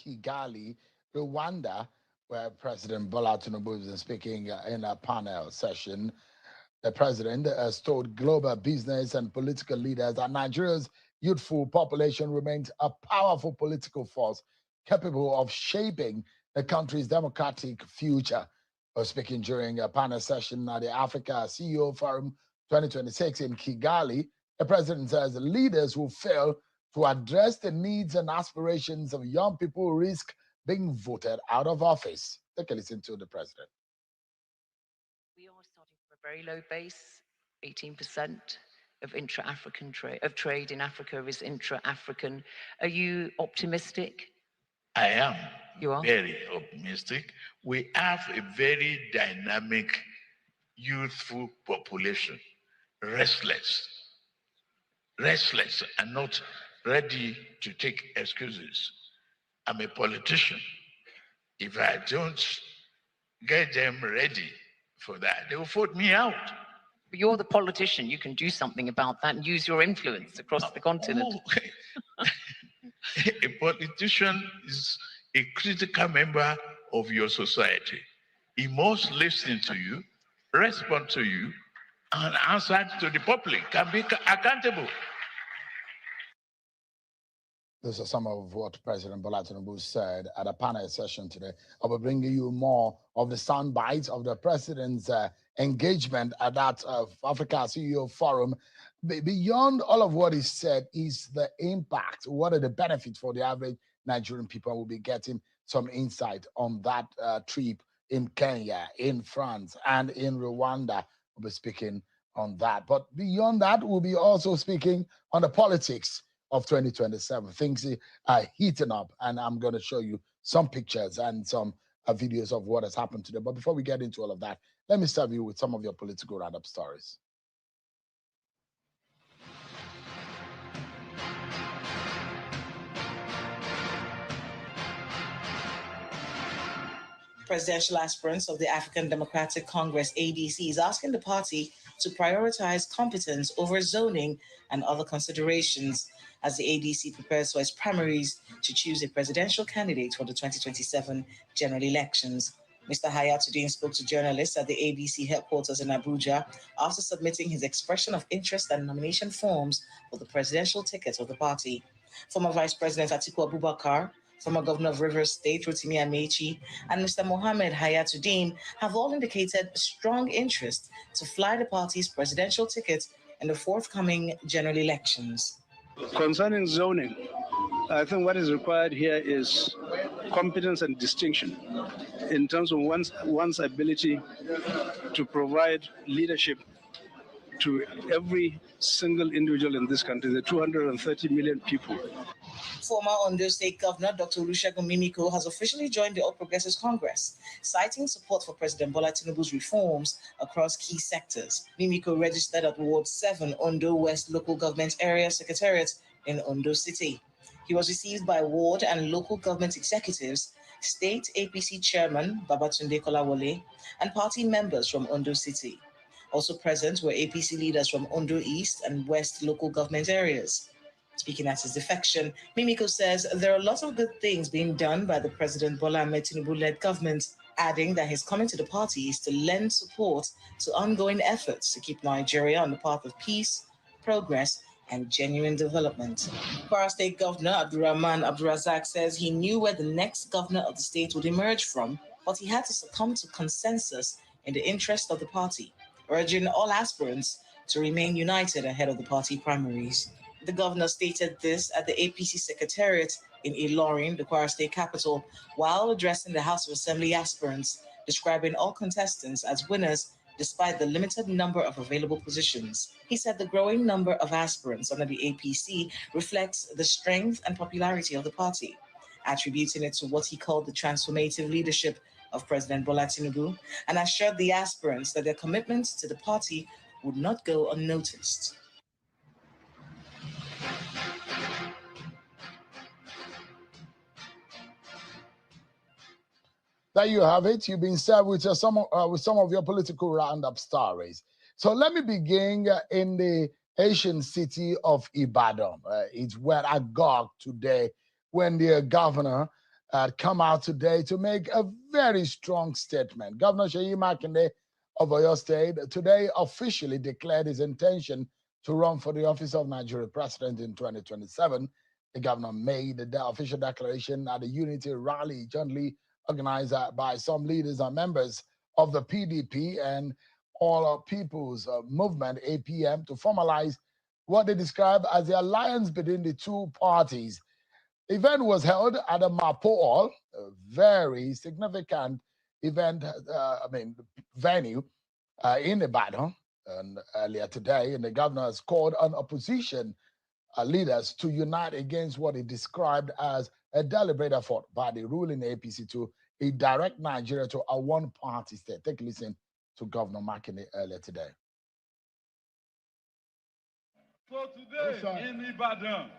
Kigali, Rwanda, where President Bola Tinubu is speaking in a panel session. The president has told global business and political leaders that Nigeria's youthful population remains a powerful political force capable of shaping the country's democratic future. Speaking during a panel session at the Africa CEO Forum 2026 in Kigali, the president says leaders who fail to address the needs and aspirations of young people risk being voted out of office. Take a listen to the president. We are starting from a very low base. 18% of intra-African trade in Africa is intra-African. Are you optimistic? I am. You are? Very optimistic. We have a very dynamic, youthful population, restless and not ready to take excuses. I'm a politician. If I don't get them ready for that, they will vote me out. But you're the politician. You can do something about that and use your influence across the continent. A politician is a critical member of your society. He must listen to you, respond to you, and answer to the public, can be accountable. Those are some of what President Bola Tinubu said at a panel session today. I will bring you more of the sound bites of the president's engagement at that Africa CEO Forum. Beyond all of what is said is the impact. What are the benefits for the average Nigerian people? Will be getting some insight on that trip in Kenya, in France, and in Rwanda. We'll be speaking on that. But beyond that, we'll be also speaking on the politics of 2027. Things are heating up, and I'm going to show you some pictures and some videos of what has happened today. But before we get into all of that, let me serve you with some of your political roundup stories. Presidential aspirants of the African Democratic Congress, ADC, is asking the party to prioritize competence over zoning and other considerations as the ADC prepares for its primaries to choose a presidential candidate for the 2027 general elections. Mr. Hayatuddin spoke to journalists at the ADC headquarters in Abuja after submitting his expression of interest and nomination forms for the presidential ticket of the party. Former Vice President Atiku Abubakar, former Governor of Rivers State, Rotimi Amechi, and Mr. Mohammed Hayatuddin have all indicated strong interest to fly the party's presidential ticket in the forthcoming general elections. Concerning zoning, I think what is required here is competence and distinction in terms of one's ability to provide leadership to every single individual in this country, the 230 million people. Former Ondo State Governor Dr. Olusegun Mimiko has officially joined the All Progressives Congress, citing support for President Bola Tinubu's reforms across key sectors. Mimiko registered at Ward 7 Ondo West Local Government Area Secretariat in Ondo City. He was received by ward and local government executives, State APC Chairman Babatunde Kolawole, and party members from Ondo City. Also present were APC leaders from Ondo East and West local government areas. Speaking at his defection, Mimiko says there are lots of good things being done by the President Bola Ahmed Tinubu-led government, adding that his coming to the party is to lend support to ongoing efforts to keep Nigeria on the path of peace, progress, and genuine development. Kwara State Governor Abdurrahman Abdulrazak says he knew where the next governor of the state would emerge from, but he had to succumb to consensus in the interest of the party, urging all aspirants to remain united ahead of the party primaries. The governor stated this at the APC Secretariat in Ilorin, the Kwara State capital, while addressing the House of Assembly aspirants, describing all contestants as winners despite the limited number of available positions. He said the growing number of aspirants under the APC reflects the strength and popularity of the party, attributing it to what he called the transformative leadership of President Bola Tinubu, and assured the aspirants that their commitment to the party would not go unnoticed. There you have it. You've been served with some of your political roundup stories. So let me begin in the ancient city of Ibadan. It's where I got today when the governor come out today to make a very strong statement. Governor Seyi Makinde of Oyo State today officially declared his intention to run for the office of Nigeria president in 2027. The governor made the official declaration at a unity rally jointly organized by some leaders and members of the PDP and All People's Movement, APM, to formalize what they describe as the alliance between the two parties. The event was held at the Mapo Hall, a very significant event, venue in Ibadan. And earlier today, and the governor has called on opposition leaders to unite against what he described as a deliberate effort by the ruling APC to redirect Nigeria to a one-party state. Take a listen to Governor Makinde earlier today. So today in Ibadan,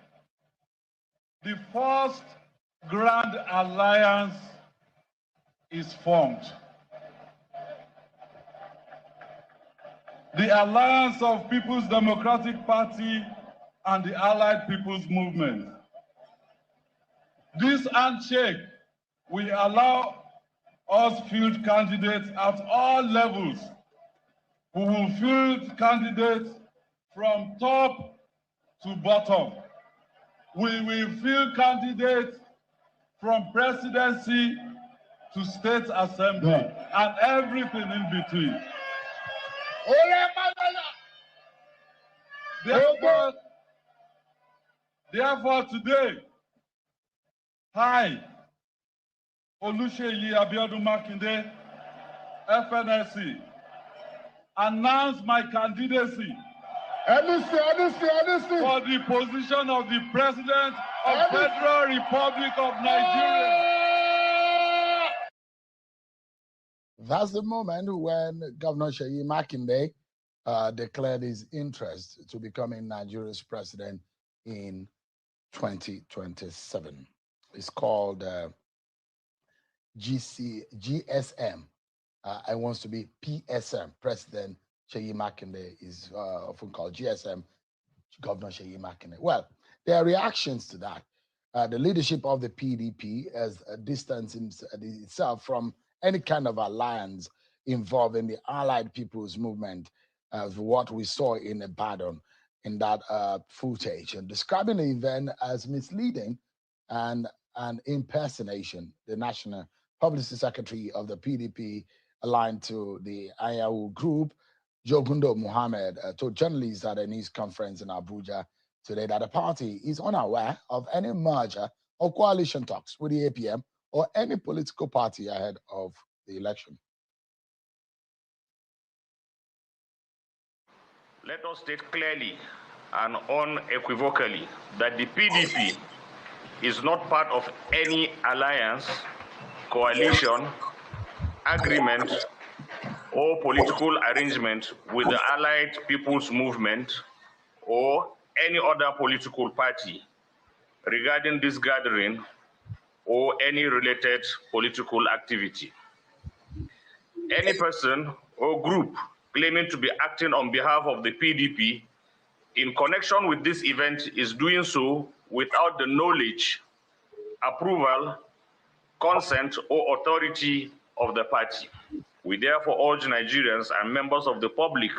the first grand alliance is formed. The Alliance of People's Democratic Party and the Allied People's Movement. This handshake will allow us field candidates at all levels. We will field candidates from top to bottom. We will field candidates from presidency to state assembly and everything in between. Therefore today, I, Oluseyi Abiodun Makinde, FNSC, announce my candidacy for the position of the President of Federal Republic of Nigeria. That's the moment when Governor Seyi Makinde declared his interest to becoming Nigeria's president in 2027. It's called GSM. I wants to be PSM. President Seyi Makinde is often called GSM, Governor Seyi Makinde. Well, there are reactions to that. The leadership of the PDP has distanced itself from any kind of alliance involving the Allied People's Movement, of what we saw in Ibadan in that footage, and describing the event as misleading and an impersonation. The National Publicity Secretary of the PDP, aligned to the Ayahu group, Jogundo Muhammad, told journalists at a news conference in Abuja today that the party is unaware of any merger or coalition talks with the APM or any political party ahead of the election. Let us state clearly and unequivocally that the PDP is not part of any alliance, coalition, agreement, or political arrangement with the Allied People's Movement or any other political party regarding this gathering or any related political activity. Any person or group claiming to be acting on behalf of the PDP in connection with this event is doing so without the knowledge, approval, consent, or authority of the party. We therefore urge Nigerians and members of the public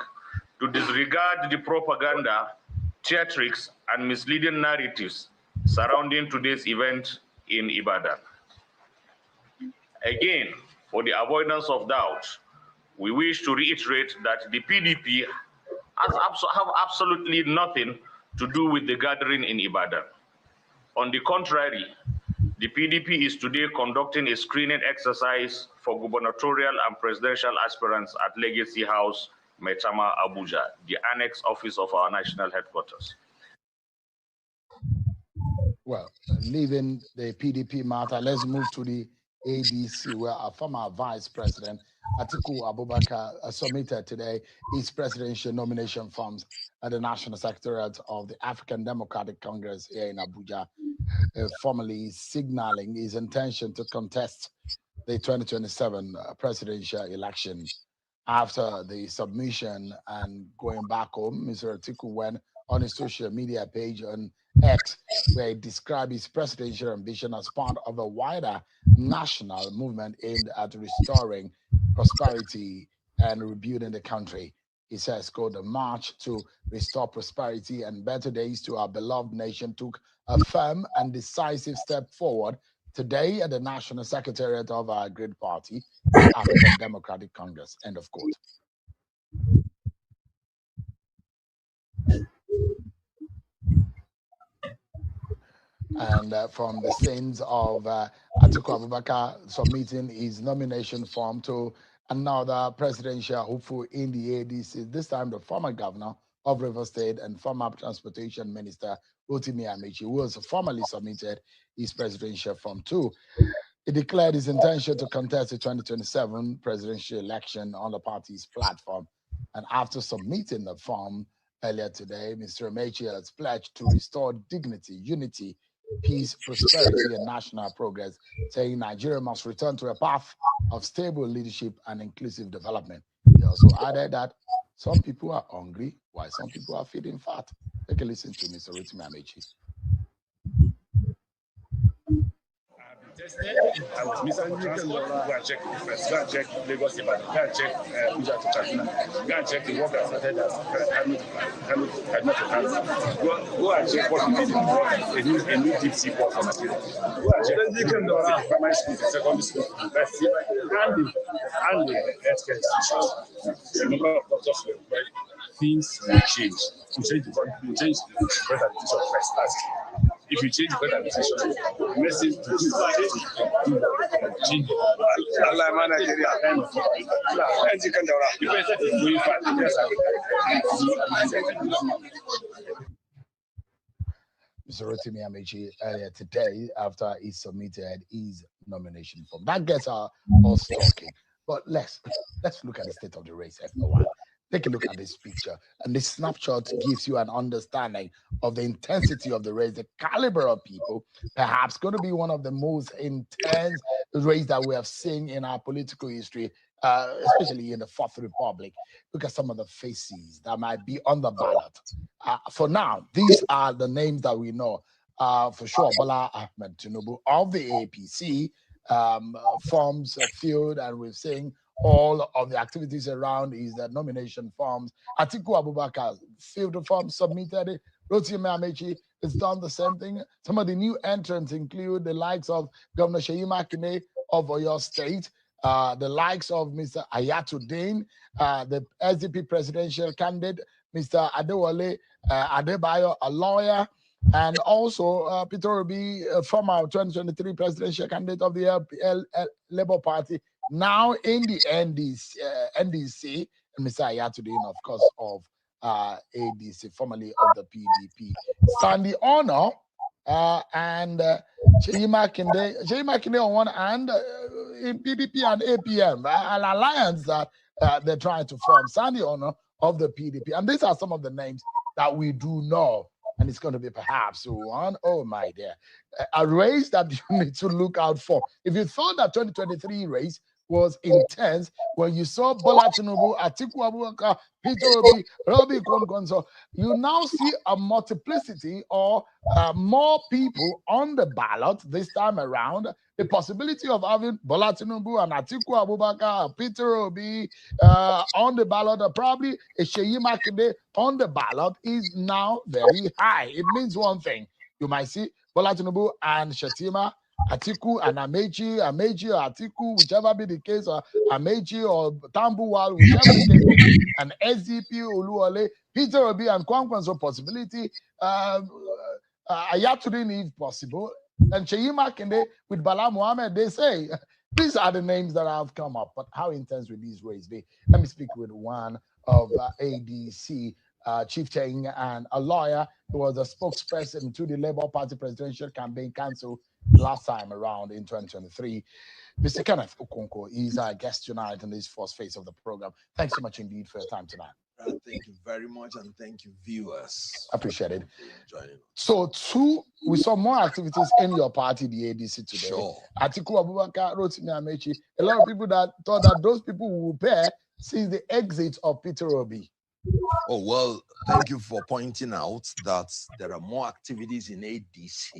to disregard the propaganda, theatrics, and misleading narratives surrounding today's event in Ibadan. Again, for the avoidance of doubt, we wish to reiterate that the PDP have absolutely nothing to do with the gathering in Ibadan. On the contrary, the PDP is today conducting a screening exercise for gubernatorial and presidential aspirants at Legacy House, Maitama, Abuja, the annex office of our national headquarters. Well, leaving the PDP matter, let's move to the ADC, where our former Vice President Atiku Abubakar submitted today his presidential nomination forms at the National Secretariat of the African Democratic Congress here in Abuja, formally signaling his intention to contest the 2027 presidential election. After the submission and going back home, Mr. Atiku went on his social media page on X, where he described his presidential ambition as part of a wider national movement aimed at restoring prosperity and rebuilding the country. He says, quote, the march to restore prosperity and better days to our beloved nation took a firm and decisive step forward today at the National Secretariat of our great party, the African Democratic Congress, end of quote. And from the scenes of Atiku Abubakar submitting his nomination form to another presidential hopeful in the ADC, this time the former governor of Rivers State and former transportation minister Rotimi Amaechi, who has formally submitted his presidential form too. He declared his intention to contest the 2027 presidential election on the party's platform. And after submitting the form earlier today, Mr. Amaechi has pledged to restore dignity, unity, peace, prosperity, and national progress, saying Nigeria must return to a path of stable leadership and inclusive development. He also added that some people are hungry while some people are feeding fat. Take a listen to Mr. Rotimi Amaechi. Tested. I was missing for transport. Go and check the first. Go and check Lagos Ibadan. Go and check Abuja to Kaduna. Go and check the work that started as Kaduna to Kano. Go and check what we did in a new deep sea port for Nigeria. Go and check the primary school, the secondary school, university, and the healthcare institutions. The number of doctors were very. Things will change. We change the better decision first. Last. If you change the better decision, the message to change Mr. Rotimi Amaechi earlier today after he submitted his nomination form. That gets us talking. But let's look at the state of the race for a while. Take a look at this picture, and this snapshot gives you an understanding of the intensity of the race, the caliber of people, perhaps going to be one of the most intense race that we have seen in our political history, especially in the Fourth Republic. Look at some of the faces that might be on the ballot. For now, these are the names that we know. For sure, Bola Ahmed Tinubu of the APC forms a field, and we're seeing all of the activities around his nomination forms. Atiku Abubakar filled the form, submitted it. Rotimi Amaechi has done the same thing. Some of the new entrants include the likes of Governor Seyi Makinde of Oyo State, the likes of Mr. Ayatollah, the SDP presidential candidate, Mr. Adewale Adebayo, a lawyer, and also Peter Obi, former 2023 presidential candidate of the Labour Party, now in the NDC, and Mr. Ayatollah, of course, of ADC, formerly of the PDP. Sandy Ono and Seyi Makinde on one hand, in PDP and APM, an alliance that they're trying to form. Sandy Ono of the PDP. And these are some of the names that we do know. And it's going to be perhaps one, oh my dear, a race that you need to look out for. If you thought that 2023 race was intense, when you saw Bola Tinubu, Atiku Abubakar, Peter Obi, Robbie Kwankwonso, you now see a multiplicity or more people on the ballot this time around. The possibility of having Bola Tinubu and Atiku Abubakar, Peter Obi on the ballot, or probably a Seyi Makinde on the ballot is now very high. It means one thing. You might see Bola Tinubu and Shettima, Atiku and Amaechi or Atiku, whichever be the case, or Amaechi or Tambuwal, whichever the case may be, and SDP, Oluwole, Peter Obi and Kwankwonso possibility, Ayatollah if possible, and Seyi Makinde with Bala Mohammed. They say these are the names that have come up, but how intense will these races be? Let me speak with one of ADC, Chief Cheng, and a lawyer who was a spokesperson to the Labour Party presidential campaign council last time around in 2023. Mr. Kenneth Okonkwo is our guest tonight in this first phase of the program. Thanks so much indeed for your time tonight. Thank you very much, and thank you, viewers. Appreciate it. So, we saw more activities in your party, the ADC, today. Sure. Atiku Abubakar, Rotimi Amaechi. A lot of people that thought that those people will pair since the exit of Peter Obi. Oh, well, thank you for pointing out that there are more activities in ADC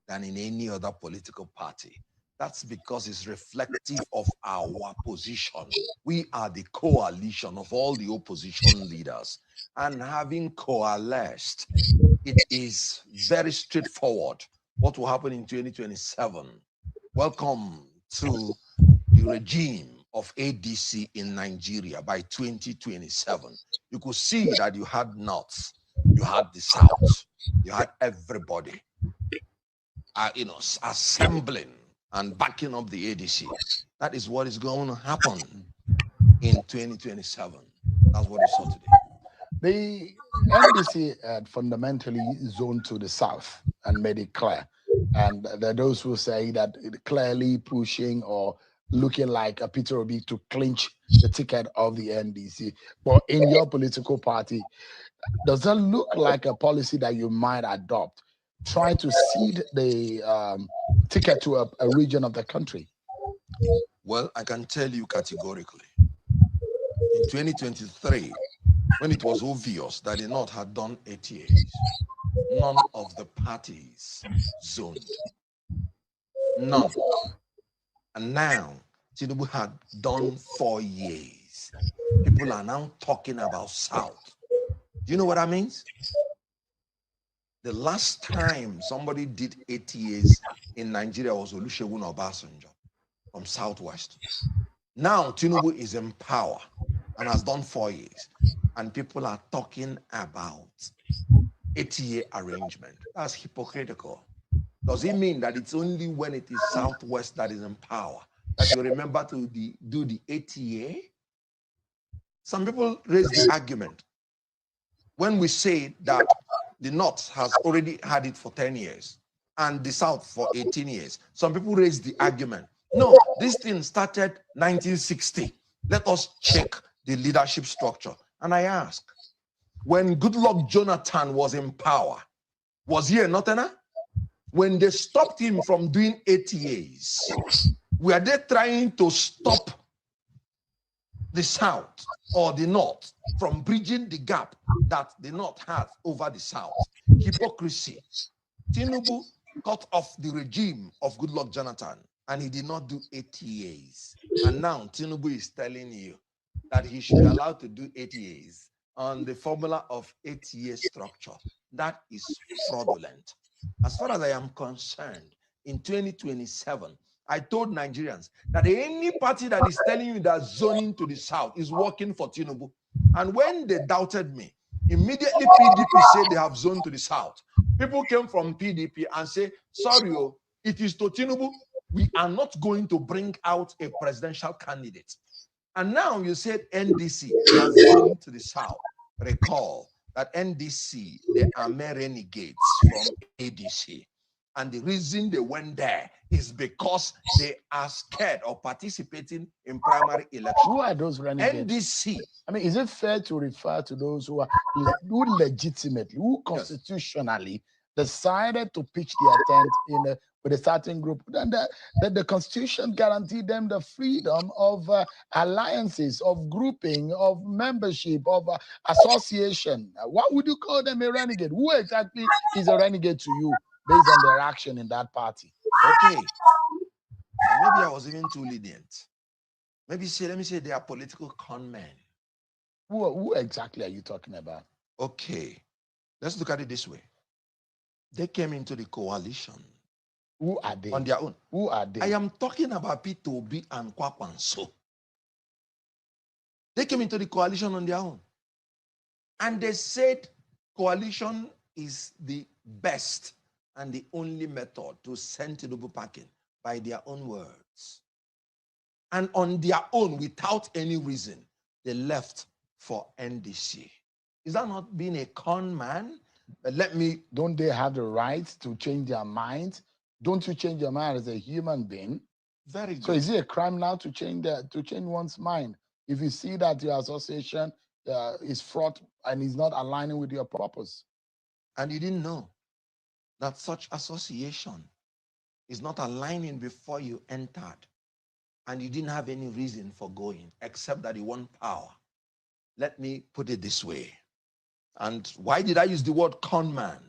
than in any other political party. That's because it's reflective of our position. We are the coalition of all the opposition leaders. And having coalesced, it is very straightforward what will happen in 2027. Welcome to the regime of ADC in Nigeria by 2027. You could see that you had North, you had the South, you had everybody, assembling and backing up the ADC. That is what is going to happen in 2027. That's what we saw today. The NDC had fundamentally zoned to the south and made it clear. And there are those who say that it clearly pushing or looking like a Peter Obi to clinch the ticket of the NDC. But in your political party, does that look like a policy that you might adopt, trying to cede the ticket to a region of the country? Well, I can tell you categorically. In 2023, when it was obvious that the North had done 8 years, none of the parties zoned. None. And now, Tinubu had done 4 years. People are now talking about South. Do you know what that means? The last time somebody did 8 years in Nigeria was Olusegun Obasanjo from Southwest. Now, Tinubu is in power and has done 4 years. And people are talking about 8-year arrangement. That's hypocritical. Does it mean that it's only when it is Southwest that is in power that you remember to do the 8-year? Some people raise the argument when we say that the North has already had it for 10 years and the South for 18 years. Some people raise the argument, no, this thing started 1960. Let us check the leadership structure. And I ask, when Goodluck Jonathan was in power, was he a Northerner? When they stopped him from doing 8 years, were they trying to stop the South or the North from bridging the gap that the North has over the South? Hypocrisy. Tinubu cut off the regime of Goodluck Jonathan and he did not do 8 years. And now Tinubu is telling you that he should be allowed to do 8 years on the formula of 8-year structure. That is fraudulent. As far as I am concerned, in 2027, I told Nigerians that any party that is telling you that zoning to the South is working for Tinubu. And when they doubted me, immediately PDP said they have zoned to the South. People came from PDP and say, sorry, it is to Tinubu. We are not going to bring out a presidential candidate. And now you said NDC has zoned to the South. Recall that NDC, they are mere renegades from ADC. And the reason they went there is because they are scared of participating in primary elections. Who are those renegades? NDC. I mean, is it fair to refer to those who are who legitimately, who constitutionally decided to pitch their tent in with a certain group? Then the Constitution guaranteed them the freedom of alliances, of grouping, of membership, of association. Why would you call them a renegade? Who exactly is a renegade to you based on their action in that party? Okay. And maybe I was even too lenient. Maybe let me say they are political con men. Who exactly are you talking about? Okay. Let's look at it this way. They came into the coalition. Who are they? On their own. Who are they? I am talking about Peter Obi and Kwakwanso. They came into the coalition on their own. And they said coalition is the best and the only method to send Tinubu packing, by their own words. And on their own, without any reason, they left for NDC. Is that not being a con man? But don't they have the right to change their minds? Don't you change your mind as a human being? Very good. So is it a crime now to change one's mind if you see that your association is fraught and is not aligning with your purpose? And you didn't know that such association is not aligning before you entered, and you didn't have any reason for going except that you want power. Let me put it this way. And why did I use the word con man?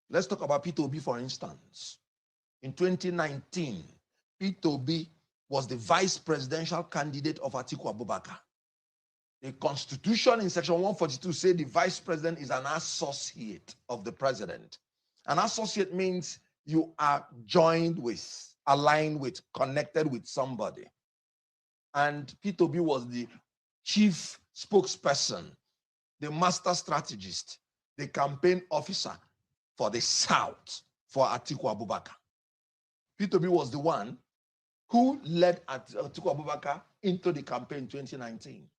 Let's talk about Peter Obi, for instance. In 2019, Peter Obi was the vice presidential candidate of Atiku Abubakar. The Constitution in section 142 says the vice president is an associate of the president. An associate means you are joined with, aligned with, connected with somebody. And Peter Obi was the chief spokesperson, the master strategist, the campaign officer for the South for Atiku Abubakar. Peter Obi was the one who led Atiku Abubakar into the campaign in 2019.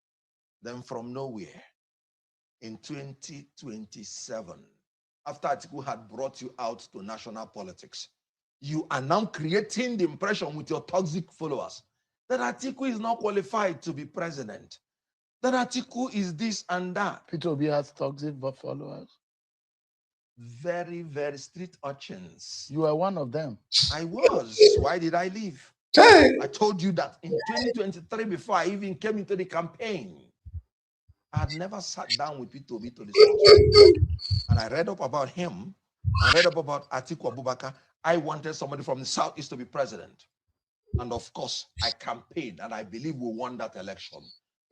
Then from nowhere, in 2027, after Atiku had brought you out to national politics, you are now creating the impression with your toxic followers that Atiku is not qualified to be president, that Atiku is this and that. Peter Obi has toxic followers. Very, very street urchins. You are one of them. I was. Why did I leave? I told you that in 2023, before I even came into the campaign, I had never sat down with Peter Obi to discuss. And I read up about him. I read up about Atiku Abubakar. I wanted somebody from the Southeast to be president. And of course, I campaigned, and I believe we won that election.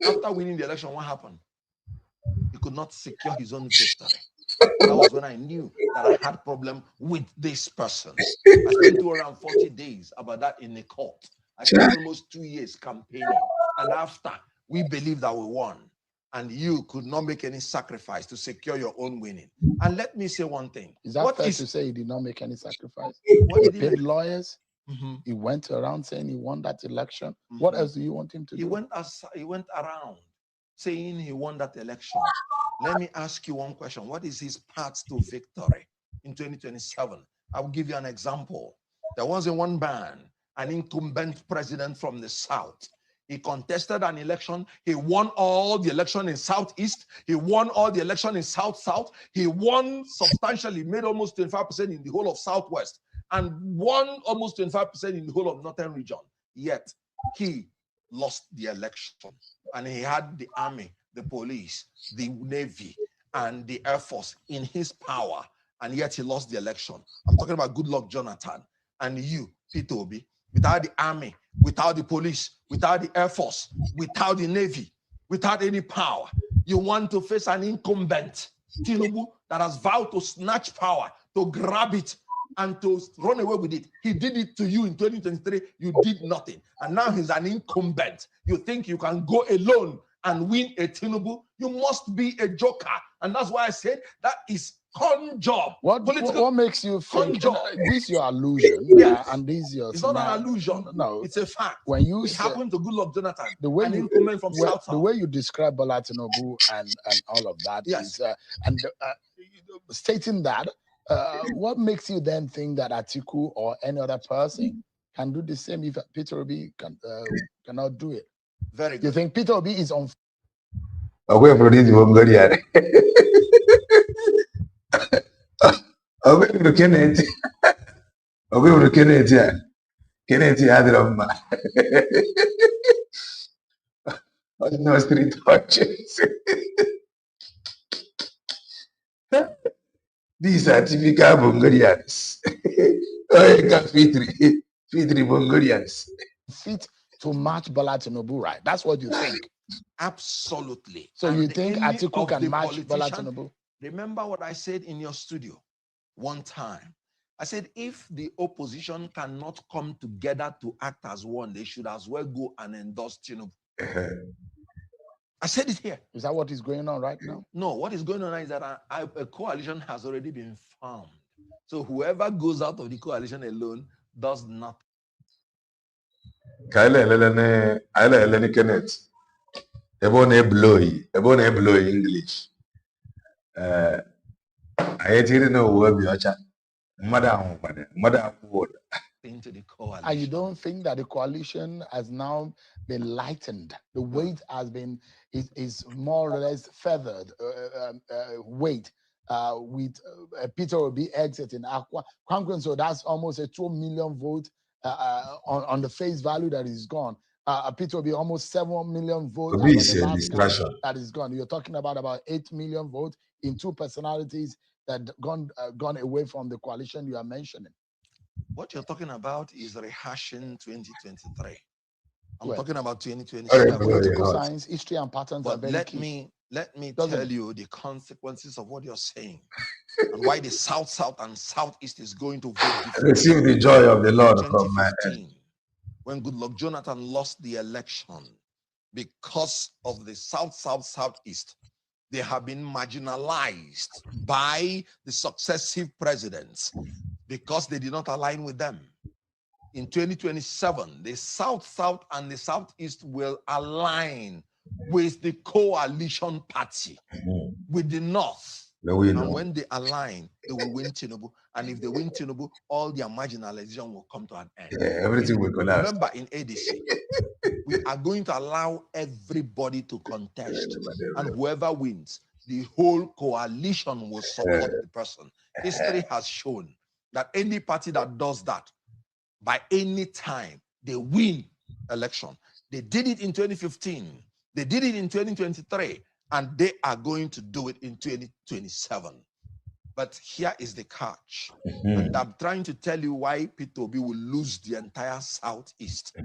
After winning the election, what happened? He could not secure his own victory. That was when I knew that I had a problem with this person. I spent 240 days about that in the court. I spent almost 2 years campaigning. And after, we believed that we won. And you could not make any sacrifice to secure your own winning. And let me say one thing. Is that fair to say he did not make any sacrifice? What He did paid make? lawyers. Mm-hmm. He went around saying he won that election. Mm-hmm. What else do you want him to He do? went around saying he won that election. Let me ask you one question. What is his path to victory in 2027? I will give you an example. There was one man, an incumbent president from the South. He contested an election. He won all the election in Southeast. He won all the election in South-South. He won substantially, made almost 25% in the whole of Southwest, and won almost 25% in the whole of Northern region. Yet, he lost the election. And he had the army, the police, the navy, and the air force in his power. And yet, he lost the election. I'm talking about Goodluck Jonathan. And you, Peter Obi, without the army, without the police, without the air force, without the navy, without any power, you want to face an incumbent, Tinubu, that has vowed to snatch power, to grab it, and to run away with it. He did it to you in 2023. You did nothing. And now he's an incumbent. You think you can go alone and win a Tinubu? You must be a joker. And that's why I said that is con job. What makes you think this is your illusion? Yes. And this is your It's not an illusion. No, it's a fact. When you it happened to Goodluck Jonathan, the way an you incumbent from South. the way you describe Bola Tinubu and all of that Yes. is stating that. What makes you then think that Atiku or any other person can do the same if Peter Obi cannot do it? Very good. You think Peter Obi is on? Away from this one, good yet. Away from Kennedy. Away from Kennedy. Kennedy had it on my. No street watches. These are typical Bungarians. Fitri Bungarians. Fit to match Bola Tinubu, right? That's what you think. Absolutely. So And you think any Atiku of can the match Bola politician- Tinubu? Remember what I said in your studio one time. I said, if the opposition cannot come together to act as one, they should as well go and endorse Tinubu. I said it here. Is that what is going on right now? No, what is going on is that a coalition has already been formed. So whoever goes out of the coalition alone does not. Kyle Eleni Kenneth. Ebone blow English. I didn't know where we are. Madam wood. Into the coalition. And you don't think that the coalition has now been lightened? The weight has been is more or less feathered weight with Peter Obi exiting Akwa. So that's almost a 2 million vote on the face value that is gone. Peter will be almost 7 million votes. Obi as is of the a last distraction. count that is gone. You're talking about 8 million votes in two personalities that gone away from the coalition you are mentioning. What you're talking about is rehashing 2023. I'm Well, talking about 2027. political science, history, and patterns are But very let key. me Doesn't tell it? you the consequences of what you're saying and why the South and Southeast is going to vote differently. Receive the joy of the Lord from my end. 2015, when Goodluck Jonathan lost the election because of the Southeast, they have been marginalized by the successive presidents because they did not align with them. In 2027, the South and the Southeast will align with the coalition party, with the North. And when they align, they will win Tinubu. And if they win Tinubu, all their marginalization will come to an end. Yeah, everything will collapse. Remember, in ADC, we are going to allow everybody to contest. And whoever wins, the whole coalition will support the person. History has shown that any party that does that, by any time, they win election. They did it in 2015. They did it in 2023. And they are going to do it in 2027. But here is the catch. And I'm trying to tell you why Peter Obi will lose the entire Southeast.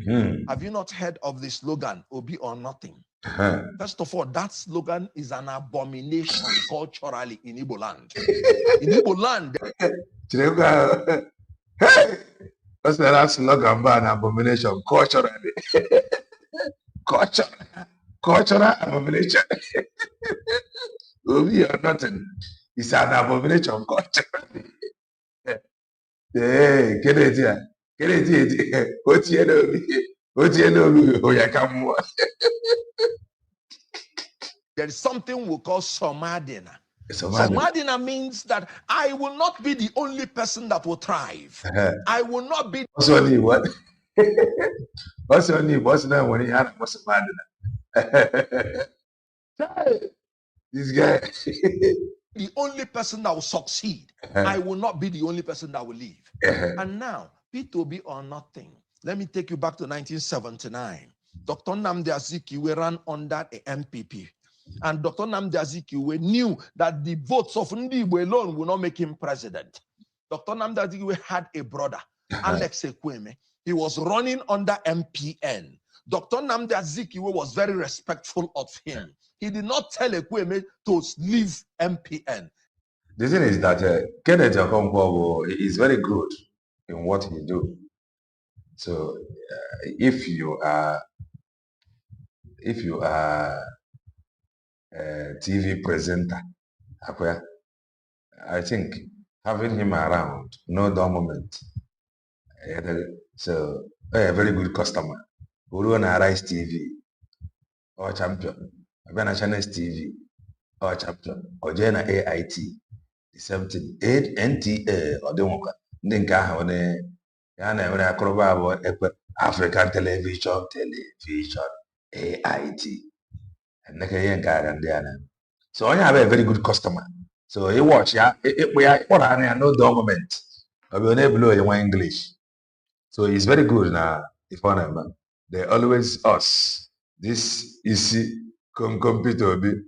Have you not heard of the slogan, Obi or nothing? First of all, that slogan is an abomination culturally in Igbo land. In Igbo land, hey, what's that slogan? An abomination culturally. Cultural abomination. Obi or nothing. It's an abomination culturally. Hey, Kennedy. What's your name? there is something we call Somadina. Somadina means that I will not be the only person that will thrive. I will not be. What's your name? What? What's your name? What's the name when you have Somadina? This guy. The only person that will succeed. I will not be the only person that will leave. And now, P2B or nothing. Let me take you back to 1979. Dr. Nnamdi Azikiwe ran under the MPP. And Dr. Nnamdi Azikiwe knew that the votes of Ndi Igbo alone will not make him president. Dr. Nnamdi Azikiwe had a brother, Alex Ekweme. He was running under MPN. Dr. Nnamdi Azikiwe was very respectful of him. He did not tell Ekweme to leave MPN. The thing is that Kenneth Okonkwo is very good in what he do. So if you are a TV presenter, I think having him around, no dull moment. So a very good customer. Who run Arise TV or champion, Abena Channels TV or champion, or Jena AIT, the same thing. NTA or Demoka. Ninka on a African television, AIT. So I have a very good customer. So he watch, we are no dull moment. I will never blow in English. So it's very good now. If I remember, they always us. This is compete to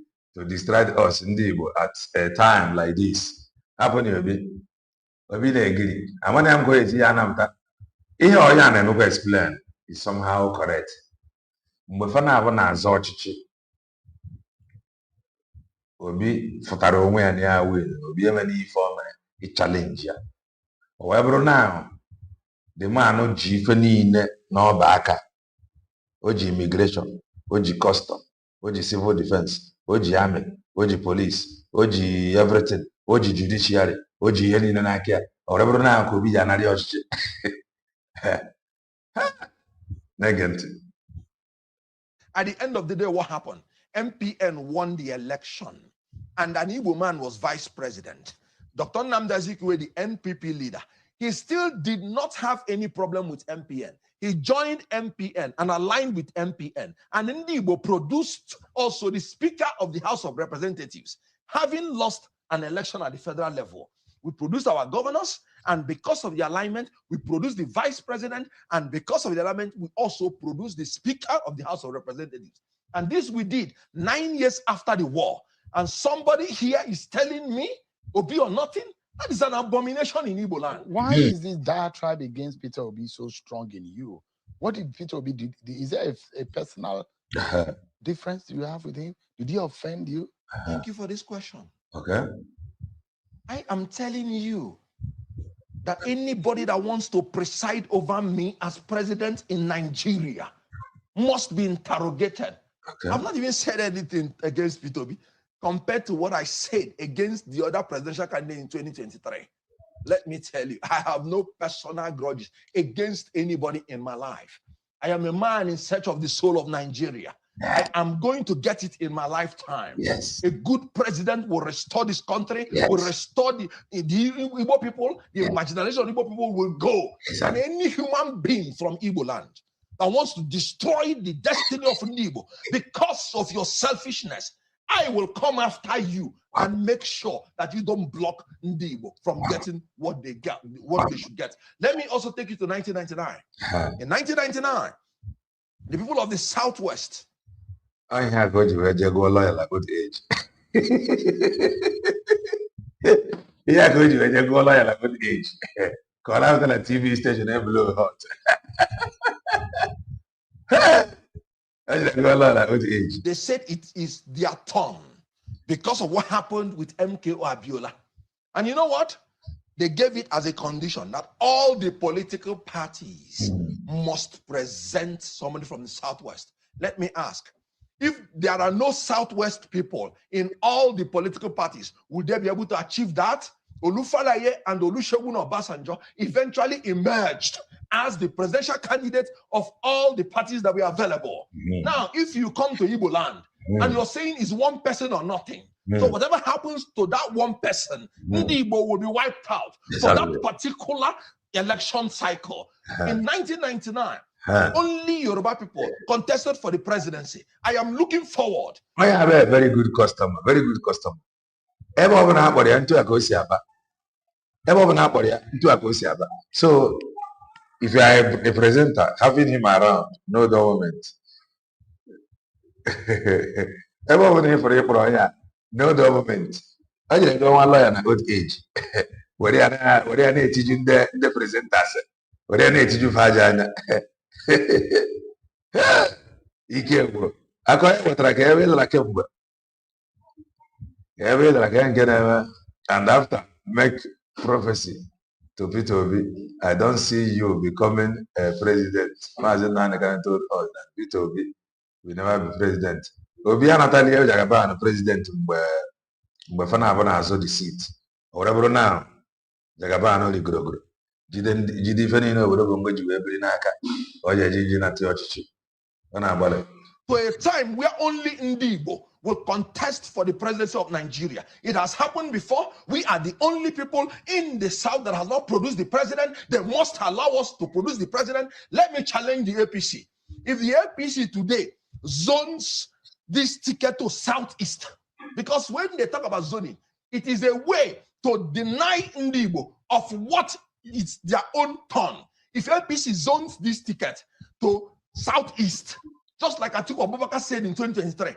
distract us in the at a time like this. Happen to be they agree. And when I'm going to Yanamta, here I am and explain is somehow correct. Mufana wana zochichi. Obi futaro onwe ya niya will. Obi emeni form a challenge ya. However now, the man no jife niile n'ọba aka. Oji immigration, oji custom, oji civil defense, oji army, oji police, oji everything, oji judiciary, oji ihe niile n'aka ya. However now, ka obi ya narị ọchịchị. At the end of the day, what happened? MPN won the election, and an Igbo man was vice president. Dr. Nnamdi Azikiwe, the NPP leader, he still did not have any problem with MPN. He joined MPN and aligned with MPN. And Ndi Igbo produced also the Speaker of the House of Representatives. Having lost an election at the federal level, we produced our governors And because of the alignment, we produce the vice president. And because of the alignment, we also produce the Speaker of the House of Representatives. And this we did 9 years after the war. And somebody here is telling me, Obi or nothing? That is an abomination in Igbo land. Why is this diatribe against Peter Obi so strong in you? What did Peter Obi do? Is there a personal difference you have with him? Did he offend you? Thank you for this question. Okay. I am telling you that anybody that wants to preside over me as president in Nigeria must be interrogated. Okay. I've not even said anything against Peter Obi compared to what I said against the other presidential candidate in 2023. Let me tell you, I have no personal grudges against anybody in my life. I am a man in search of the soul of Nigeria. I am going to get it in my lifetime. Yes. A good president will restore this country, Yes. will restore the Igbo people, the marginalization of Igbo people will go. Exactly. And any human being from Igbo land that wants to destroy the destiny of Igbo because of your selfishness, I will come after you and make sure that you don't block Igbo from getting what they get, what they should get. Let me also take you to 1999. In 1999, the people of the Southwest, I have got you a lawyer at good age. Yeah, go to a lawyer at good age. Call out on a TV station and blow hot. they said it is their turn because of what happened with MKO Abiola. And you know what? They gave it as a condition that all the political parties must present somebody from the Southwest. Let me ask, if there are no Southwest people in all the political parties, would they be able to achieve that? Olufalaye and Olusegun Obasanjo eventually emerged as the presidential candidate of all the parties that were available. Now, if you come to Igbo land and you're saying it's one person or nothing, so whatever happens to that one person, Ndi Igbo will be wiped out for that particular election cycle. In 1999, only Yoruba people contested for the presidency. I am looking forward. I have a very good customer, very good customer. So if you are a presenter, having him around, no government. No government. I just don't want lawyer at good age. Where they are teaching the presenters. Where they are teaching Fajana. Ike, I call it what I can like him. Every like I can and after make prophecy to Peter Obi, I don't see you becoming a president. Mazen Nanakan told us that Peter Obi will never be president. Obi and Natalia Jagaban president where Fana Abana saw the seat. Or whatever now, Jagaban only grow. Didn't Fenino would have gone to every Naka or Yajina Tiochi. To a time where only Ndibo will contest for the presidency of Nigeria. It has happened before. We are the only people in the South that has not produced the president. They must allow us to produce the president. Let me challenge the APC. If the APC today zones this ticket to Southeast, because when they talk about zoning, it is a way to deny Ndibo of what is their own turn. If APC zones this ticket to Southeast, just like Atiku Abubakar said in 2023,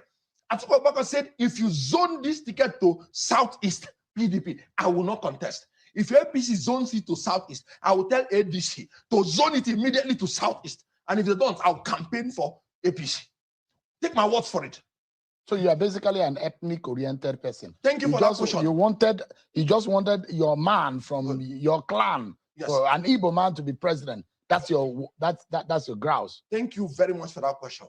Atiku Abubakar said, if you zone this ticket to Southeast PDP, I will not contest. If APC zones it to Southeast, I will tell ADC to zone it immediately to Southeast. And if they don't, I'll campaign for APC. Take my word for it. So you are basically an ethnic-oriented person. Thank you for that question. You just wanted your man from your clan, yes, an Igbo man, to be president. That's your grouse. Thank you very much for that question.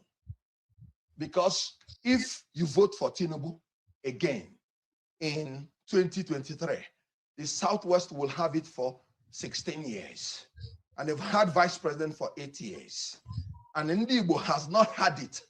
Because if you vote for Tinubu again in 2023, the Southwest will have it for 16 years. And they've had vice president for 8 years. And Ndibo has not had it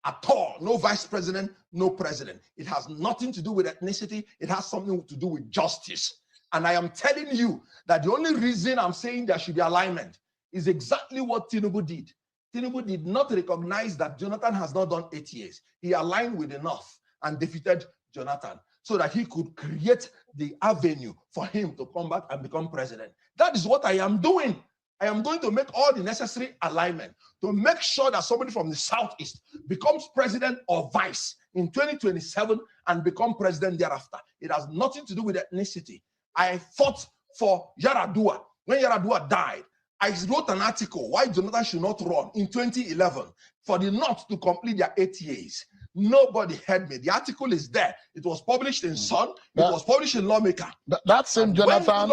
at all. No vice president, no president. It has nothing to do with ethnicity. It has something to do with justice. And I am telling you that the only reason I'm saying there should be alignment is exactly what Tinubu did. Tinubu did not recognize that Jonathan has not done 8 years. He aligned with the North and defeated Jonathan. so that he could create the avenue for him to come back and become president. That is what I am doing. I am going to make all the necessary alignment to make sure that somebody from the Southeast becomes president or vice in 2027 and become president thereafter. It has nothing to do with ethnicity. I fought for Yaradua. When Yaradua died, I wrote an article why Jonathan should not run in 2011 for the North to complete their 8 years. Nobody heard me. The article is there. It was published in Sun. It was published in Lawmaker. That same Jonathan,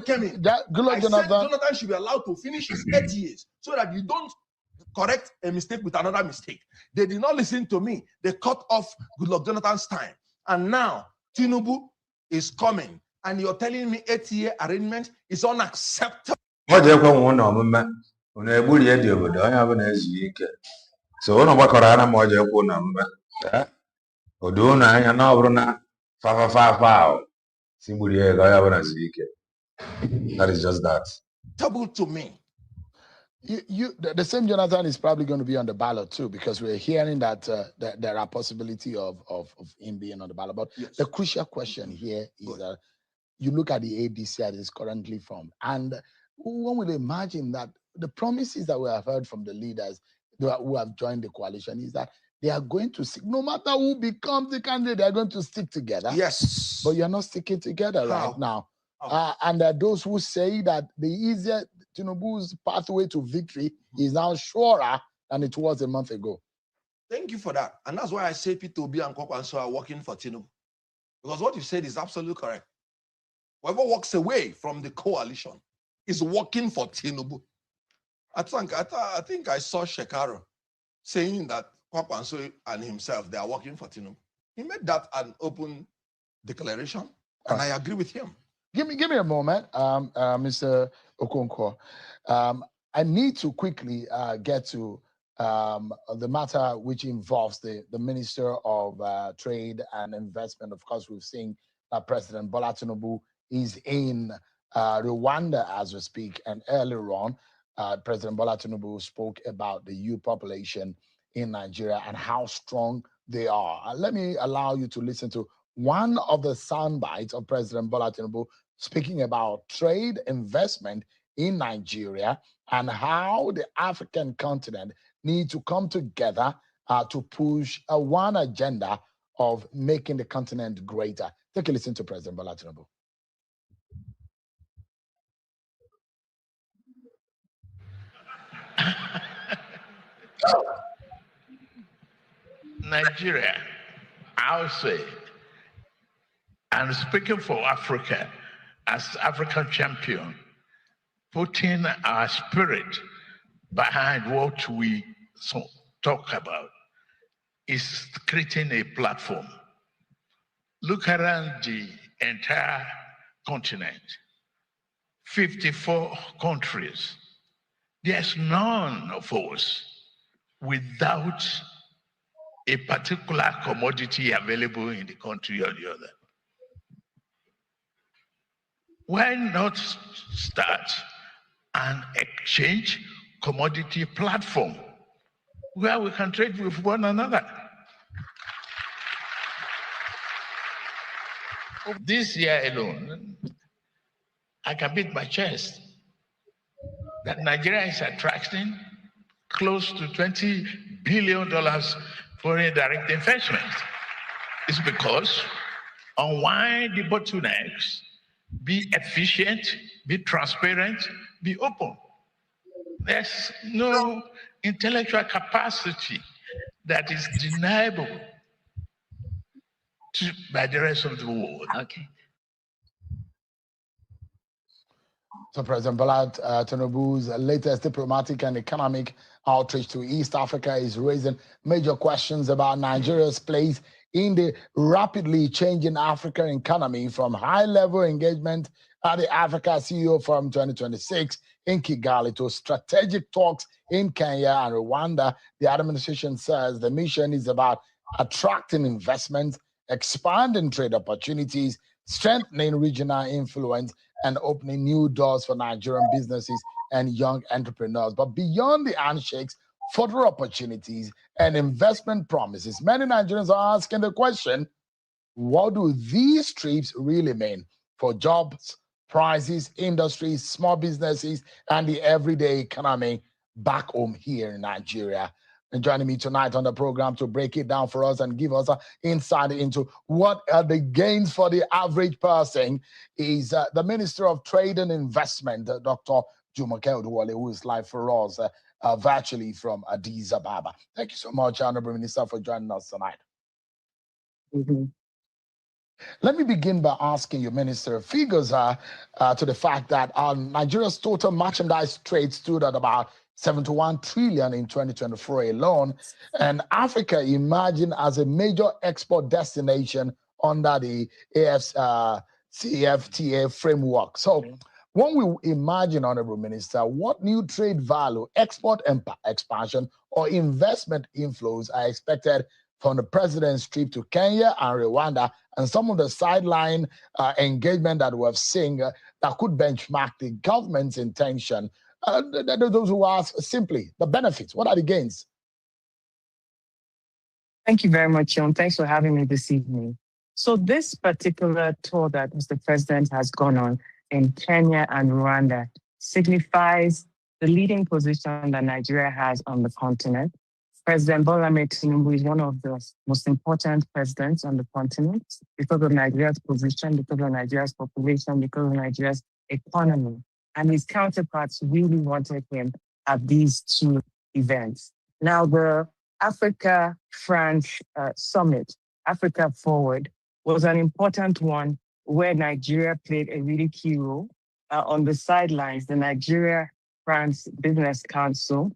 came in, I said Jonathan should be allowed to finish his 8 years so that you don't correct a mistake with another mistake. They did not listen to me. They cut off Goodluck Jonathan's time. And now Tinubu is coming. And you're telling me 8-year arrangement is unacceptable. So ono gbakọrọ ana ma ọ je kwu na mba odo na anya na ọbụrụ na fa si gburu ya ga ya bụ na siri ike. That is just that. Double to me. The same Jonathan is probably going to be on the ballot too, because we're hearing that there are possibility of him being on the ballot. But yes, the crucial question here is that you look at the ADC that is currently formed, and one would imagine that the promises that we have heard from the leaders who have joined the coalition is that they are going to stick, no matter who becomes the candidate, they are going to stick together. Yes. But you're not sticking together right now. And there are those who say that the easier Tinubu's pathway to victory is now surer than it was a month ago. Thank you for that. And that's why I say Peter Obi and Kwakwanso are working for Tinubu. Because what you said is absolutely correct. Whoever walks away from the coalition is working for Tinubu. I think I saw Shekaro saying that Kwakwanso and himself, they are working for Tinubu. He made that an open declaration, and I agree with him. Give me a moment, Mr. Okonkwo. I need to quickly get to the matter which involves the Minister of Trade and Investment. Of course, we've seen that President Bola Tinubu is in Rwanda as we speak, and earlier on, President Bola Tinubu spoke about the youth population in Nigeria and how strong they are. Let me allow you to listen to one of the sound bites of President Bola Tinubu speaking about trade investment in Nigeria and how the African continent need to come together to push one agenda of making the continent greater. Take a listen to President Bola Tinubu. Nigeria, I'll say, and speaking for Africa as African champion, putting our spirit behind what we talk about is creating a platform. Look around the entire continent, 54 countries. There's none of us without a particular commodity available in the country or the other. Why not start an exchange commodity platform where we can trade with one another? This year alone, I can beat my chest that Nigeria is attracting close to $20 billion foreign direct investment. It's because unwind the bottlenecks, be efficient, be transparent, be open. There's no intellectual capacity that is deniable by the rest of the world. Okay. So President Bola Tinubu's latest diplomatic and economic outreach to East Africa is raising major questions about Nigeria's place in the rapidly changing African economy, from high-level engagement at the Africa CEO Forum 2026 in Kigali to strategic talks in Kenya and Rwanda. The administration says the mission is about attracting investment, expanding trade opportunities, strengthening regional influence, and opening new doors for Nigerian businesses and young entrepreneurs. But beyond the handshakes, further opportunities and investment promises, many Nigerians are asking the question, what do these trips really mean for jobs, prices, industries, small businesses, and the everyday economy back home here in Nigeria? And joining me tonight on the program to break it down for us and give us an insight into what are the gains for the average person is the Minister of Trade and Investment, Dr. Jumoke Oduwole, who is live for us virtually from Addis Ababa. Thank you so much, Honorable Minister, for joining us tonight. Let me begin by asking you, Minister, figures are to the fact that Nigeria's total merchandise trade stood at about 71 trillion in 2024 alone, and Africa emerging as a major export destination under the CFTA framework. So when we imagine, Honorable Minister, what new trade value, export expansion, or investment inflows are expected from the president's trip to Kenya and Rwanda, and some of the sideline engagement that we have seen that could benchmark the government's intention? Those who ask simply, the benefits, what are the gains? Thank you very much, John. Thanks for having me this evening. So this particular tour that Mr. President has gone on in Kenya and Rwanda signifies the leading position that Nigeria has on the continent. President Bola Ahmed Tinubu is one of the most important presidents on the continent because of Nigeria's position, because of Nigeria's population, because of Nigeria's economy. And his counterparts really wanted him at these two events. Now, the Africa-France Summit, Africa Forward, was an important one where Nigeria played a really key role. On the sidelines, the Nigeria-France Business Council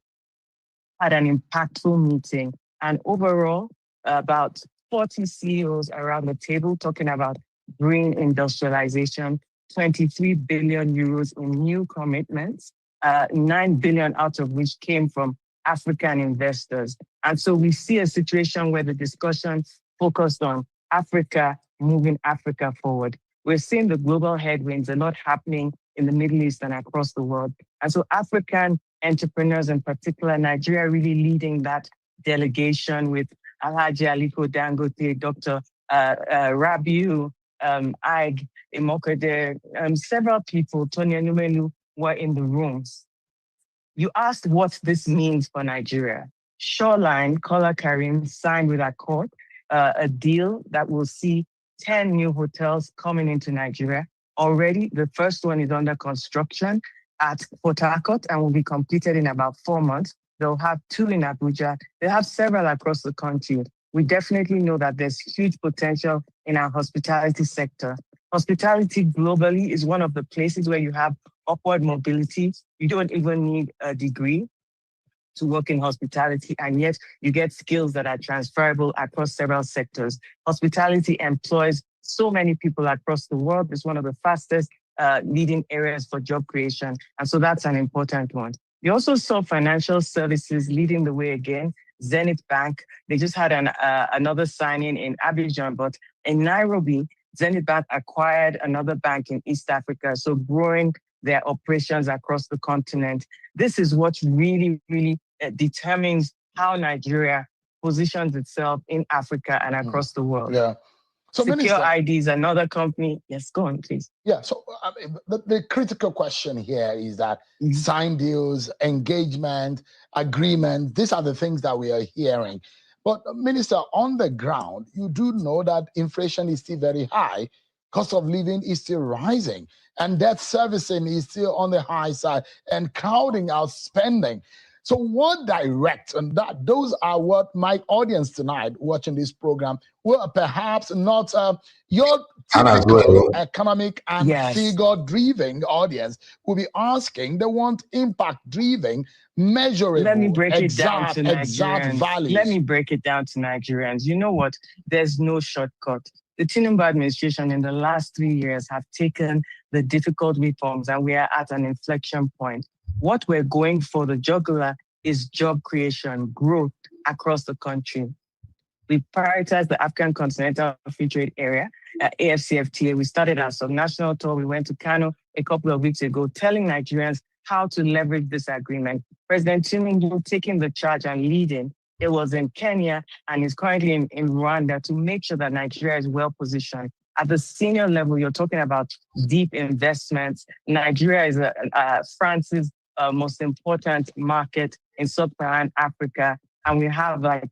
had an impactful meeting, and overall, about 40 CEOs around the table talking about green industrialization, 23 billion euros in new commitments, 9 billion out of which came from African investors. And so we see a situation where the discussion focused on Africa, moving Africa forward. We're seeing the global headwinds, a lot happening in the Middle East and across the world. And so African entrepreneurs, in particular, Nigeria really leading that delegation with Alhaji Aliko Dangote, Dr. Rabiu, Ig Imokade, several people, Tony Numelu, were in the rooms. You asked what this means for Nigeria. Shoreline, Kola Karim signed with Accord a deal that will see 10 new hotels coming into Nigeria. Already, the first one is under construction at Port Harcourt and will be completed in about 4 months. They'll have 2 in Abuja. They have several across the country. We definitely know that there's huge potential in our hospitality sector. Hospitality globally is one of the places where you have upward mobility. You don't even need a degree to work in hospitality, and yet you get skills that are transferable across several sectors. Hospitality employs so many people across the world. It's one of the fastest leading areas for job creation, and so that's an important one. You also saw financial services leading the way again. Zenith Bank, they just had another signing in Abidjan, but in Nairobi, Zenith Bank acquired another bank in East Africa, so growing their operations across the continent. This is what really, really determines how Nigeria positions itself in Africa and across the world. Yeah. So Secure Minister, ID is another company. Yes, go on, please. Yeah, so I mean, the critical question here is that signed deals, engagement, agreement, these are the things that we are hearing. But Minister, on the ground, you do know that inflation is still very high, cost of living is still rising, and debt servicing is still on the high side, and crowding out spending. So what direct, and that those are what my audience tonight watching this program will perhaps not your typical economic and figure-driven audience will be asking. They want impact-driven, measurable, Let me break it down to exact Nigerians. values. Let me break it down to Nigerians. You know what? There's no shortcut. The Tinubu administration in the last 3 years have taken the difficult reforms, and we are at an inflection point. What we're going for, the jugular, is job creation, growth across the country. We prioritize the African Continental Free Trade Area, AFCFTA. We started our subnational tour. We went to Kano a couple of weeks ago, telling Nigerians how to leverage this agreement. President Tinubu taking the charge and leading It was in Kenya and is currently in Rwanda to make sure that Nigeria is well positioned. At the senior level, you're talking about deep investments. Nigeria is France's most important market in sub-Saharan Africa. And we have like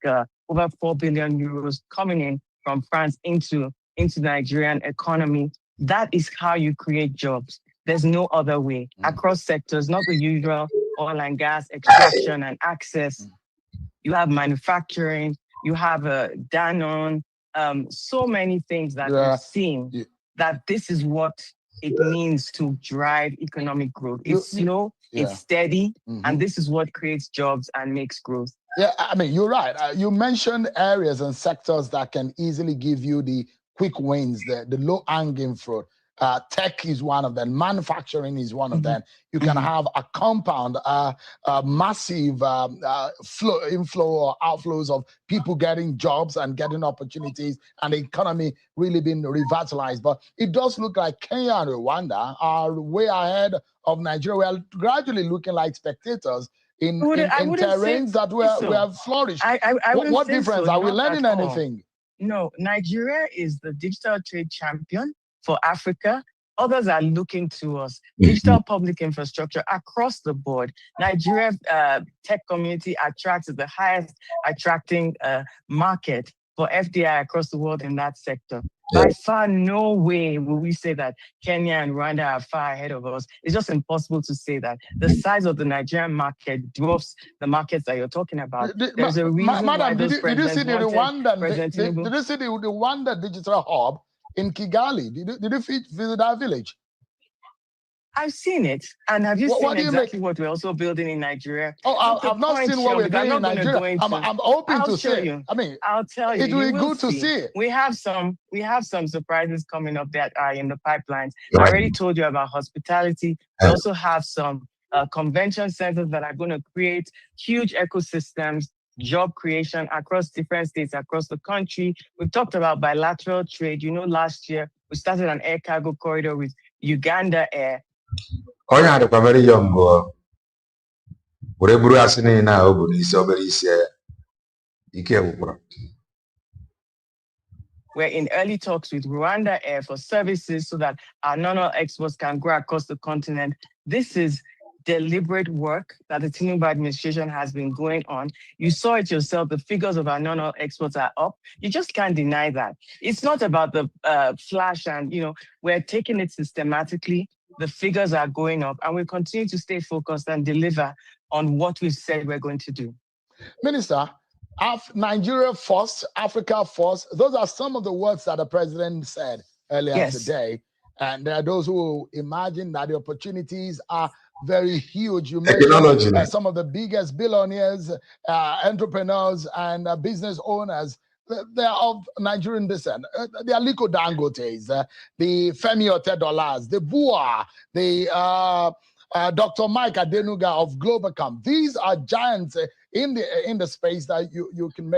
over 4 billion euros coming in from France into the Nigerian economy. That is how you create jobs. There's no other way. Across sectors, not the usual oil and gas extraction and access. You have manufacturing, you have Danone, so many things that we're seeing that this is what it means to drive economic growth. It's slow, it's steady, and this is what creates jobs and makes growth. Yeah, I mean, you're right. You mentioned areas and sectors that can easily give you the quick wins, the low-hanging fruit. Tech is one of them. Manufacturing is one of them. You can have a compound, massive inflow or outflows of people getting jobs and getting opportunities, and the economy really being revitalized. But it does look like Kenya and Rwanda are way ahead of Nigeria. We are gradually looking like spectators in terrains that we have flourished. What difference? Are we learning anything? No, Nigeria is the digital trade champion for Africa. Others are looking to us. Digital public infrastructure across the board. Nigeria's tech community attracts the highest attracting market for FDI across the world in that sector. By far, no way will we say that Kenya and Rwanda are far ahead of us. It's just impossible to say that. The size of the Nigerian market dwarfs the markets that you're talking about. There's a reason why those did you see the Rwanda digital hub in Kigali? Did you visit that village? I've seen it. And have you seen exactly what we're also building in Nigeria? Oh, I've not seen what we're doing in Nigeria. I'm hoping to see it. I mean, I'll tell you. It will be good to see it. We have some surprises coming up that are in the pipelines. I already told you about hospitality. We also have some convention centers that are going to create huge ecosystems, job creation across different states across the country. We've talked about bilateral trade. You know, last year we started an air cargo corridor with Uganda Air. We're in early talks with Rwanda Air for services so that our non-oil exports can grow across the continent. This is deliberate work that the Tinubu administration has been going on. You saw it yourself. The figures of our non-oil exports are up. You just can't deny that. It's not about the flash and, we're taking it systematically. The figures are going up and we continue to stay focused and deliver on what we've said we're going to do. Minister, Nigeria first, Africa first. Those are some of the words that the president said earlier today. And there are those who imagine that the opportunities are very huge. You mentioned some of the biggest billionaires, entrepreneurs, and business owners. They are of Nigerian descent. The Aliko Dangotes, the Femi Otedolas, the Bua, the Dr. Mike Adenuga of Globacom. These are giants in the space that you can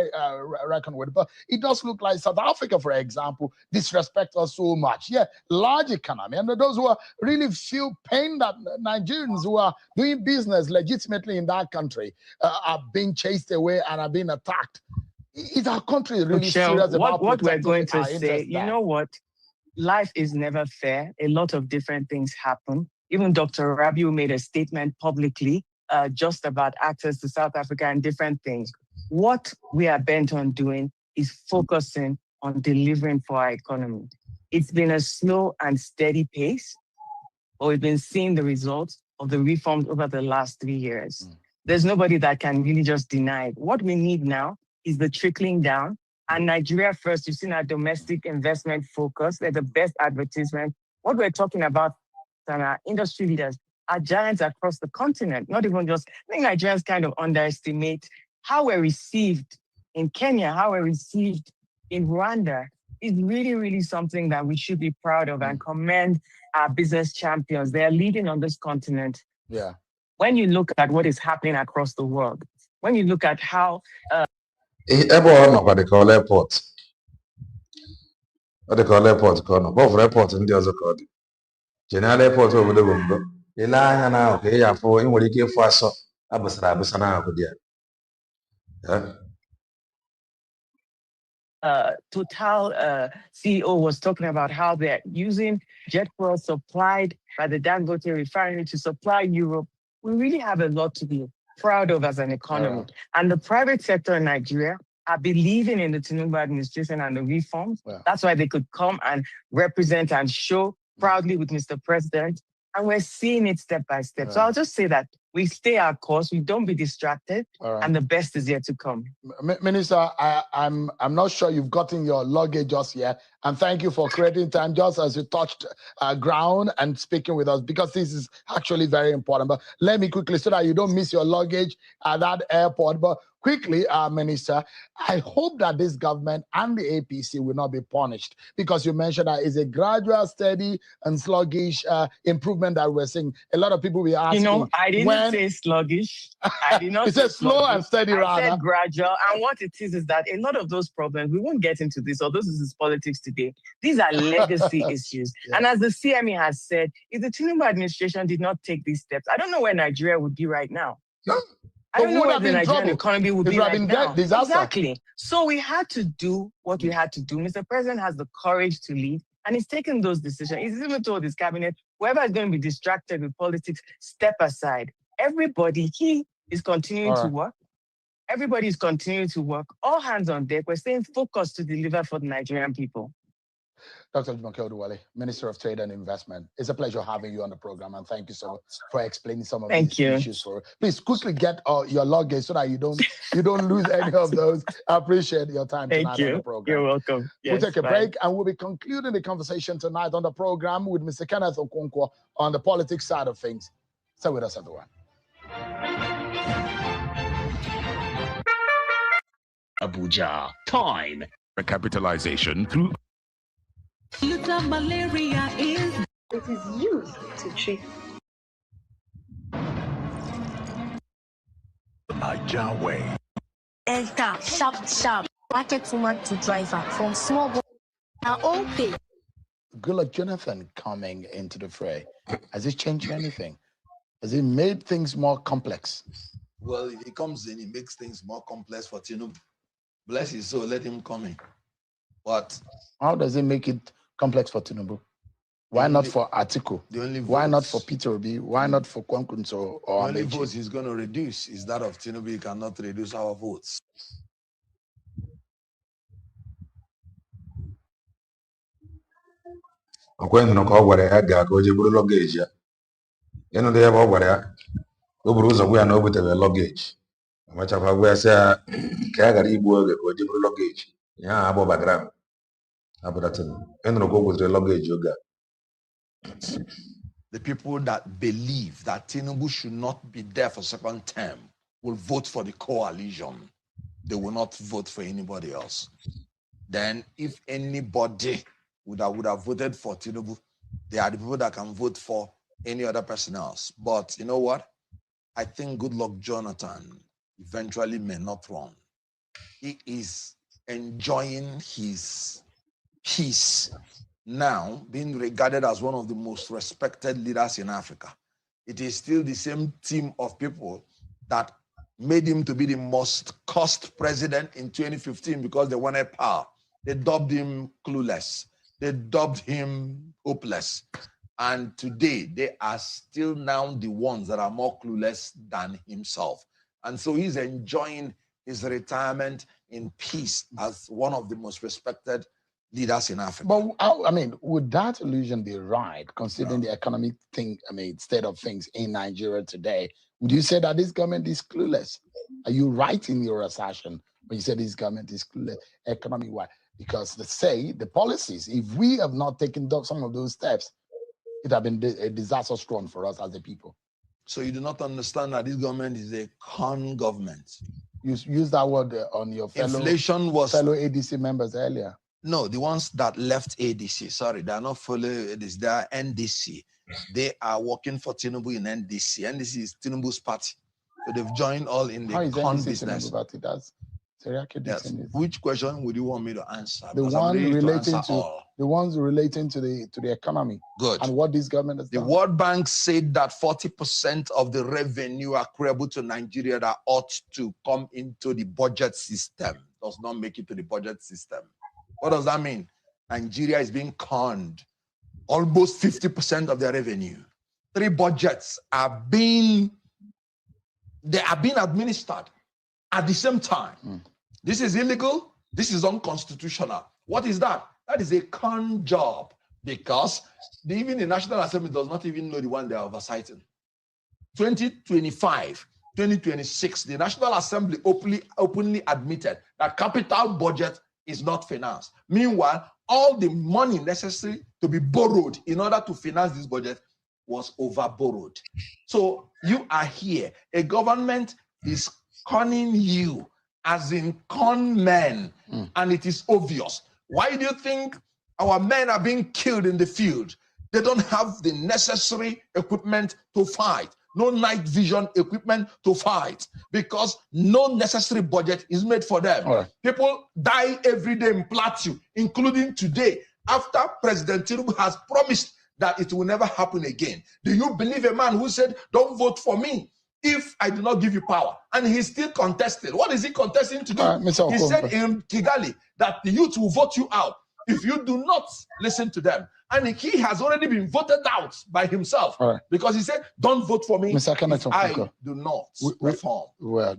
reckon with. But it does look like South Africa, for example, disrespect us so much. Yeah, large economy. And those who are really feel pain that Nigerians who are doing business legitimately in that country are being chased away and are being attacked. Is our country really serious about what we're going to say? You know what? Life is never fair. A lot of different things happen. Even Dr. Rabiu made a statement publicly just about access to South Africa and different things. What we are bent on doing is focusing on delivering for our economy. It's been a slow and steady pace, but we've been seeing the results of the reforms over the last 3 years. There's nobody that can really just deny it. What we need now is the trickling down. And Nigeria first, you've seen our domestic investment focus. They're the best advertisement. What we're talking about and our industry leaders are giants across the continent, not even just, I think Nigerians kind of underestimate how we're received in Kenya, how we're received in Rwanda is really, really something that we should be proud of and commend our business champions. They're leading on this continent. Yeah. When you look at what is happening across the world, when you look at how... what they call airport. What they call airport, both airport and the other code. General airport over the window. The line now, okay, for in what you give for us, Abasana, Total CEO was talking about how they're using jet fuel supplied by the Dangote refinery to supply Europe. We really have a lot to be proud of as an economy. And the private sector in Nigeria are believing in the Tinubu administration and the reforms. That's why they could come and represent and show proudly with Mr. President. And we're seeing it step by step. So I'll just say that we stay our course, we don't be distracted, and the best is yet to come. Minister, I'm not sure you've gotten your luggage just yet, and thank you for creating time just as you touched ground and speaking with us, because this is actually very important. But let me quickly, so that you don't miss your luggage at that airport, but quickly, Minister, I hope that this government and the APC will not be punished, because you mentioned that it's a gradual, steady, and sluggish improvement that we're seeing. A lot of people will be asking. You know, I didn't say sluggish. I did not. It says slow and steady, rather. I said gradual. And what it is that a lot of those problems, we won't get into this, although this is politics today. These are legacy issues. And as the CME has said, if the Tinubu administration did not take these steps, I don't know where Nigeria would be right now. I don't know where the Nigerian economy would be right now. Exactly. So we had to do what we had to do. Mr. President has the courage to lead, and he's taken those decisions. He's even told his cabinet, whoever is going to be distracted with politics, step aside. Everybody, he is continuing to work. Everybody is continuing to work. All hands on deck. We're staying focused to deliver for the Nigerian people. Dr. Jumoke Oduwole, Minister of Trade and Investment. It's a pleasure having you on the program, and thank you so much for explaining some of these issues for us. Please quickly get your luggage so that you don't lose any of those. I appreciate your time tonight on the program. You're welcome. We'll take a break, and we'll be concluding the conversation tonight on the program with Mr. Kenneth Okonkwo on the politics side of things. Stay with us, everyone. Abuja, time. Recapitalization through. Malaria is. It is used to treat. The Niger way. Enter, sharp. Market woman to driver from small boy. Now, okay. Good luck, Jonathan, coming into the fray. Has it changed anything? Has it made things more complex? Well, if he comes in, he makes things more complex for Tinubu. Bless his soul, let him come in. But how does it make it complex for Tinubu? Why not for Atiku? Why not for Peter Obi? Why not for Kwankwaso or the only votes he's going to reduce is that of Tinubu. He cannot reduce our votes. Akwenye no ka gwara ya ga ka o je buru luggage ya. Enu de ya ba gwara ya. O buru ụzọ gwa ya na o butere luggage. Amachakwa gwa ya say ka ya gara igbu oge ka o je buru luggage. Ya abo background. The people that believe that Tinubu should not be there for second term will vote for the coalition. They will not vote for anybody else. Then if anybody would have voted for Tinubu, they are the people that can vote for any other person else. But you know what? I think Goodluck Jonathan eventually may not run. He is enjoying his peace now, being regarded as one of the most respected leaders in Africa. It is still the same team of people that made him to be the most cursed president in 2015 because they wanted power. They dubbed him clueless. They dubbed him hopeless. And today, they are still now the ones that are more clueless than himself. And so he's enjoying his retirement in peace as one of the most respected leaders in Africa. But I mean, would that illusion be right, considering the economic state of things in Nigeria today? Would you say that this government is clueless? Are you right in your assertion when you say this government is clueless economy-wide? Because the policies, if we have not taken some of those steps, it have been a disastrous run for us as a people. So you do not understand that this government is a con government. You use that word on your fellow ADC members earlier. No, the ones that left ADC, sorry, they are not fully ADC, they are NDC. They are working for Tinubu in NDC. NDC is Tinubu's party. So they've joined all in the con business. Yes. Which question would you want me to answer? The ones relating to the economy. Good. And what this government has done. The World Bank said that 40% of the revenue accruable to Nigeria that ought to come into the budget system does not make it to the budget system. What does that mean? Nigeria is being conned. Almost 50% of their revenue. 3 budgets are being administered at the same time. This is illegal. This is unconstitutional. What is that? That is a con job, because even the National Assembly does not even know the one they are oversighting. 2025, 2026, the National Assembly openly admitted that capital budget is not financed. Meanwhile, all the money necessary to be borrowed in order to finance this budget was over-borrowed. So you are here. A government is conning you, as in con men, and it is obvious. Why do you think our men are being killed in the field? They don't have the necessary equipment to fight. No night vision equipment to fight, because no necessary budget is made for them. Right. People die every day in Plateau, including today, after President Tinubu has promised that it will never happen again. Do you believe a man who said, don't vote for me if I do not give you power? And he still contested. What is he contesting to do? He said in Kigali that the youth will vote you out if you do not listen to them. And he has already been voted out by himself, because he said, don't vote for me if I do not reform. Well,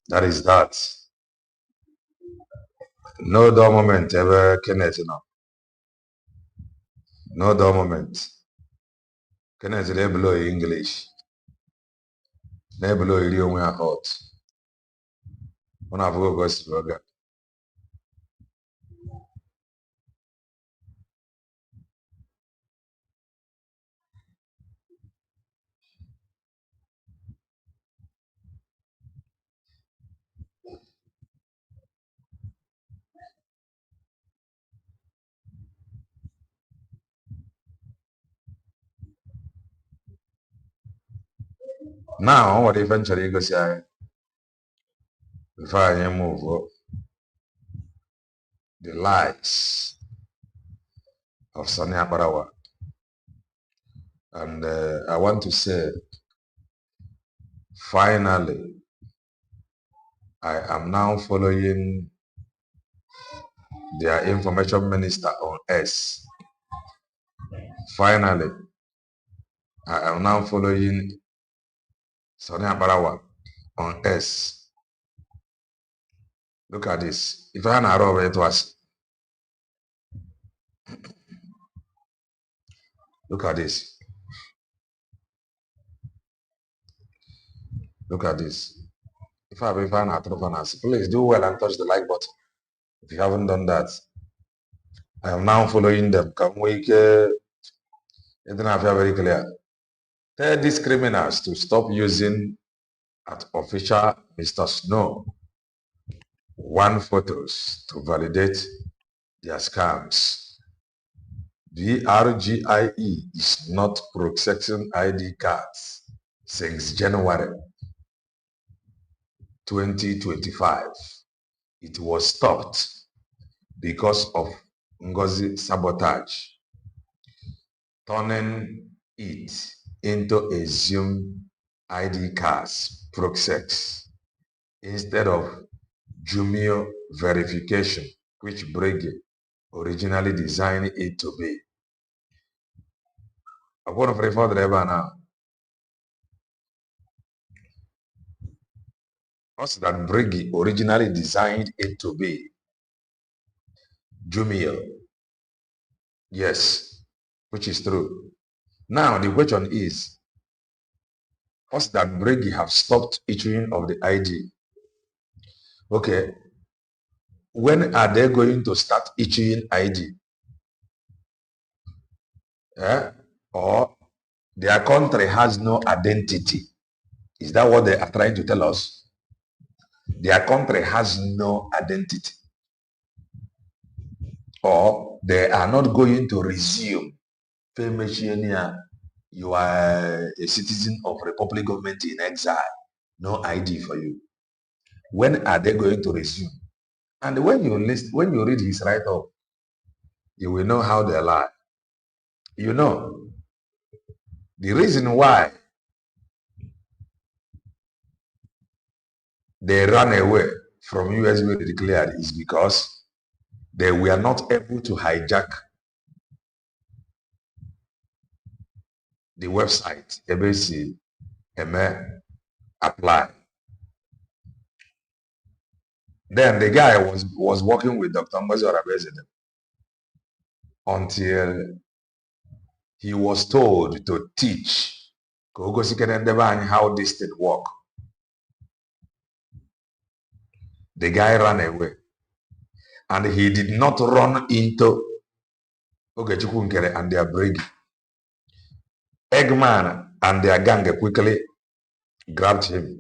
that is that. No dull moment ever, Kenneth, No dull moment. Kenneth, they below English. They below you when I hot. When I go to now, what eventually goes here, before I move, the lies of Sani Aparawa. And I want to say, finally, I am now following their information minister on S. Finally, I am now following Sani Aparawa on S. Look at this. If I had it was. Look at this. Look at this. If I have an please do well and touch the like button. If you haven't done that, I am now following them. Come we it don't have very clear. Tell these criminals to stop using at official Mr. Snow one photos to validate their scams. The RGIE is not processing ID cards since January 2025. It was stopped because of Ngozi sabotage, turning it into a Zoom ID cards process instead of Jumio verification, which Brege originally designed it to be. I'm going to refer the driver now. Also, that Brege originally designed it to be Jumio. Yes, which is true. Now the question is, us that Brege have stopped issuing of the ID. Okay, when are they going to start issuing ID? Or their country has no identity? Is that what they are trying to tell us? Their country has no identity. Or they are not going to resume. You are a citizen of Republic government in exile. No ID for you. When are they going to resume? And when you read his write-up, you will know how they lie. You know, the reason why they ran away from USB declared is because they were not able to hijack the website. ABC apply. Then the guy was working with Dr. Ngozi Oraveze until he was told to teach how this thing work. The guy ran away, and he did not run into Ogechukwu Nkere and their brig. Eggman and their gang quickly grabbed him.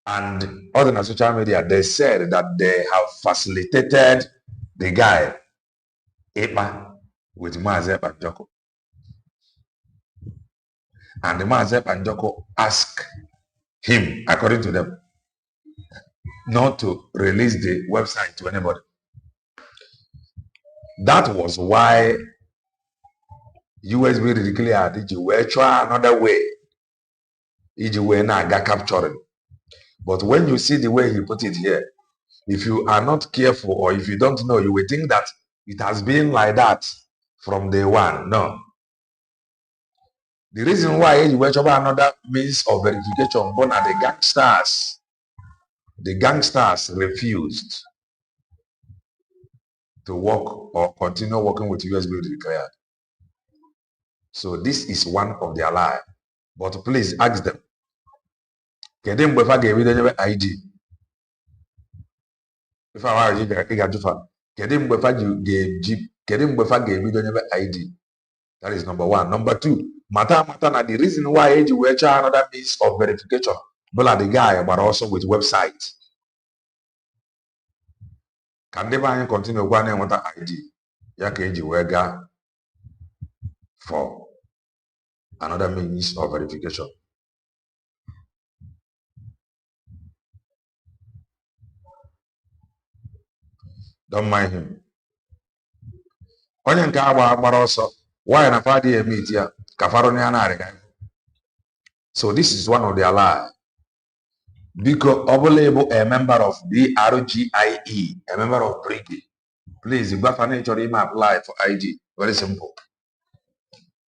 And on social media, they said that they have facilitated the guy, Epa, with Maazị Banjoko. And the Maazị Banjoko asked him, according to them, not to release the website to anybody. That was why USB declared that you were trying another way. You were not capturing. But when you see the way he put it here, if you are not careful or if you don't know, you will think that it has been like that from day one. No. The reason why you were trying another means of verification, but the gangsters refused to work or continue working with USB declared. So this is one of their lies. But please ask them. Kedu mgbe fa ga-ebido nyebe ID? If I were you ga-ajụfa. Kedu mgbe fa ga-ebido nyebe ID? That is number one. Number two, mata na the reason why eji wee chọọ another means of verification bụla the guy but also with website. Ka ndị be anyị continue gwa na-enweta ID ya ka eji wee gaa for another means of verification. Don't mind him. Onye nke agbara ọsọ, why na fa dị emit ya ka faro na na-arịga. So this is one of their lies. Because Obole a member of BRGIE, a member of Brigade. Please, if you apply for ID. Very simple.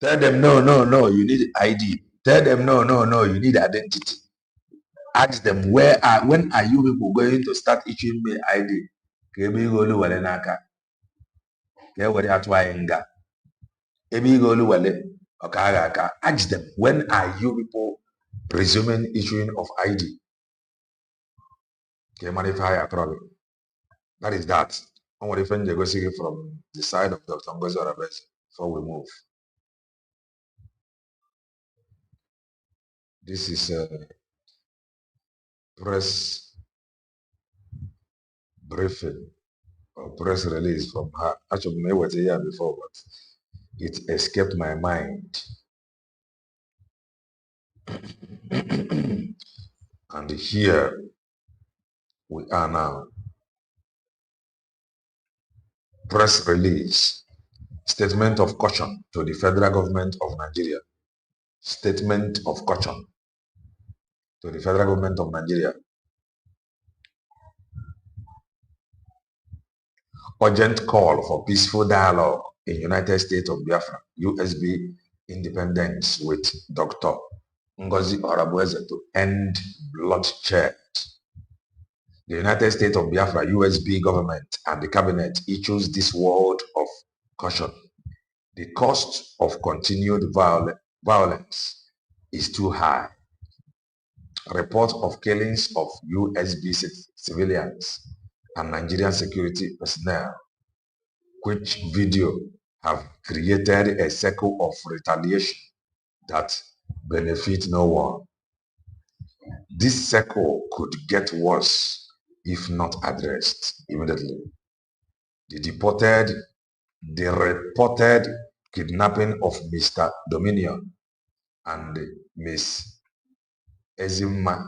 Tell them no, you need ID. Tell them no, you need identity. Ask them when are you people going to start issuing me ID? Ask them when are you people resuming issuing of ID? That is that. I'm going to go see from the side of Dr. Ngozi Oraveze before we move. This is a press briefing or press release from her. Actually, I was here before, but it escaped my mind. And here we are now. Press release. Statement of caution to the federal government of Nigeria. Statement of caution to the federal government of Nigeria. Urgent call for peaceful dialogue in United States of Biafra, USB independence with Dr. Ngozi Oraveze to end bloodshed. The United States of Biafra, USB government and the cabinet issues this word of caution. The cost of continued violence is too high. Report of killings of USB civilians and Nigerian security personnel, which video have created a circle of retaliation that benefit no one. This circle could get worse if not addressed immediately. The reported kidnapping of Mr. Dominion and Miss Ezima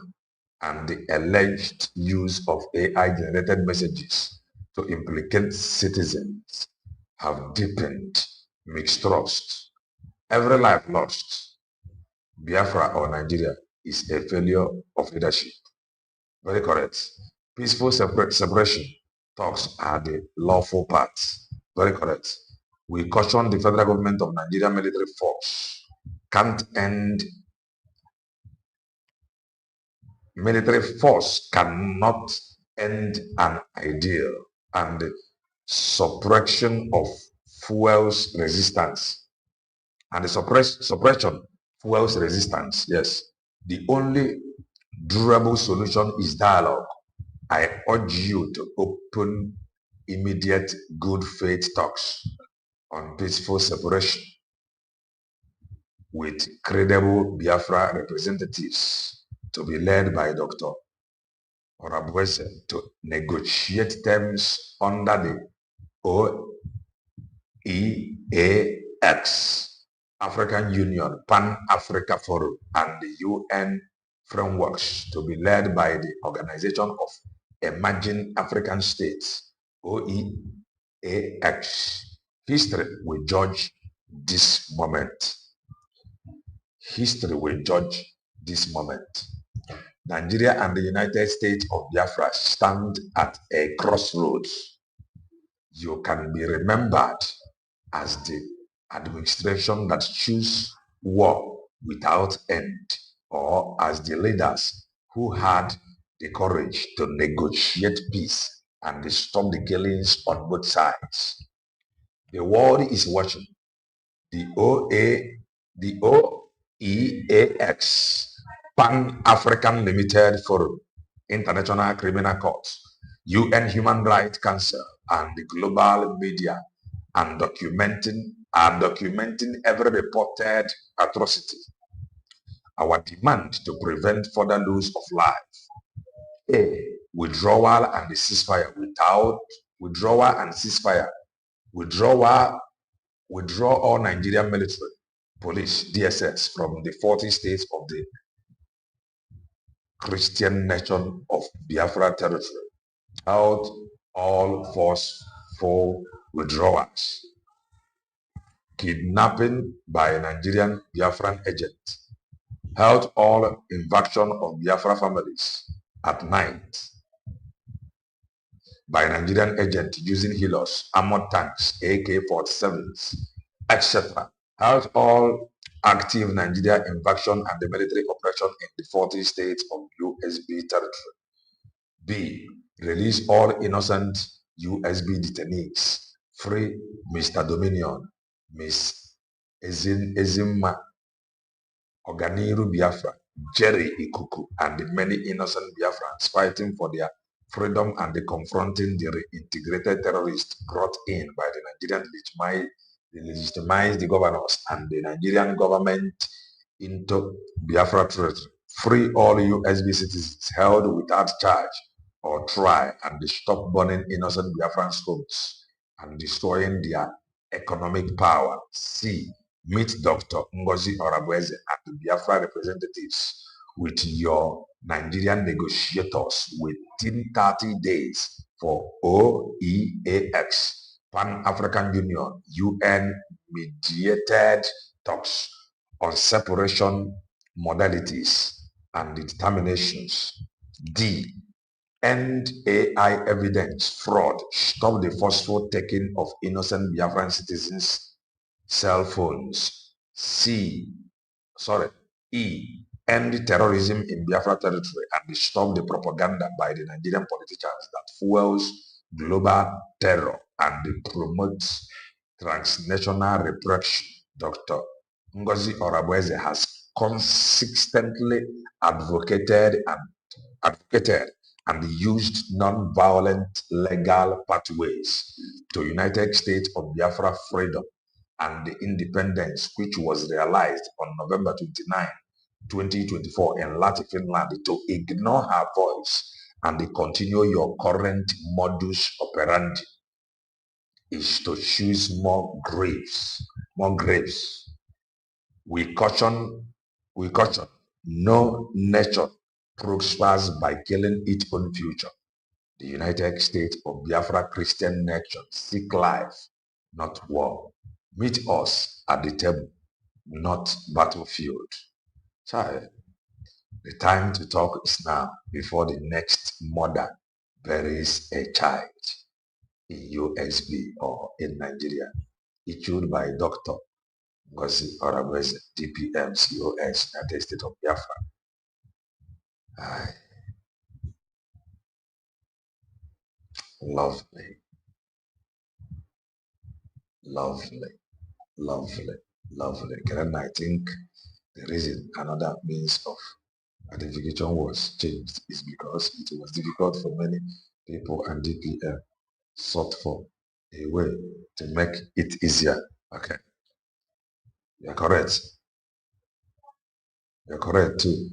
and the alleged use of AI-generated messages to implicate citizens have deepened mistrust. Every life lost, Biafra or Nigeria, is a failure of leadership. Very correct. Peaceful separation talks are the lawful path. Very correct. We caution the federal government of Nigeria military force military force cannot end an ideal and suppression of fuels resistance and the suppression fuels resistance. Yes, the only durable solution is dialogue. I urge you to open immediate good faith talks on peaceful separation with credible Biafra representatives to be led by Dr. Orabueze to negotiate terms under the OEAX, African Union, Pan-Africa Forum, and the UN frameworks to be led by the Organization of Emerging African States, OEAX. History will judge this moment. History will judge this moment. Nigeria and the United States of Biafra stand at a crossroads. You can be remembered as the administration that choose war without end, or as the leaders who had the courage to negotiate peace and stop the killings on both sides. The world is watching. The OEAX, Pan-African Limited Forum, International Criminal Court, UN Human Rights Council, and the global media are documenting every reported atrocity. Our demand to prevent further loss of life. A. Withdrawal and the ceasefire. Without withdrawal and ceasefire. Withdraw all Nigerian military, police, DSS from the 40 states of the Christian nation of Biafra territory. Out all forceful withdrawals. Kidnapping by Nigerian Biafran agent. Held all invasion of Biafra families at night by Nigerian agent using helos, armored tanks, AK-47s, etc. Held all active Nigeria invasion and the military operation in the 40 states of USB territory. B. Release all innocent USB detainees. Free Mr. Dominion, Miss Ezima, Oganiru Biafra, Jerry Ikuku, and the many innocent Biafrans fighting for their freedom and confronting the reintegrated terrorists brought in by the Nigerian legitimized the governors and the Nigerian government into Biafra territory. Free all USB citizens held without charge or trial and stop burning innocent Biafrans' homes and destroying their economic power. C. Meet Dr. Ngozi Orabueze and the Biafra representatives with your Nigerian negotiators within 30 days for OEAX, Pan-African Union, UN mediated talks on separation modalities and determinations. D. End AI evidence fraud. Stop the forceful taking of innocent Biafran citizens' cell phones. E. End terrorism in Biafra territory and stop the propaganda by the Nigerian politicians that fuels global terror and promotes transnational repression. Dr. Ngozi Orabueze has consistently advocated and used non-violent legal pathways to United States of Biafra freedom and independence, which was realized on November 29, 2024 in Lati, Finland, to ignore her voice and continue your current modus operandi is to choose more graves. We caution, no nation prospers by killing its own future. The United States of Biafra Christian nation seek life, not war. Meet us at the table, not battlefield. Child, the time to talk is now before the next mother buries a child. in USB or in Nigeria, issued by Dr. Ngozi Orabeze, DPM COS, United States of Biafra. Aye. Lovely, lovely, lovely, lovely. And I think the reason another means of identification was changed is because it was difficult for many people, and DPM sought for a way to make it easier. Okay, you're correct. You're correct too.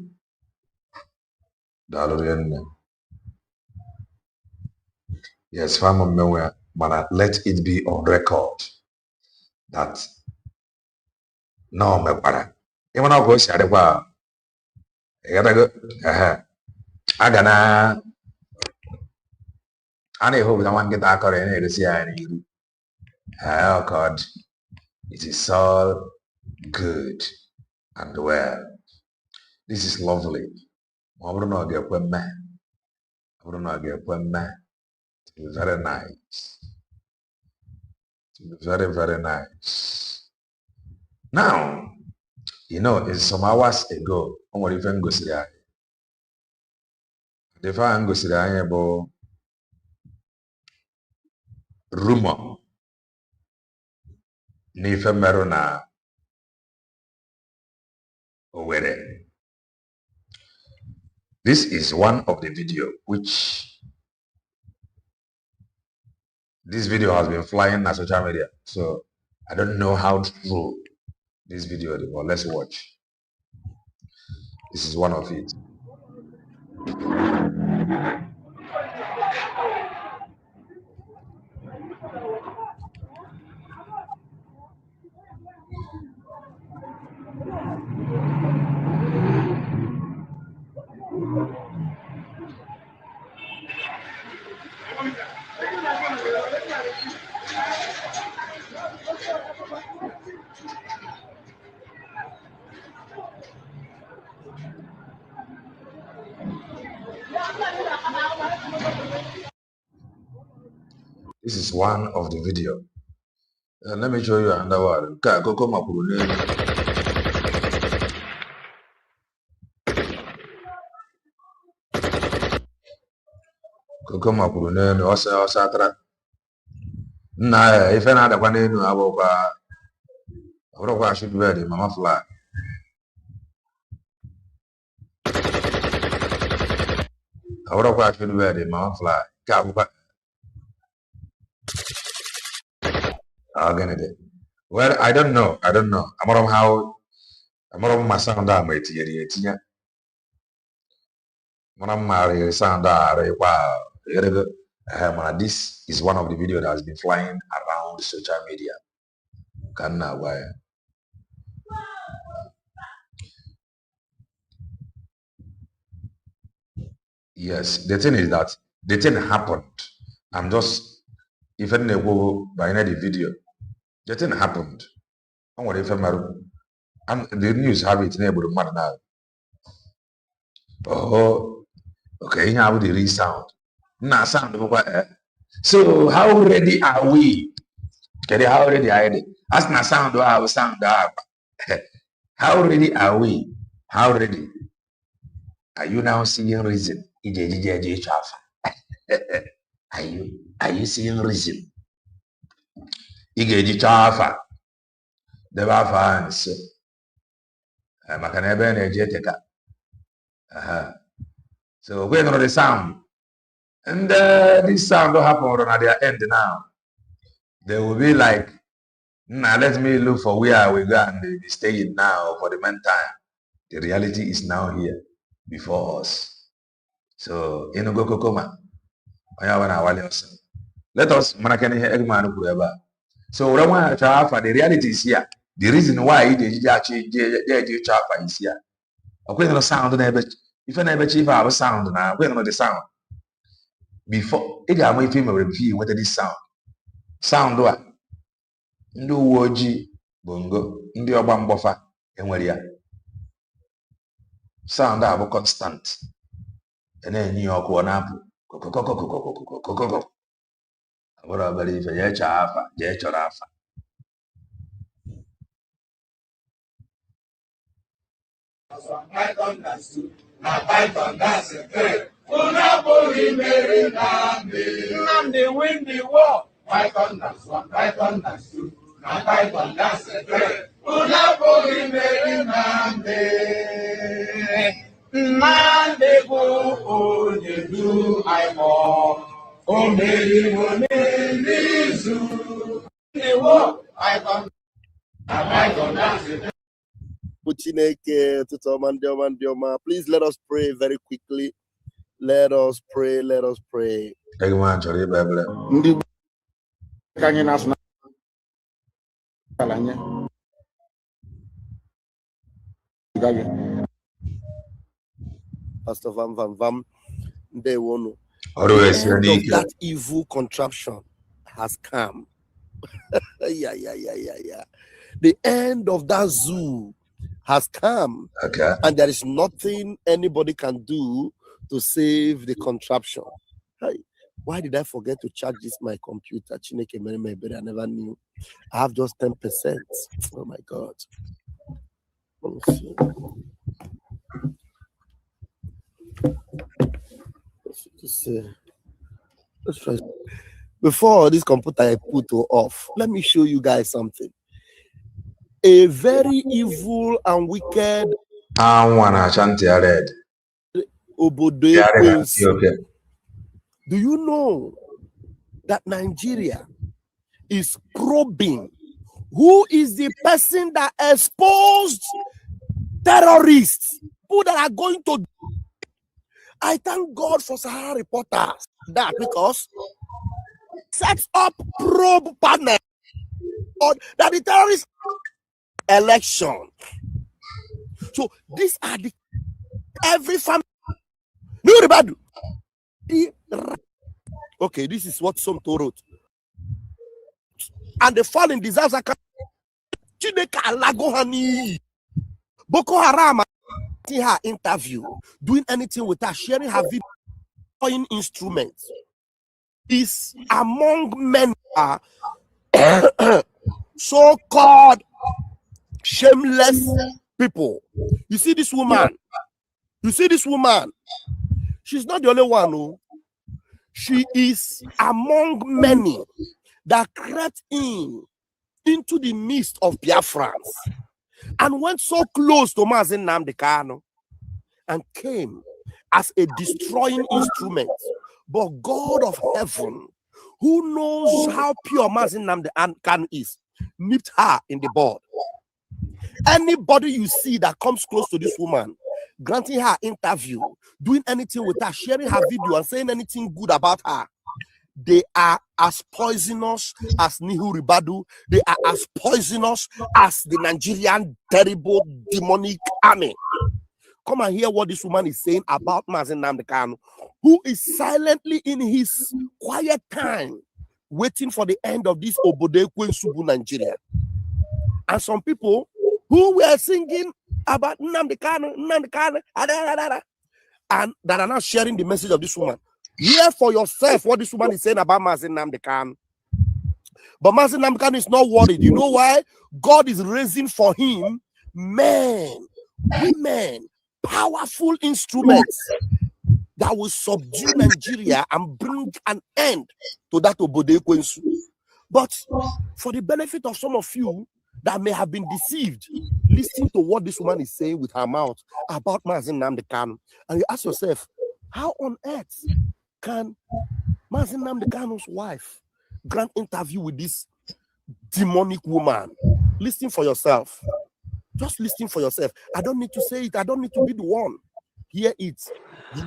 Yes, Farmer nowhere, but let it be on record that no me para. Even now go see adekwa. You gotta go. Agana. I hope that one get that correct and see you. Oh God, it is all good and well. This is lovely. I don't know get when man. I don't know get when man. Very nice. Very, very nice. Now, you know, it's some hours ago, on what even goes there. The fan goes there about rumor. Nife Merona Owere. This is one of the video which this video has been flying on social media. So I don't know how true this video is, but let's watch. This is one of it. This is one of the video. Let me show you another one. Koko makwuru n'elu ọsọ atara. Nna ya ife na-adakwa n'elu abụrụkwa should be the mama fly. Abụrụkwa should be the mama fly. Ka abụkwa well, I don't know. Amarom how my sound that might tinya. This is one of the videos that has been flying around social media. Yes, the thing is that the thing happened. I'm just even by the video. The thing happened. And the news have it enabled now. Oh, okay, now the resound. Now sound. So how ready are we? How ready are we? As na sound our sound up. How ready are we? How ready? Are you now seeing reason? Are you seeing reason? Igeji chafa. Deba fans. Makanebe nejeteka. So we're going to the sound. And this sound will happen at their end now. They will be like, now let me look for where we go and be staying now for the meantime. The reality is now here before us. So, in Gokokoma, let us manakani egman whoever. So, the reality is here. The reason why the chafa is here. Okay, no sound never. If I never chief have a sound now, we don't know the sound. Before it got my film review with this sound. Sound what? Ndu woji bongo, ndi obambofa, enweria. Sound have constant. And then you are going up. What I believe in your chafa, your charafa. They win the war. Python that's one, Python that's two. Now Python that's a threat. Nande go only do I more. Oh, Mary, the war. Python that's a threat. Please let us pray very quickly. Let us pray. Let us pray. Pastor Vam, they won't. The end of that evil contraption has come. Yeah. The end of that zoo has come. Okay. And there is nothing anybody can do to save the contraption. Hey, why did I forget to charge my computer? Chineke Mere, I never knew. I have just 10%. Oh my God. Let me see. Let's try. Before this computer I put off, let me show you guys something. A very evil and wicked Obodo. Do you know that Nigeria is probing who is the person that exposed terrorists, who that are going to? I thank God for Sahara Reporters that because sets up probe panel that the terrorist election. So these are the every family. Okay, this is what Somto wrote. And the fallen disaster Boko Haram her interview, doing anything with her, sharing her video instruments is among men so-called shameless people. You see this woman? She's not the only one who. She is among many that crept into the midst of Biafrans and went so close to Mazi Nnamdi Kanu and came as a destroying instrument. But God of heaven, who knows how pure Mazi Nnamdi Kanu is, nipped her in the bud. Anybody you see that comes close to this woman, granting her interview, doing anything with her, sharing her video and saying anything good about her, they are as poisonous as Nuhu Ribadu. They are as poisonous as the Nigerian terrible demonic army. Come and hear what this woman is saying about Mazi Nnamdi Kanu, who is silently in his quiet time waiting for the end of this Obodo Ekwensu Nigeria. And some people who were singing about Nnamdi Kanu, and that are now sharing the message of this woman. Hear for yourself what this woman is saying about Mazi Nnamdi Kanu. But Mazi Nnamdi Kanu is not worried. You know why? God is raising for him men, women, powerful instruments that will subdue Nigeria and bring an end to that Obodo Ekwensu. But for the benefit of some of you that may have been deceived, listen to what this woman is saying with her mouth about Mazi Nnamdi Kanu. And you ask yourself, how on earth can Mazi Nnamdi Kanu's wife grant interview with this demonic woman? Listen for yourself. Just listen for yourself. I don't need to say it. I don't need to be the one. Hear it. You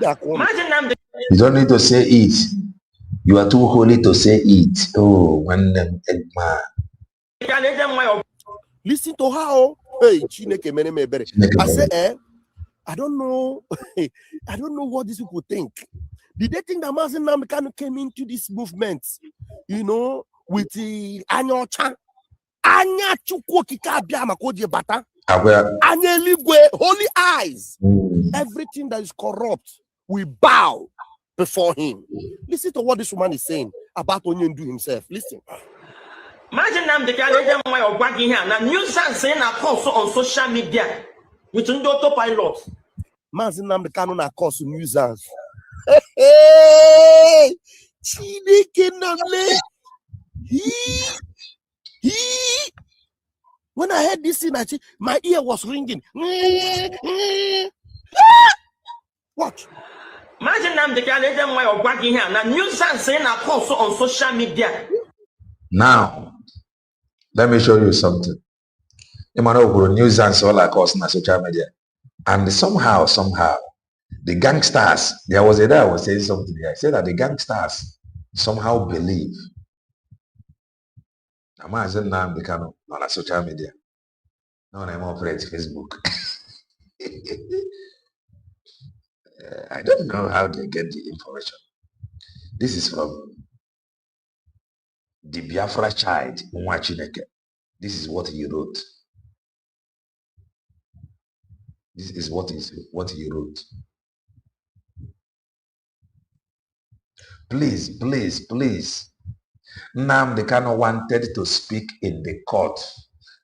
don't need to say it. You are too holy to say it. Oh, man. Listen to how. Hey, I say, I don't know. I don't know what these people think. Did they think that Mazi Nnamdi Kanu came into this movement, with the Anyocha, Anya Chukwokika Biamakoje Bata, Anya Ligwe, holy eyes. Everything that is corrupt, we bow before him. Listen to what this woman is saying about Onyendu himself. Listen. Imagine them the Canadian way of working here. Now, news and saying also on social media with the autopilot. Imagine them the canon are course nuisance. Hey, when I heard this thing, my ear was ringing. What? Imagine them the Canadian way of working here. Now, news and saying also on social media. Now, let me show you something. Emmanuel news and all across on social media. And somehow, the gangsters, there was a day I was saying something here. I said that the gangsters somehow believe. Imagine now they can on social media. No, I'm operate Facebook. I don't know how they get the information. This is from the Biafra child, Mwachineke. This is what he wrote. This is what he wrote. Please. Nnamdi Kanu wanted to speak in the court,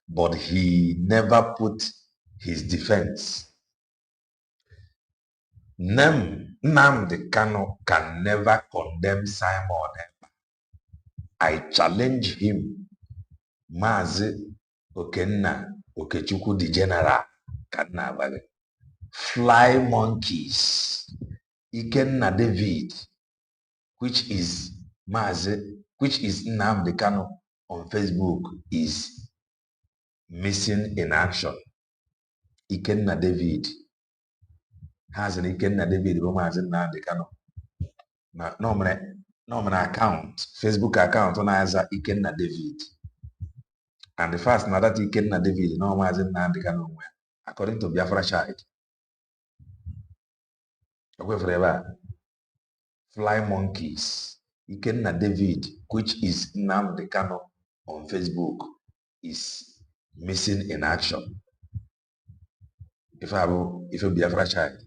but he never put his defense. Nnamdi Kanu can never condemn Simon Ekpa. I challenge him. Mazi Okenna Okechukwu the general. Fly monkeys. Ikenna David, which is Nnamdi Kanu on Facebook, is missing in action. Ikenna David has an Ikenna David Nnamdi Kanu. No account, Facebook account on as Ikenna David. And the first now that Ikenna David no more Nnamdi Kanu, according to Biafra child. Okay, forever. Fly monkeys. Ikenna David, which is Nnamdi Kanu on Facebook, is missing in action. If you Biafra child,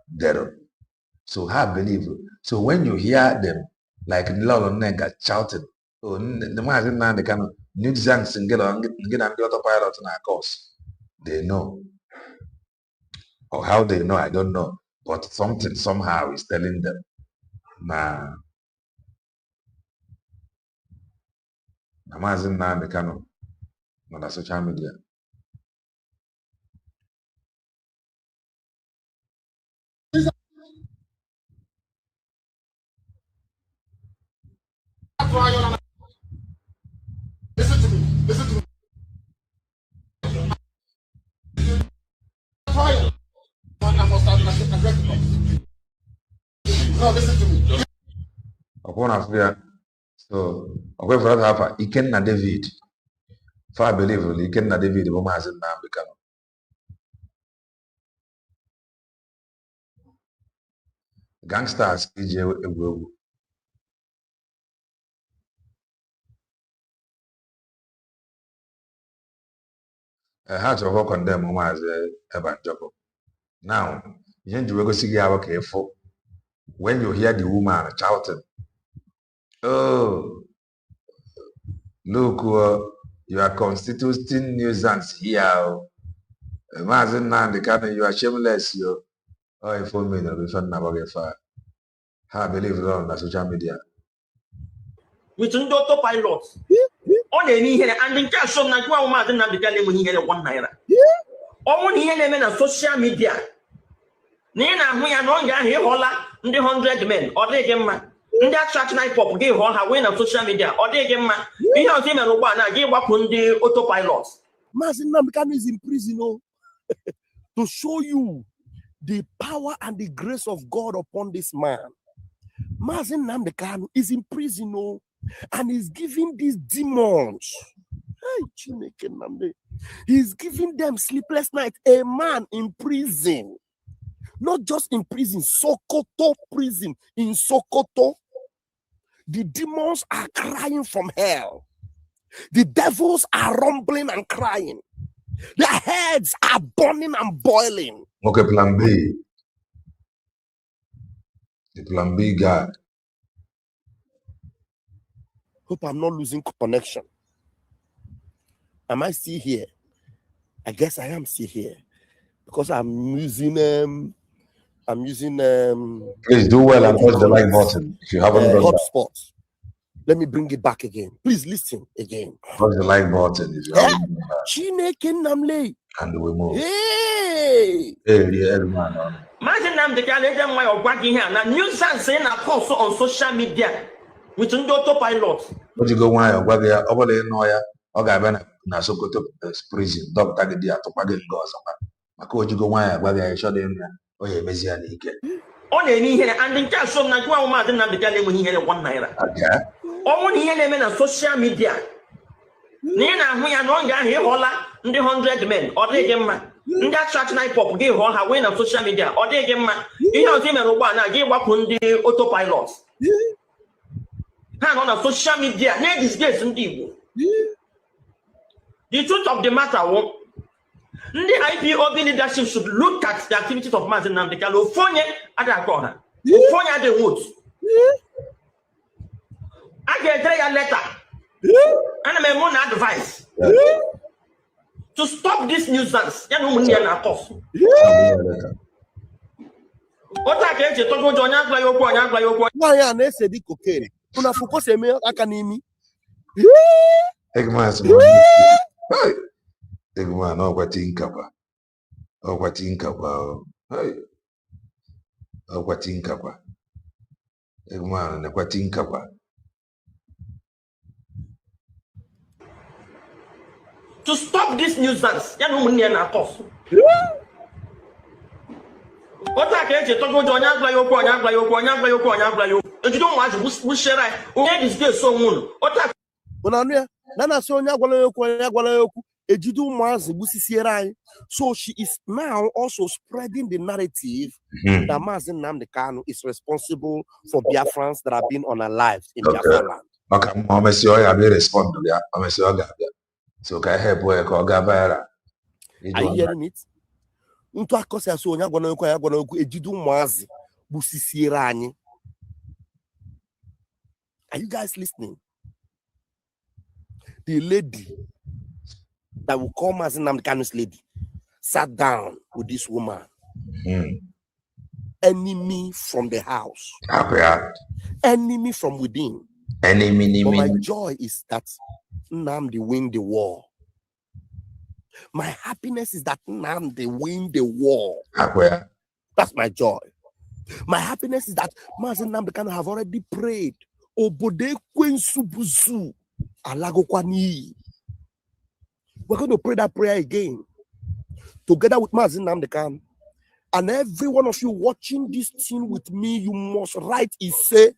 there. So I believe. So when you hear them like Nilolo Nega shouting, oh, the man is Nnamdi Kanu, New Zangs and get on the autopilot in our course, they know. Or how they know, I don't know. But something somehow is telling them. Nah. Amazing Nnamdi Kanu on the social media. Listen to me. No, listen to me. Upon Africa, so okay for Alpha, Ikenna David. Far believe Ikenna David, the woman has Nnamdi Kanu. Gangsters, EJ Egwu. I had to work on them as Evan Jacob. Now, you need to go see how careful. When you hear the woman shouting, oh, look, you are constituting nuisance here. Imagine Nnamdi Kanu, you are shameless. You are informed me that we found about fire. I believe it on the social media. With an autopilot. On any here and in cash on like one man than the Kanu here 1 naira. On here on social media. Nina, we are not here, holla, the 100 men, or they get man. In that church night pop, give all her win on social media, or they get man. We have him and Obana give up on the autopilot. Mazin Nnamdi Kanu is in prison, to show you the power and the grace of God upon this man. Mazin Nnamdi Kanu is in prison, and he's giving these demons. He's giving them sleepless nights. A man in prison. Not just in prison, Sokoto prison. In Sokoto, the demons are crying from hell. The devils are rumbling and crying. Their heads are burning and boiling. Okay, plan B. The plan B guy. Hope I'm not losing connection. Am I still here? I guess I am still here because I'm using Please do well and touch the like button if you haven't done that. hotspot. Let me bring it back again. Please listen again. Touch the like button if you haven't done that. Chineke Namle. And we move. Hey! Hey, man. Imagine them the Canadian way of working here. Now, news and saying a post on social media with an autopilot. What you go why over there over there no ya oga na Sokoto prison doctor gidi atopage ngo osama maka oji go why over there show them o ye mezi ani ike on any here and in cash on na gwa uma de na bega lemu here 1 naira okay o mo here na na social media ni na hu ya no nga he hola ndi 100 men o de gemma ndi attract night pop ge ho ha we na social media o de gemma ihe o ti mere ugba na ge gbapụ ndị autopilot hang on a social media na disgrace ndị Igbo. The truth of the matter the IPOB leadership should look at the activities of Mazi Nnamdi Kanu. Ofonye adakona. Ofonye ade vote. I get a letter. And I'm on advice to stop this nuisance. Ya no money na cost. What I get to go to Onyagba Yoko. Why are they say cocaine? Una focus eme akanimi. Egman Egman no kwatinkapa. O kwatinkapa. Hey. O kwatinkapa. Egman na kwatinkapa. To stop this nuisance, ya no money na cost. What I get to go to Onyagba Yoko. If you don't want to share it, only this day so moon. What I Nana so Onyagba Yoko ejidu mazi busisiere anyị. So she is now also spreading the narrative that Mazi Nnamdi Kanu is responsible for Biafrans that have been unalived in Biafra land. Okay, Monsieur, I will respond to that. Monsieur, so can I help work or Gabara? Are you hearing it? Ntu akosi aso Onyagba Yoko ejidu mazi busisiere anyị. Are you guys listening? The lady that will call Mazi Nnamdi Kanu's lady sat down with this woman. Enemy from the house. Enemy from within. Enemy. But my joy is that Nnamdi win the war. My happiness is that Nnamdi win the war. That's my joy. My happiness is that Mazi Nnamdi Kanu have already prayed. Obode kwensubuzu alago kwani. We're going to pray that prayer again, together with Mazi Nnamdi Kanu. And every one of you watching this thing with me, you must write say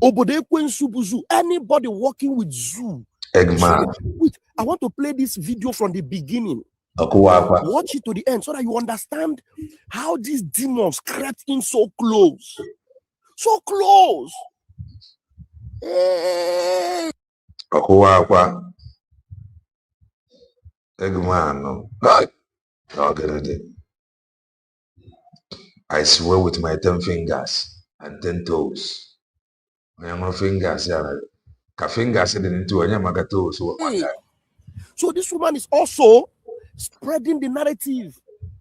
Obode kwensubuzu. Anybody working with zoo. Wait, I want to play this video from the beginning. Watch it to the end so that you understand how these demons crept in so close. So close. Hey. I swear with my 10 fingers and 10 toes. My fingers, so this woman is also spreading the narrative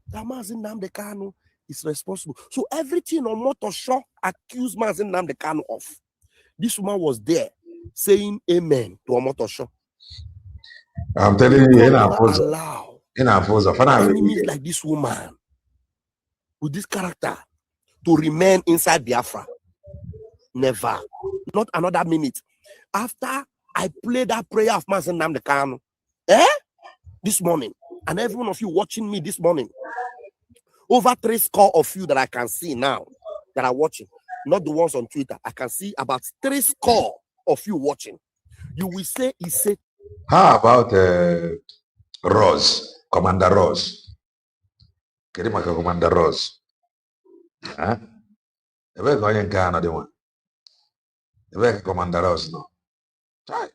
that Mazi Nnamdi Kanu is responsible. So everything on Motosho accused Mazi Nnamdi Kanu of. This woman was there saying amen to Motosho. I'm telling you, in enemies like this woman with this character to remain inside Biafra. Never. Not another minute. After I played that prayer of Mazi Nnamdi Kanu, this morning, and every one of you watching me this morning, over 3 score of you that I can see now that are watching, not the ones on Twitter. I can see about 3 score of you watching. You will say, he said. How about Rose, Commander Rose? Kerimaka Commander Rose. Huh? Ebe going Ghana the one. Ebe Commander Rose no. Try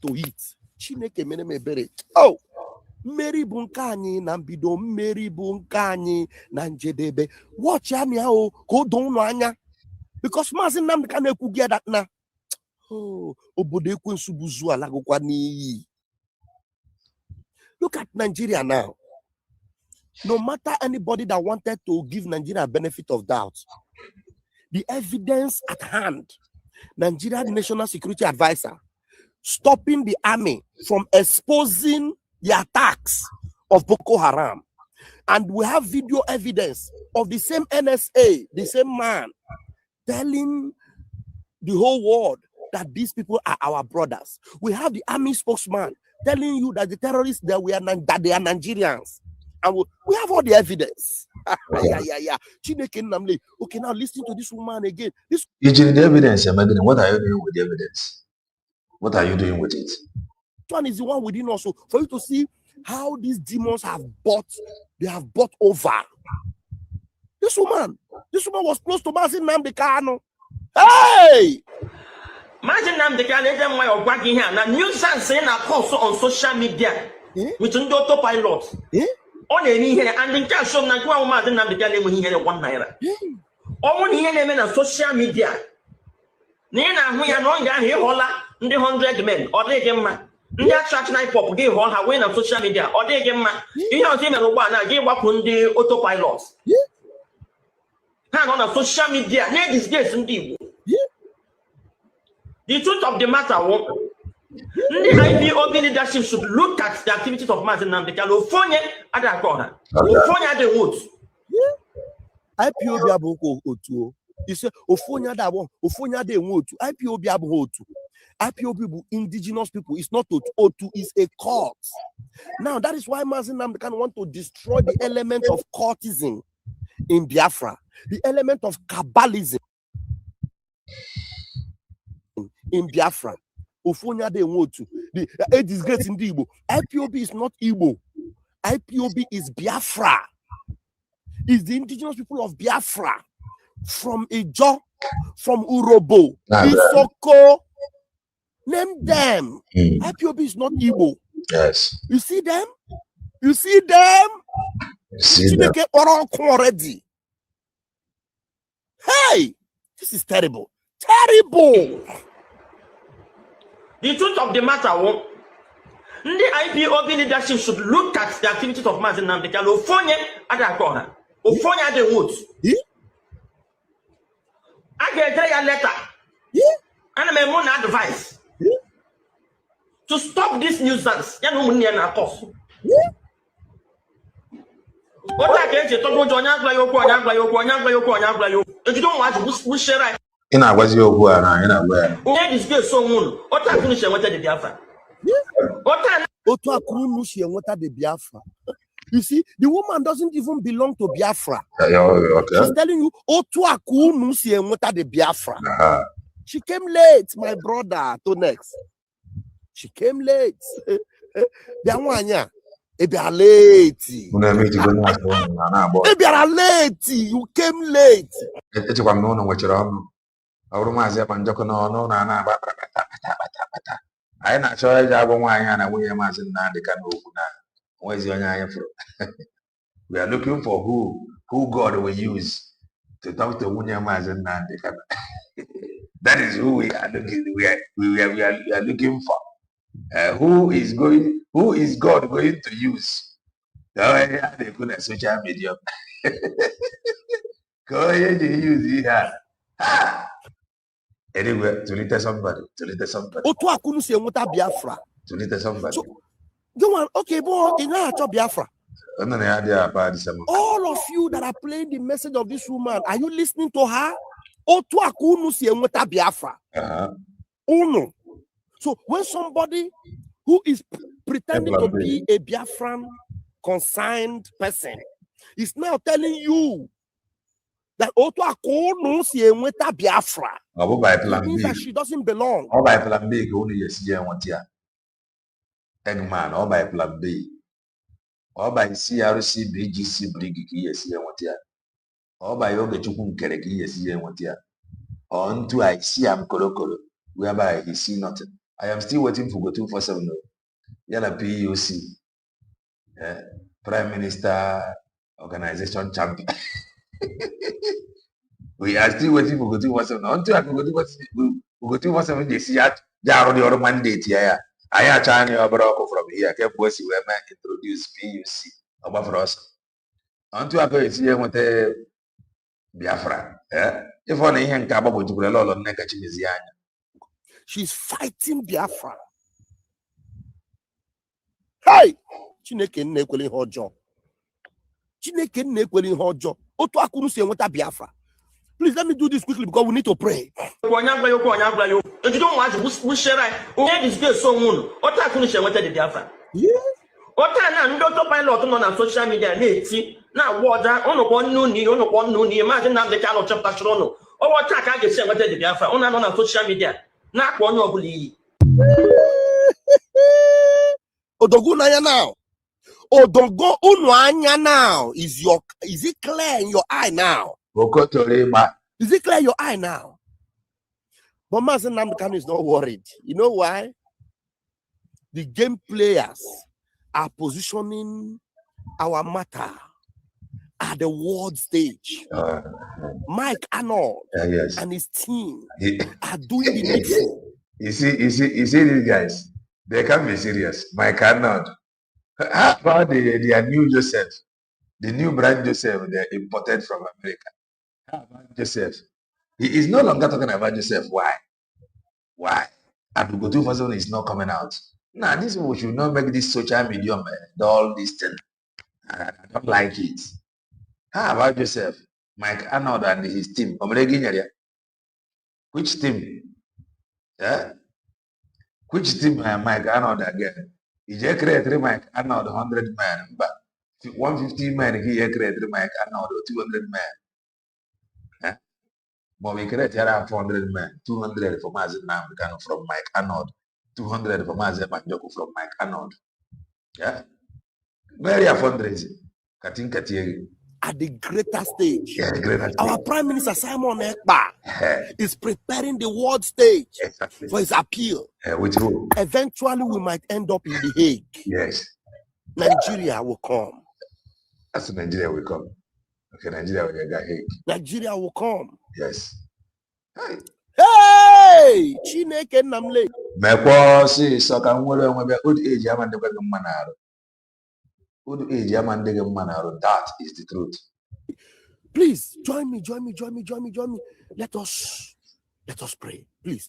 to eat. Chineke mene me bere. Oh. Mary Bunkani Nambido, Mary Bunkani Nanjedebe. Watch Anya o go down anya. Because Mazi Nnamdi Kanu could get that now. Oh, obodo ekwensu buzu ala gụkwa n'iyi. Look at Nigeria now. No matter anybody that wanted to give Nigeria a benefit of doubt, the evidence at hand, Nigeria National Security Advisor, stopping the army from exposing the attacks of Boko Haram. And we have video evidence of the same NSA, the same man, telling the whole world that these people are our brothers. We have the army spokesman telling you that the terrorists that they are Nigerians. And we have all the evidence. Yeah. Okay, now listen to this woman again. This the evidence, Imagine, what are you doing with the evidence? What are you doing with it? one is the one within also for you to see how these demons have bought over. This woman was close to Mazin Nnamdi Kanu. Hey! Mazin Nnamdi Kanu, why or bragging here. Now, news and saying a post on social media with an autopilot. On any here and in cash on Nagua Mazin Nnamdi Kanu when he had 1 naira. On here, on social media. Nina, we are not going here, hola, the 100 men, or they get man. That church night pop give all her way on social media, or they get man. You know, see, I gave up on the autopilot. Hang on a social media, ladies, yes, indeed. The truth of the matter, the IPOB leadership should look at the activities of Mazin Nnamdi Kanu. Ofonye at that corner. Ofonye at the woods. IPOB aboko otu. You say Ofonya that one, Ofonya de wotu. IPOB abotu. IPOB indigenous people. It's not Otu, it's a cult. Now that is why Mazin Nnamdi Kanu want to destroy the element of cultism in Biafra, the element of Kabbalism in Biafra. Ofonya de wotu. It is great in Igbo. IPOB is not Igbo. IPOB is Biafra. It's the indigenous people of Biafra. From Ijo, from Urobo, Isoko, name them. IPOB is not Igbo. Yes. You see them? You see them? They get already. Hey, this is terrible. Terrible. The truth of the matter, the IPOB leadership should look at the activities of Mazin Nnamdi Kanu. Ofonye at that corner. Ofonye at the woods. I can tell you a letter. And I'm on advice to stop this nuisance. You know, what I get you to go to if you don't want to share right. In a was your word, in a way. This girl so moon. What I finish and what the Biafra. What I the Biafra. You see, the woman doesn't even belong to Biafra. Okay. She's telling you, the Biafra. She came late, my brother, to next. She came late. They are late. You came late. I not sure I have one and we are Mazin Nnamdi Kanu. Where's your name from? We are looking for who God will use to talk to William Mazin Nnamdi Kanu. That is who we are looking. We are looking for. Who is God going to use? They put a social media. Go ahead and use it. Anyway, to lead somebody. To lead somebody. Go on, okay, boy, in Biafra. All of you that are playing the message of this woman, are you listening to her? Biafra. Uno. So when somebody who is pretending to be a Biafran consigned person is now telling you that Biafra, it means that she doesn't belong. Eggman, or by Plan B, or by CRC, BGC, Briggy, or by Yoga Chukun Kereki, or unto I see am Kolokolo, whereby he see nothing. I am still waiting for go 247. Yala PUC, Prime Minister Organization Champion. We are still waiting for go 247. Until I can go to Ugotu was seven days yet. Jaro the other mandate here. I had Chani or from here. Kept was you ever introduce PUC above us. Unto a place here with a Biafra. If only he and Cabo to the law on Nekachimiziana. She's fighting Biafra. Hey! Chineke nekweli hojo. Chineke nekweli hojo. Otu akunu se wata Biafra. Please let me do this quickly because we need to pray. If you don't want to share this girl so moon, what I couldn't share what the Biafra. What I know, don't pilot on social media. Now, water on one noon, imagine now the channel chapter Shono. Or what I can say what the Biafra on social media. Not one of the Odogunaya now. Odogo unwanya now. Is it clear in your eye now? Is it clear in your eye now? But Mazen Nnamdi Kanu is not worried. You know why? The game players are positioning our matter at the world stage. Mike Arnold and his team are doing the needful. You see these guys, they can't be serious. Mike Arnold. How about their new Joseph? The new brand Joseph they imported from America. How about Joseph? He is no longer talking about Joseph. Why? And Ugotu Fason is not coming out. Now, this people should not make this social media all this thing. I don't like it. How about Joseph? Mike Arnold and his team. Which team? Yeah? Which team Mike Arnold again? He just created Mike Arnold 100 men, but 150 men he created Mike Arnold 200 men. Yeah? But we created around 400 men, 200 for Mazen Nnamdi Kanu from Mike Arnold, 200 for Mazen Manjoku from Mike Arnold. Yeah? Very fundraising. At the greater stage, our Prime Minister Simon Ekpa is preparing the world stage for his appeal. With who? Eventually, we might end up in The Hague. Yes. Nigeria will come. That's Nigeria will come. Okay, Nigeria will get Hague. Nigeria will come. Yes. Hey! Chineke Namle. Mekwa si so ka nwere onwe bia old age amandekwa gị mma na arụ. Old age amandekwa gị mma na arụ. That is the truth. Please join me. Let us pray. Please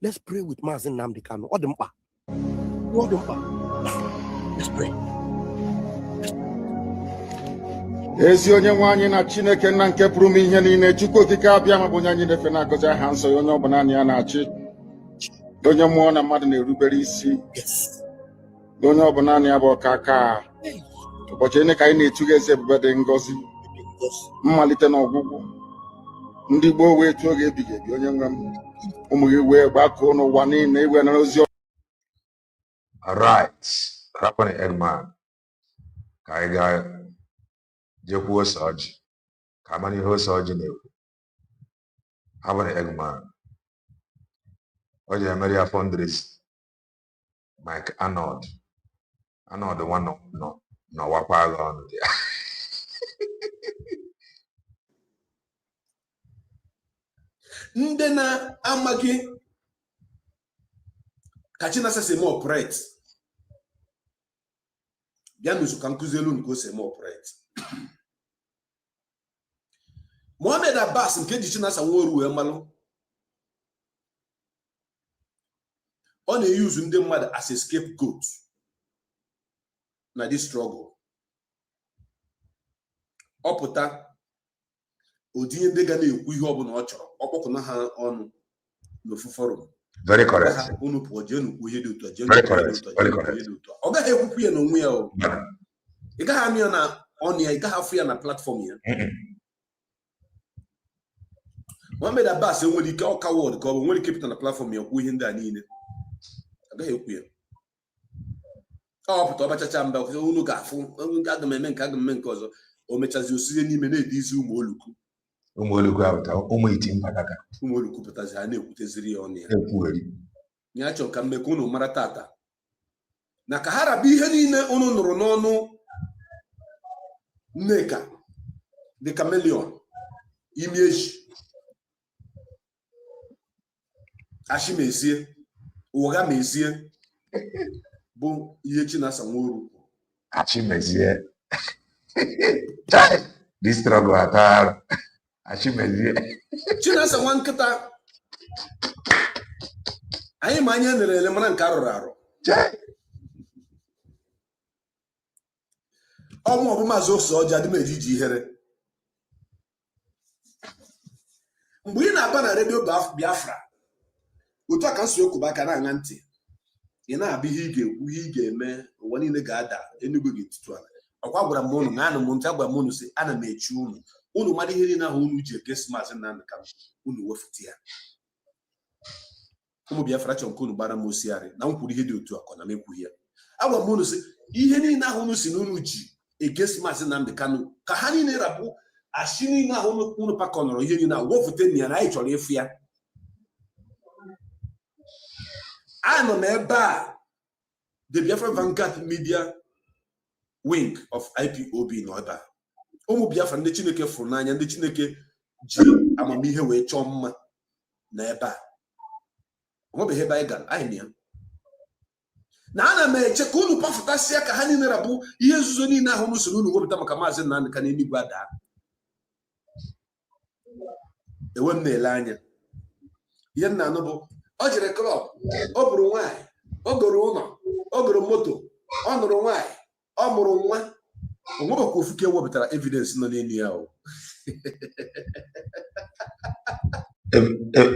let's pray with Mazen Nnamdi Kanu. Odimpa. Let's pray. Ezi onye nwe anyị na Chineke nna nke pụrụ m ihe niile Chukwu okike abịa ma bụ onye anyị na-efe na-agọzi aha nsọ ya onye ọbụla naanị ya na-achị onye mmụọ na mmadụ na-erubere isi onye ọbụla naanị ya bụ ọkaka ụbọchị ene ka anyị na-etuga eze ebube dị ngọzi mmalite na ọgwụgwụ ndị gboo wee tuo oge ebighị ebi onye nwe m ụmụ gị wee gbakọọ n'ụwa niile iwe na ozi. All right. Rapani Eggman. Ka anyị gaa jekwuo Soji. Ka amara ihe Soji na-ekwu. Rapani Eggman. O ji emere ya fundraise. Mike Arnold. Arnold nwa n'ọwakwa agha ọnụ dị ya. Ndị na-amaghị ka Chinasa si eme operate bịa n'usu ka nkụzi elu nke o si eme operate. Mohammed Abbas nke ji Chinasa nworu wee malụ ọ na-eyuzu ndị mmadụ as a scapegoat na this struggle. Ọ pụta odinye ndị ga na-ekwu ihe ọbụla ọ chọrọ ọkpọkụna ha ọnụ n'ofu forum. Very correct. Unu pụọ jee n'ukwu ihe dị otu a. Very correct. Very correct. Ọ gaghị ekwukwu ya n'onwe ya o. Ị gaghị anụ ya na ọnụ ya, ị gaghị afụ ya na platform ya. Mohammed Abbas enwere ike ọka wọd ka ọ bụ nwere ike pụta na platform ya kwuo ihe ndị a niile. Ọ gaghị ekwu ya. Ọ pụta ọbachacha mba unu ga-afụ aga m eme nke ọzọ. O mechazi osie n'ime na-edizi ụmụ oluku. Ụmụ oluku apụta ụmụ iti mpataka. Ụmụ oluku pụtazi ha na-ekwuteziri ya ọnụ ya. Ekwugheri. Ya chọrọ ka mmekọ unu mara tata na ka ha rabụ ihe niile unu nụrụ n'ọnụ Nneka the chameleon imi eji Ashimezie, Uga Mezie, Boom, Yechina Samoru. Ashimezie. This struggle at all. Ashimezie. Chinasa Wankata. I am Mania and the Lemon Carraro. Ọmụ ọbụma zọsọ ọja dị m ejiji ihere mgbe ị na-aba na redio Biafra otu aka nso okuba aka na-aṅa ntị ị na-abịa ihe ị ga-ekwu ihe ị ga-eme ụwa niile ga-ada Enugu ga-etitu ala ọkwa gwara m ụnụ na m ntị agwara m ụnụ sị ana m echi ụnụ mara ihe niile ahụ ụnụ ji egesi Maazị Nnamdi Kanu ụnụ wefute ya ụmụ Biafra chọrọ nke ụnụ gbara m osiarị na m kwuru ihe dị otu a ka na m ekwughị ya agwara m ụnụ sị ihe niile ahụ ụnụ si na ụnụ ji egesi Maazị Nnamdi Kanu ka ha niile rapụ ashi niile ahụ ụnụ pakọnọrọ ihe niile wefute ya na anyị chọrọ ịfụ ya I nọ n'ebe a the Biafra Vanguard Media Wing of IPOB nọ ebe a ụmụ Biafra ndị Chineke fụrụ n'anya ndị Chineke ji amamihe wee chọọ mma na ebe a onwebeghị ebe anyị gara anyị ya na ana m eche ka unu pafụtasịa ka ha niile rabụ ihe nzuzo niile ahụ n'usoro unu wepụta maka Maazị Nnamdi Kanu n'Enugu ada ewe m na-ele anya ihe nna anụ bụ ọ jere klọb ọ bụrụ nwaanyị ọ goro ụlọ ọ goro moto ọ nụrụ nwaanyị ọ mụrụ nwa onwebekwa ofuke wepụtara evidence nọ n'elu ya o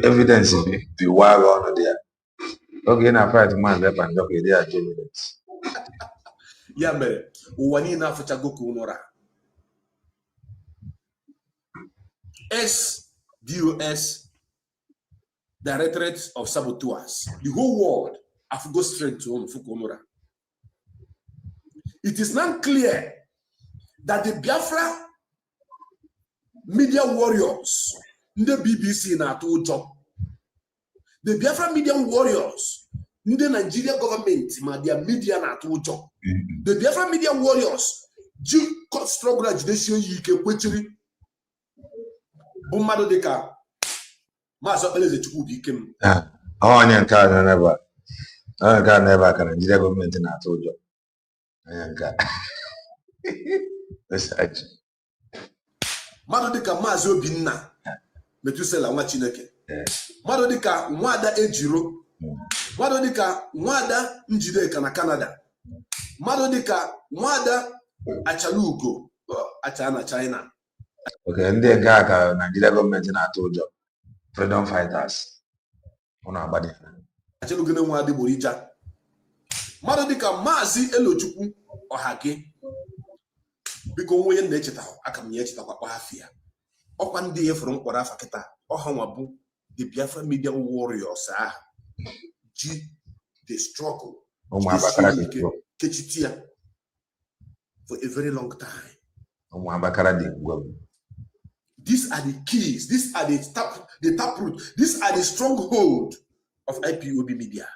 evidence bi wagha ọnụ dị ya oge na fight Maazị Ebanjọkụ ịdị ajọ evidence ya mere ụwa niile afụchago ka ụnụra SDOS Directorate of Saboteurs, the whole world have go straight to Fukunura. It is now clear that the Biafra media warriors, the BBC na to job, the Biafra media warriors, the Nigeria government, their media na to job, the Biafra media warriors, struggle judicial yike kwechiri, bumado deka. Onye nke a n'ebe a ka Nigeria gọọmenti na-atụ ụjọ onye nke mmadụ dịka Maazị Obinna Metusela nwa Chineke mmadụ dịka Nwada Ejiro mmadụ dịka Nwada Njideka na Canada mmadụ dịka Nwada Achalugo acha na China ndị nke a ka Nigeria gọọmenti na-atụ ụjọ freedom fighters Achelugene nwa Adịgborija mmadụ dịka Maazị Elochukwu Ọhagị biko onwe ya na-echeta aka m ya echetakwa kpahafịa ọkwa ndị ya fụrụ mkpọrọ afa kịta ọha nwa bụ the Biafra media warriors ahụ ji the struggle kechiti ya for a very long time. These are the keys. These are the taproot. These are the stronghold of IPOB media.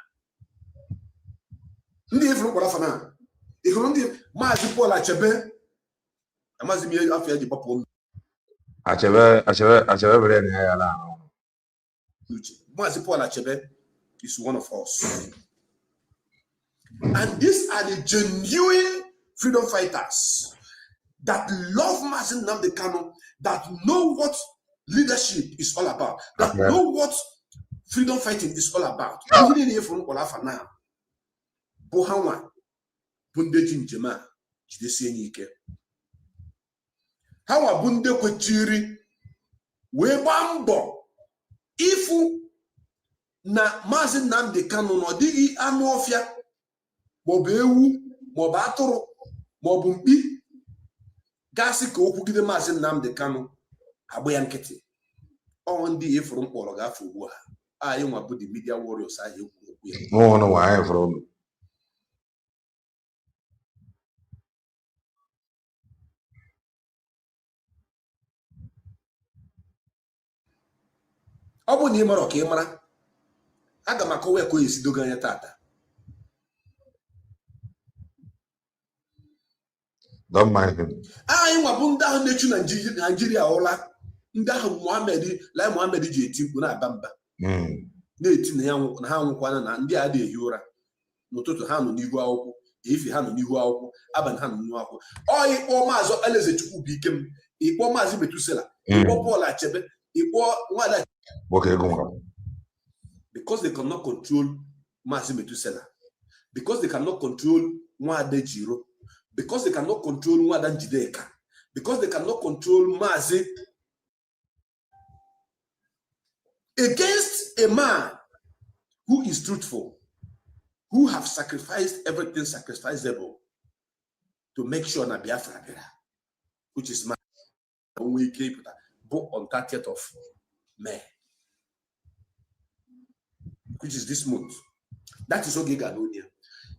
Ndị ifuru kwara fana. Ihuru ndị Maazị Paul Achebe. Amazi mi afia ji papo. Achebe bere na ya la. Maazị Paul Achebe is one of us. And these are the genuine freedom fighters that love Maazị Nnamdi Kanu, that know what leadership is all about, that know what freedom fighting is all about. Even if from Olafa now, Bohanwa, Bunde Jinjema, Jidesi Nike. How a Bunde Kwechiri, Webambo, Ifu na Maazị Nnamdi Kanu no digi anu ofia, Mobewu, Mobatoro, Mobumbi. Gasị ka okwu gide Maazị Nnamdi Kanu agba ya nkịtị ọ ndị ifuru mkpọrọ gafe ugbu a anyị nwa bụ the media warriors ahụ ekwu okwu ya no nwa anyị furu ọ bụ na ị mara ka ị mara aga m akọwa ka o esi dogo anya tata don't mind him. Anyị nwa bụ ndị ahụ na-echu Nigeria ụla ndị ahụ Lai Mohammed ji eti mkpu na-aba mba na-eti na ha nwụkwana na ndị a na-ehi ụra n'ụtụtụ ha nọ n'ihu akwụkwọ efi ha nọ n'ihu akwụkwọ abalị ha nọ n'ihu akwụkwọ ọ ịkpọ maazị Elezechukwu bụ ike m ịkpọ maazị Metusela ịkpọ Paul Achebe ịkpọ Nwada because they cannot control maazị Metusela, because they cannot control Nwada Jiro, because they cannot control Nwada Njideka, because they cannot control maazị against a man who is truthful, who have sacrificed everything sacrificable to make sure na Biafra bịara, which is my only capital, both on 30th of May, which is this month. That is Oge Ganonia.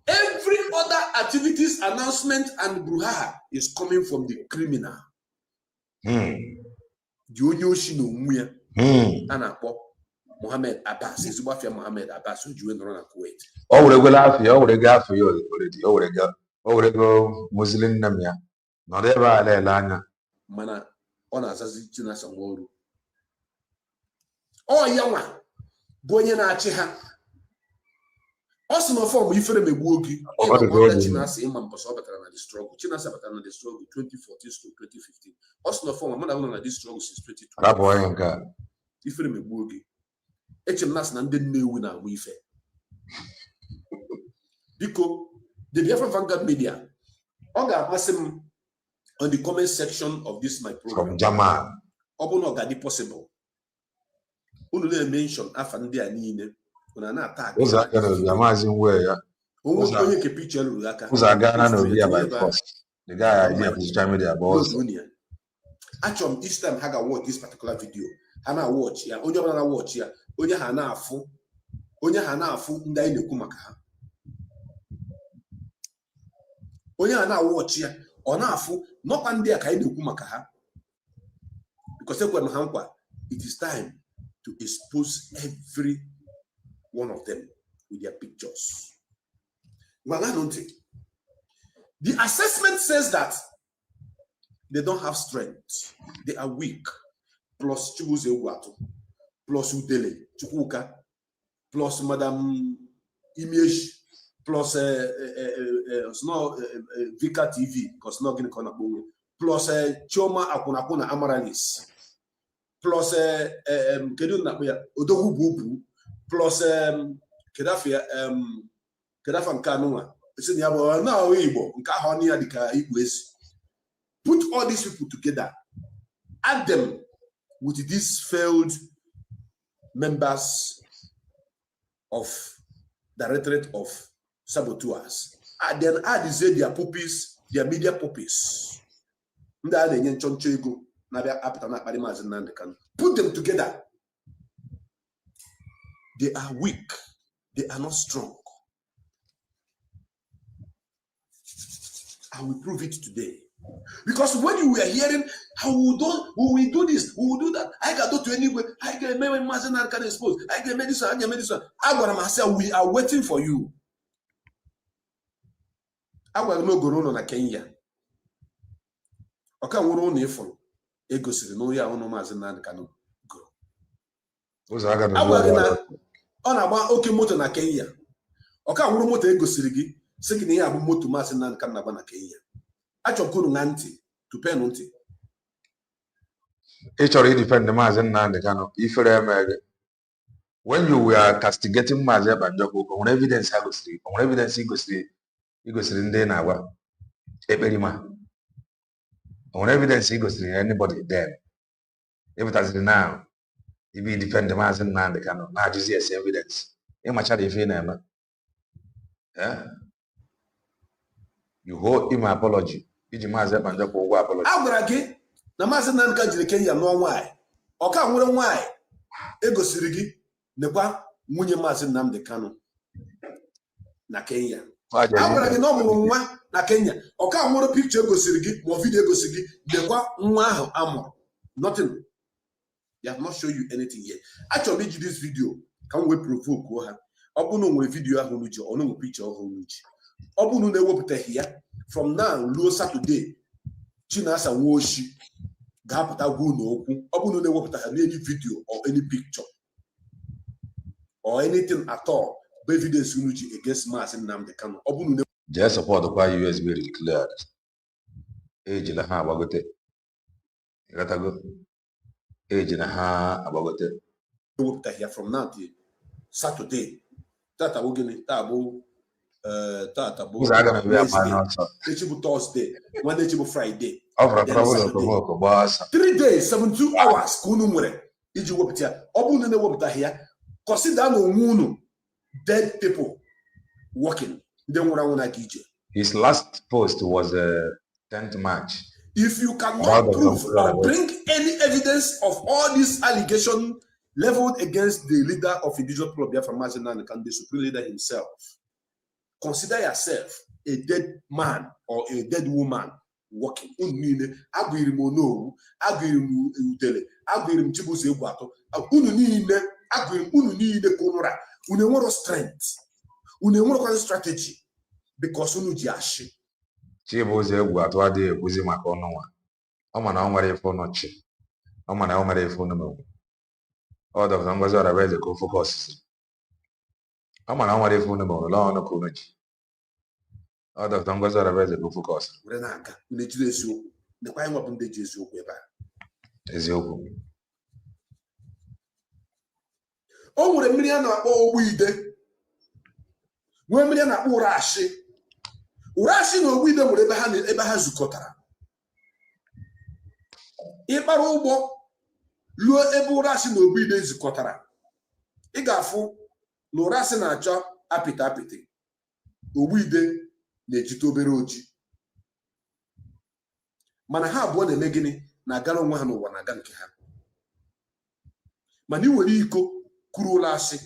Every other activities, announcement, and brouhaha is coming from the criminal. Mohammed Abbas is Wafia Mohammed Abbas, who you in Kuwait. Oh, regular, you already go Muslim Namia. Not ever Lana. Mana on as China Sangoru. Oh, Yawa, Boyana Cheha. Also, no form, if you Wogi, China Imam Pasobatan the struggle, China Sabatan the struggle 2014 to 2015. Also, no form, I'm on this struggle since 2020. If you Wogi. HMNAS na ndị nnewu na agba ife. Biko, the Biafra Vanguard Media, ọ ga-amasị m on the comment section of this my program. From Jamal. Ọ bụ na ọ ga-adị possible. Unu na-mention afa ndị a niile, unu na-attack. Ụzọ aga na obi amazi nwe ya. Onye ke picture ruru aka. Ụzọ aga na obi ya by force. The guy idea for social media boss. Actually, each time ha ga-watch this particular video, ha na-watch ya, onye ọbụla na-watch ya. Onye ha na-afụ ndị anyị na-ekwu maka ha. Onye ha na-awọchi ya ọ na-afụ nọkwa ndị a ka anyị na-ekwu maka ha. Because ekwere ha nkwa, it is time to expose every one of them with their pictures. The assessment says that they don't have strength, they are weak, plus Chibuze Uwatu, plus Udele, Chukwuka, plus Madam Image, plus Vika TV, because not getting corner, plus Choma Akunakuna Amaralis, plus Odogu Bubu, plus Kedafia Kanua. Put all these people together, add them with these failed members of Directorate of Saboteurs, and then add their puppies, their media puppies. Put them together. They are weak. They are not strong. I will prove it today. Because when you were hearing how we do this, we will do that, I can do to anywhere, I can make my I can expose, I can make this one, I can make this one. I want to say we are waiting for you. I will not go on Kenya. Okay, we're on the phone. Ego siri no ya ono mazin na can go. I will on about okay motor na Kenya. Okay, we're motor ego siri gi. Second year abu motor mazin na can na Kenya. Achọkwuru na ntị tupe ntị. Ị chọrọ defend Maazị Nnamdi Kanu ifere emege. When you were castigating Maazị Banjoko, on evidence ha gosiri, on evidence igosiri ndị na-agwa ekperima. On evidence igosiri anybody then. If it has been now, if you defend Maazị Nnamdi Kanu, na ajụzi esi evidence. Ị machara ife na-eme. Yeah. You hold him apology. Iji Maazị Banjoko ụgwọ apology. A gwara gị na Maazị Nnamdi Kanu jiri Kenya nụọ nwaanyị. Ọka nwere nwaanyị egosiri gị nekwa nwunye Maazị Nnamdi Kanu na Kenya. A gwara gị na ọ mụrụ nwa na Kenya. Ọka nwere picture egosiri gị ma video egosiri gị nekwa nwa ahụ amụrụ. Nothing. They have not shown you anything yet. Actually, iji this video ka m wee provoke ha. Ọ bụ na o nwere video ahụ n'uche, ọ nwere picture ọhụrụ n'uche. Ọ bụ na ewepụtaghị ya from now ruo Saturday, Chinasa Nwoshi ga-apụta gwa unu okwu. Ọ bụ na ewepụtaghị any video or any picture or anything at all, evidence against Mazi Nnamdi Kanu. Just support the USB declared. Age la ha abagote. Gatago. Age na ha abagote. Here from now to Saturday. Tata wogini tabo tata bo. Thursday. Wednesday Friday. 3 days, 72 hours. Kunumure. Iji woptia. Obu nene wopita here. Consider no munu dead people walking. His last post was 10th March. If you cannot prove or bring any evidence of all these allegations leveled against the leader of indigenous people of Biafra, Mazi Nnamdi Kanu, the supreme leader himself, consider yourself a dead man or a dead woman walking. Strength. Strategy because unu ji ashi. Chibuze egwu atụ adịghị ekwuzi maka ọnụnwa. Ọ ma na ọ nwere ife ọnọchi. Ọ ma na ọ nwere ife ọnụmegwu. Ọ Dr. Ngozi Orabeeze ka o focus. Ọ ma na ọ nwere ife ọnụmegwu la ọnụ ka unu ji. Ọ Dr. Ngozi Orabeeze ka o focus. Were na-aga unu ejiri eziokwu. Nekwa anyị nwabụ ndị ji eziokwu ebe a. Eziokwu. O nwere mmiri a na-akpọ ogbu ide. Nwee mmiri a na-akpọ Urashi. Urashi na ogbu ide nwere ebe ha zukọtara. Ịkpara ụgbọ luo ebe Urashi na ogbu ide zukọtara. Ị ga-afụ na Urashi na-achọ apịtị apịtị. Ogbu ide na-ejite obere oji. Mana ha abụọ na-eme gịnị? Na-agara onwe ha n'ụwa na-aga nke ha. Mana ị were iko kuru Urashi.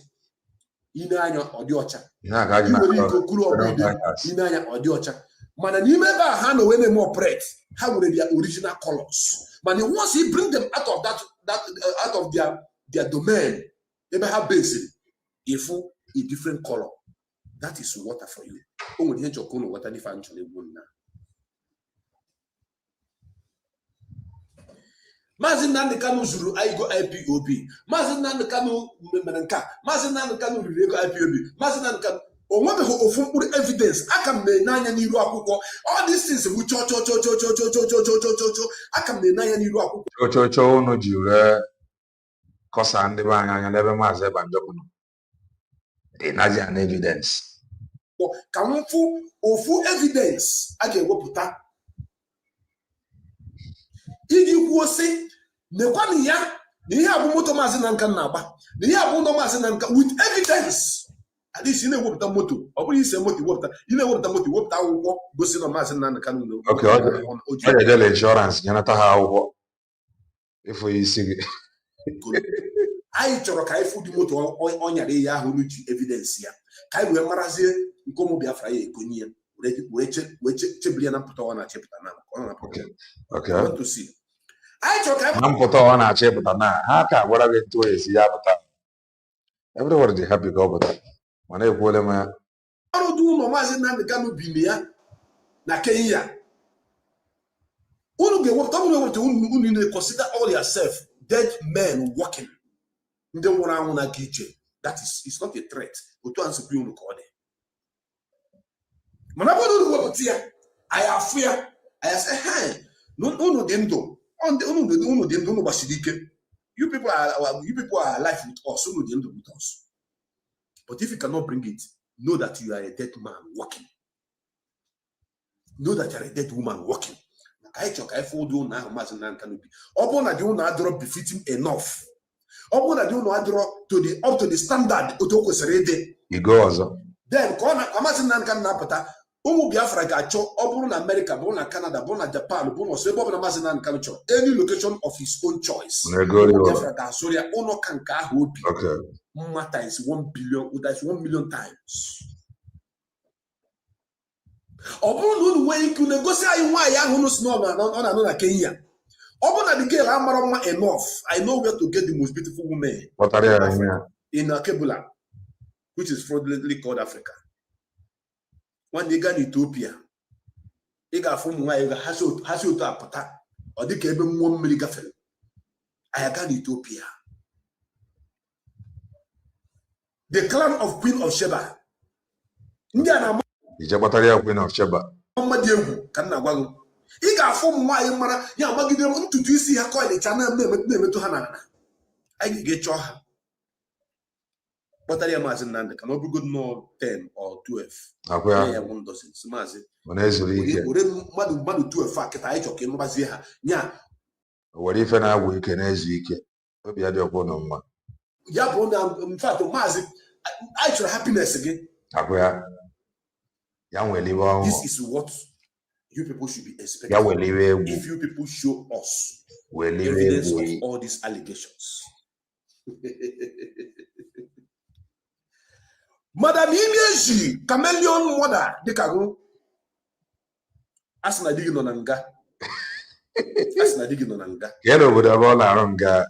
Ine anya ọ dị ọcha. Iwere iko kuru ogbu ide. Ine anya ọ dị ọcha. Mana n'ime ebe a ha na onwe na-eme operate, ha nwere their original colors. Mana once he bring them out of out of their domain, ebe ha based, if a different color, that is water for you. O nwere ihe njọkọ na water n'ife anjọ na-egbu nna. Mazi Nnamdi Kanu zuru ego IPOB. Mazi Nnamdi Kanu mere nka. Mazi Nnamdi Kanu riri ego IPOB. Mazi Nnamdi Kanu onwebeghị ofu mkpụrụ evidence aka m na-enanya n'iru akwụkwọ. All these things bụ cho aka m na-enanya n'iru akwụkwọ. Cho unu ji ure kosa ndị be anya n'ebe Maazị Banjoko nọ. Ịnazi an evidence. Ka m fụ ofu evidence a ga-ewepụta iji kwuo sị nekwanụ ya na ihe abụ moto Maazị Nnamdi Kanu na-agba na ihe abụ ụlọ Maazị Nnamdi Kanu with evidence. At least ị na-ewepụta moto ọ bụrụ ise moto wepụta ị na-ewepụta moto wepụta akwụkwọ gosi na Maazị Nnamdi Kanu na okay ọ ga-ejele insurance nyanata ha akwụkwọ ifo isi gị. Anyị chọrọ ka anyị fụ dị moto ọ nyara ihe ahụ n'uji evidence ya ka anyị wee marazie nke ụmụ Biafra ya egonye ya wee chebiri ya na mpụta ọ na-achepụta na okay anyị chọrọ ka anyị na mpụta ọ na-achepụta na ha ka gwara gị ntụ esi ya pụta. Everybody dị happy ka ọ pụta mana ekwuole m ya ọrụ dị ụlọ Maazị Nnamdi Kanu bi ya na Kenya. Unu ga-ewepụta unu na-consider all yourself dead men walking. Ndị nwụrụ anwụ na aka iche. That is, it's not a threat. Otu a nsogbu unu ka ọ dị. Mana bụrụ unu wepụta ya anyị afụ ya anyị sị hey unu dị ndụ unu dị ndụ unu gbasiri ike. You people are alive with us. Unu dị ndụ with us. But if you cannot bring it, know that you are a dead man walking. Know that you are a dead woman walking. I check I fold you now, Maazị Nnamdi Kanu. Upon that you not drop befitting enough. Upon that you not drop up to the standard. You go also. Then Maazị Nnamdi Kanu napata. Ụmụ Biafra ga-achọ ọ bụrụ na America, bụrụ na Canada, bụrụ na Japan, bụrụ na ebe ọ bụla Maazị Nnamdi Kanu chọrọ any location of his own choice. Biafra ga-asụrụ ya ụlọ ka nke ahụ obi. Mma times 1 billion, that's 1 million times. Ọ bụrụ na unu nwee ike na-egosi anyị nwaanyị ahụ unu si ọ na-anọ na Kenya. Ọ bụrụ na the girl amara mma enough, I know where to get the most beautiful woman in Kebula, which is fraudulently called Africa. One day in Ethiopia, ị ga-afụ ụmụ nwaanyị ha si otu apụta ọ dị ka ebe mmụọ mmiri gafere. Anyị aga n'Ethiopia. The clan of Queen of Sheba. Indiana Queen of Sheba. Can na gwa gị. Ị ga-afụ ụmụ nwaanyị mara ya agbagide ntutu isi ha coil chana na-emetụ ha na anyị ga-echọ ha. Kpọtara ya Maazị Nnamdi ka na ọ bụrụgodu nọ 10 or 12. Ya bụ ndozi Maazị. Were mmadụ 12 a kịta anyị chọ ka ịnụbazie ha nya. Were ife na-agwụ ike na-ezu ike. Obi ya dị ọkwụ na mma. Ya bụ na in fact Maazị I chọrọ happiness gị. This is what you people should be expecting. If you people show us evidence of all these allegations. Madam Imieji, chameleon mother, dekago. Asna digi no nanga. Asna digi no nanga. Get over the ball aronga.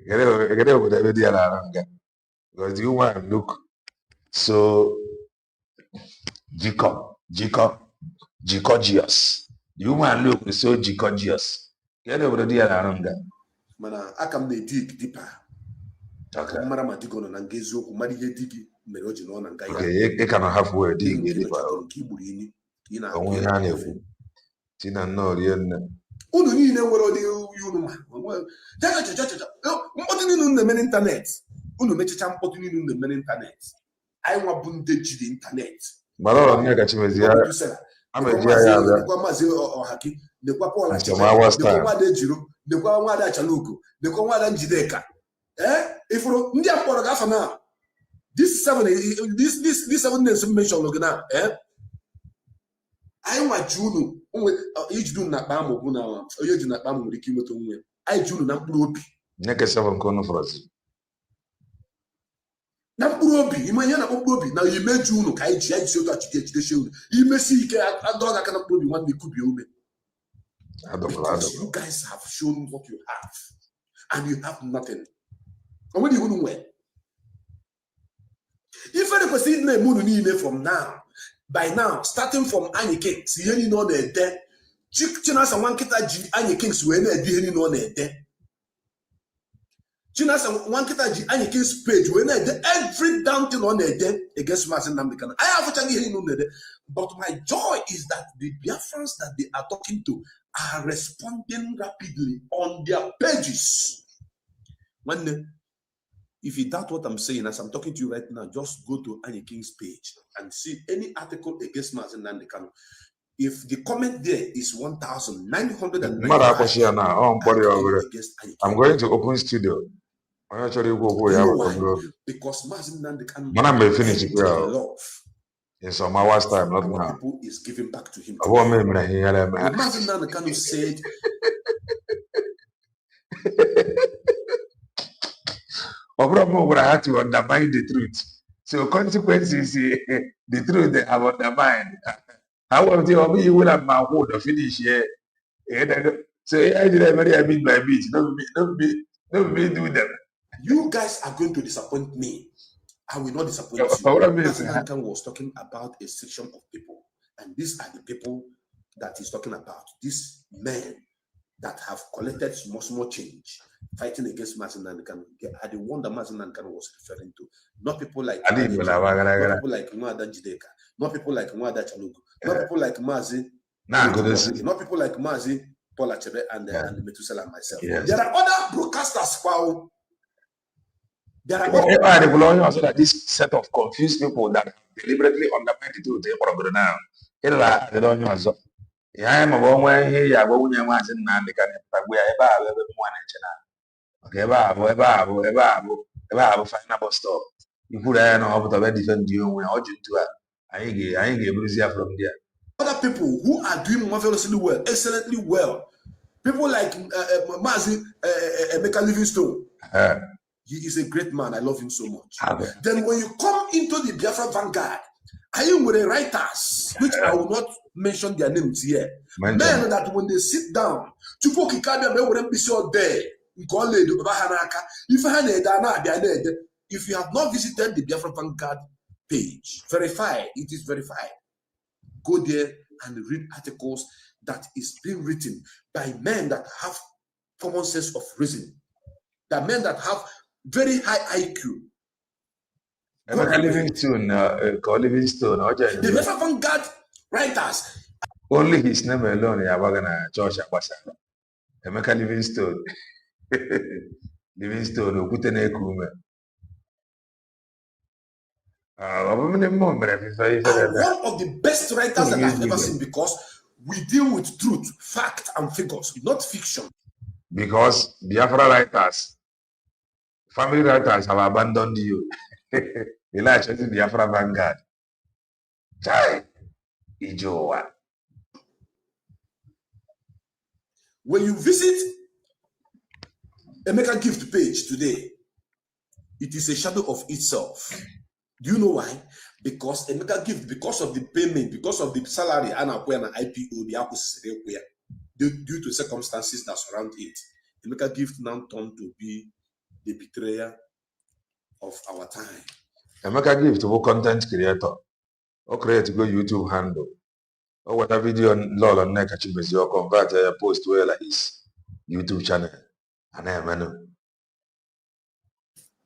Get over the video aronga. Because you want to look so Gicodius. You want to look so Gicodius. Get over the deal aronga. Mana akam ne dig deeper. Okay. Mara madigo no nangezo ku mari he digi meroji no nanga. Okay, you cannot have word dig deeper. Onwe ha na-ekwu. Tina no rien. Unu niile nwere odi unu ma. Mkpọtụ niile na-eme n'internet. Unu mechicha mkpọtụ niile na-eme n'internet. Anyị nwa bụ ndị jiri internet. Mara onye gachimezi ya. Ameji ya ya. Nekwa Maazị Ọhaki, nekwa Paul Achebe, nekwa Nwada Ejiro, nekwa Nwada Achalugo, nekwa Nwada Njideka. Ifuru ndị akpọrọ gafa na. This seven names mention logo na. Anyị nwa ji unu ijidu na akpa amụ bụ na onye ji na akpa amụ nwere ike inweta onwe. Anyị ji unu na mkpụrụ obi. Nyeke 7 nke ọnụ fọrọzi. Na mkpụrụ obi ime ihe na mkpụrụ obi na imeju unu ka anyị ji si otu achịcha ejidesi unu imesi ike adọga aka na mkpụrụ obi nwanne kubie ume. Because you guys have shown what you have and you have nothing. Onwe dị unu nwe. Ife na kwesịrị na-eme unu niile from now by now starting from Anyi Kings ihe niile ọ na-ede Chinasa nwa nkịta ji Anyi Kings wee na-ede ihe niile ọ na-ede. Chinasa nwa nkịta ji Anyi Kings page wee na-ede every damn thing on a day against Maazị Nnamdi Kanu. I have to hear you know, but my joy is that the Biafrans that they are talking to are responding rapidly on their pages. When if you doubt what I'm saying as I'm talking to you right now, just go to Anyi Kings page and see any article against Maazị Nnamdi Kanu. If the comment there is 1,995, I'm going to open studio. I'm actually go because Maazị Nnamdi Kanu may finish well. In some hours time, not now. People is giving back to him. Maazị Nnamdi Kanu said. I had to undermine the truth. So consequences, the truth they have undermined. However, you will have my word of finish here. So I did a bit by bit. Don't be do them. You guys are going to disappoint me. I will not disappoint you. Maazị Nnamdi Kanu was talking about a section of people, and these are the people that he's talking about. These men that have collected small change, fighting against Maazị Nnamdi Kanu. They are the one that Maazị Nnamdi Kanu was referring to. Not people like Nwada Njideka, not people like Nwada Achalugo, not people like Maazị, not people like Maazị Paul Achebe and Methuselah and myself. Yes. There are other broadcasters. Wow. There are also that this set of confused people that deliberately undermine the truth. They don't know. I am a woman here. I won't know what's in the ever find stuff. You put an over the different deal when I to I ain't able to see from there. Other people who are doing marvelously well, excellently well. People like Maazị Emeka Livingstone. He is a great man. I love him so much. Then when you come into the Biafra vanguard, I am with the writers, which I will not mention their names here. Men that when they sit down, if you have not visited the Biafra vanguard page, verified, it is verified. Go there and read articles that is being written by men that have common sense of reason, the men that have very high IQ. Emeka Livingstone, Livingstone, The Biafra Vanguard writers. Only his name alone, Yabagana, George Abasa. Emeka Livingstone. Livingstone, Okutene Kume. One of the best writers that I've ever seen, because we deal with truth, fact, and figures, not fiction. Because Biafra writers, family writers have abandoned you. They like choosing Biafra Vanguard. Chai, Ijoa. When you visit Emeka Gift page today, it is a shadow of itself. Do you know why? Because Emeka Gift, because of the payment, because of the salary, and IPO, due to circumstances that surround it, Emeka Gift now turned to be the betrayer of our time. Emeka Gift is a content creator. Or create go YouTube handle. Or what a video on LOL on neck achievements you convert a post where like his YouTube channel. And then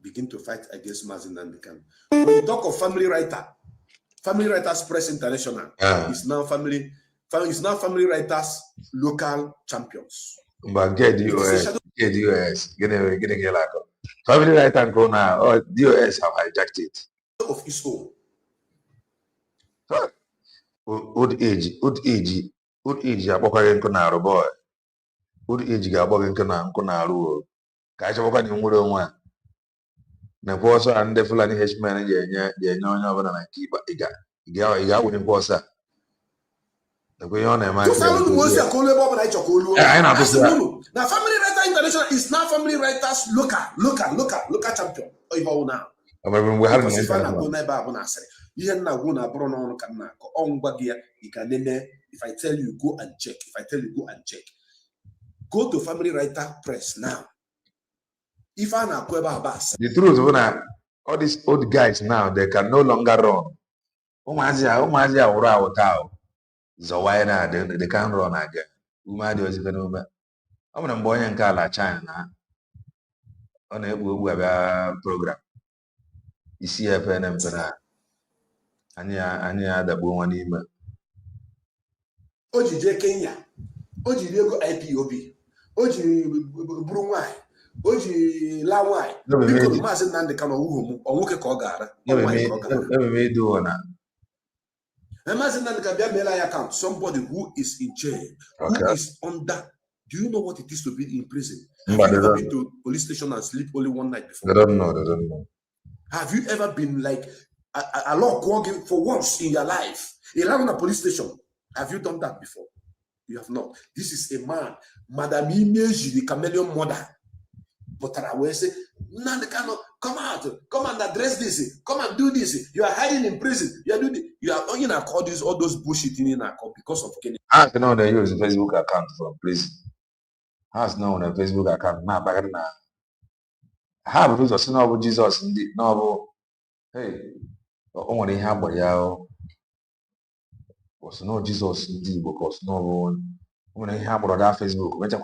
begin to fight against Mazin Nandekan. When you talk of family writers press international is now family writers local champions. But get US. Family writer go now, or DOS have hijacked it. Of his own. Old age, abokagen kuna boy. Old age ga abokagen kuna ru. Ka cha boka ni nwere onwa. Na boso ande fulani heshman je nyonya bana na kiba iga woni bosa. Na go yona ma. To follow the Moses akolu ebo na ichokolu. Now family writer international is now family writers local champion. Oibo now. We have if I tell you go and check, go to family writer press now. If I na the truth is all these old guys now, they can no longer run. Umazia ura without Zawaina, they can't run again. Umadi was even over. I'm a boy and Kala China on a program. ECFN mpena anya da bo wani ma oji je Kenya oji ego IPOB oji buru nwai oji la nwai biko Mazi Nnamdi Kanu wuhom onwoke ka ọ gara me do na Mazi Nnamdi Kanu bia mela account somebody who is in jail, who is under. Do you know what it is to be in prison? Have you ever been to police station and sleep only one night before? They don't know. Have you ever been like a law walking for once in your life? Around a police station. Have you done that before? You have not. This is a man, Madam Imeji, the chameleon mother. But I will say, Nandekano, come out, come and address this, come and do this. You are hiding in prison. You are doing this. You are only all those bullshit in because of Kenya. I know they use a Facebook account for prison. Has known a Facebook account now back now. Have a son of Jesus indeed. No, hey, only have was no Jesus indeed because no one when I have that Facebook. When I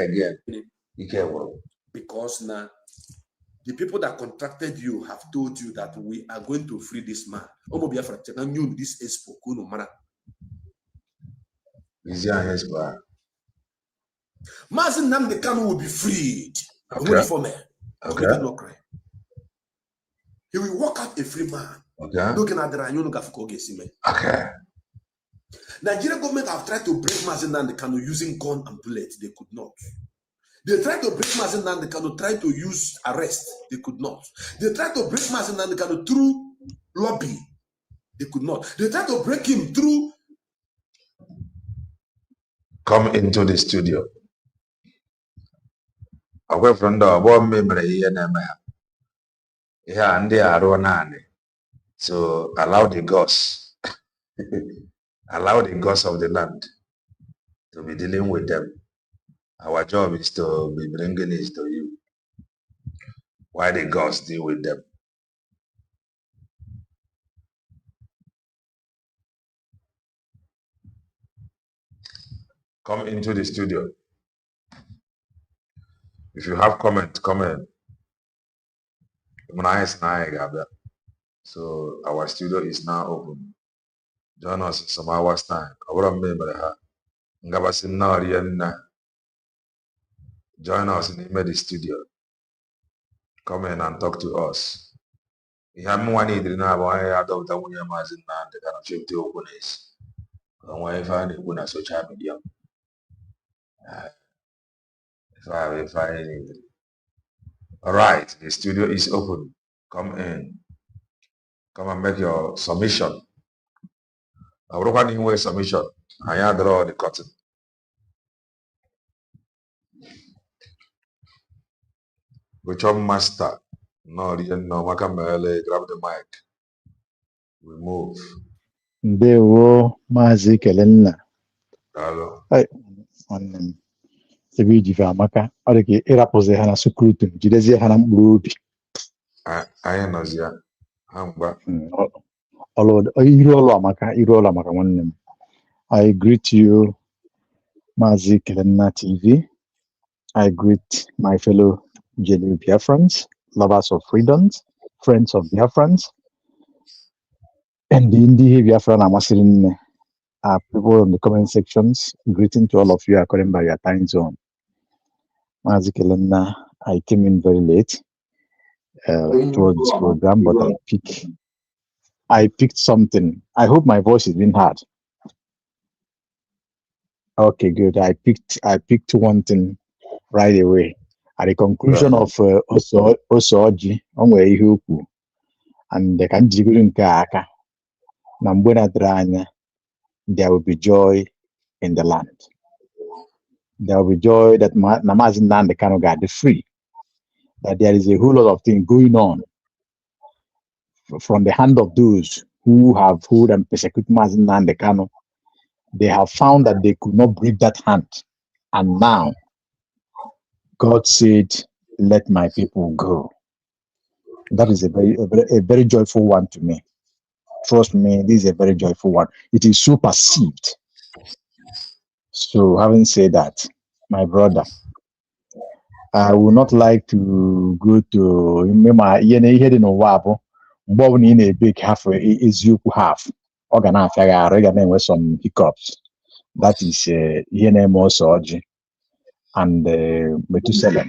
again, you care because now the people that contracted you have told you that we are going to free this man. Knew this expo. Mazi Nnamdi Kanu will be freed. Okay. Okay. No cry. He will walk out a free man. Okay. Looking at the Ranyon Gafuko. Okay. Nigerian government have tried to break Mazi Nnamdi Kanu using gun and bullets. They could not. They tried to break Mazi Nnamdi Kanu, tried to use arrest. They could not. They tried to break Mazi Nnamdi Kanu through lobby. They could not. They tried to break him through. Come into the studio. Away from the bomb memory here, and they are running. So allow the gods, allow the gods of the land to be dealing with them. Our job is to be bringing it to you. Why the gods deal with them? Come into the studio. If you have comment. So our studio is now open. Join us in some hours time. Join us in the studio. Come in and talk to us. Ihe mmụọ niile na-abụ anyị adọpụta nwunye Maazị Nnamdi Kanu chepụta okwu n'isi. Onwe ife a na-ekwu na social media. Ife anyị niile. All right, the studio is open. Come in. Come and make your submission. I will run in submission. I draw the curtain. Which one master? No, grab the mic. We move. Ndewo Maazị Kelenna. Hello. Hey, nwanne ebe iji fe amaka ọ dị ka ịrapụzi ha na sukrutu jidezie ha na mkpụrụ obi. Anyị nọzi ya ha mgba. Iru ọlụ amaka nwanne m. I greet you Maazị Kelenna TV. I greet my fellow genuine Biafrans, lovers of freedoms, friends of Biafrans, and the Indie Biafran Amasirin people in the comment sections. Greeting to all of you according by your time zone. Maazị Kelenna, I came in very late towards this program, but I picked something. I hope my voice is being heard. Okay, good. I picked one thing right away. At the conclusion of Osoji, onwe ihe ukwu, and the kanjiguru nke aka, na mgbe na-adịrị anya, there will be joy in the land. There will be joy that Maazị Nnamdi Kanu got free. That there is a whole lot of things going on from the hand of those who have hold and persecute Maazị Nnamdi Kanu. They have found that they could not break that hand, and now God said, "Let my people go." That is a very joyful one to me. Trust me, this is a very joyful one. It is so perceived. So, having said that, my brother, I would not like to go to remember heading a wabo, but we need a big half is you half. Organ with some hiccups. That is ENM also and Methuselah.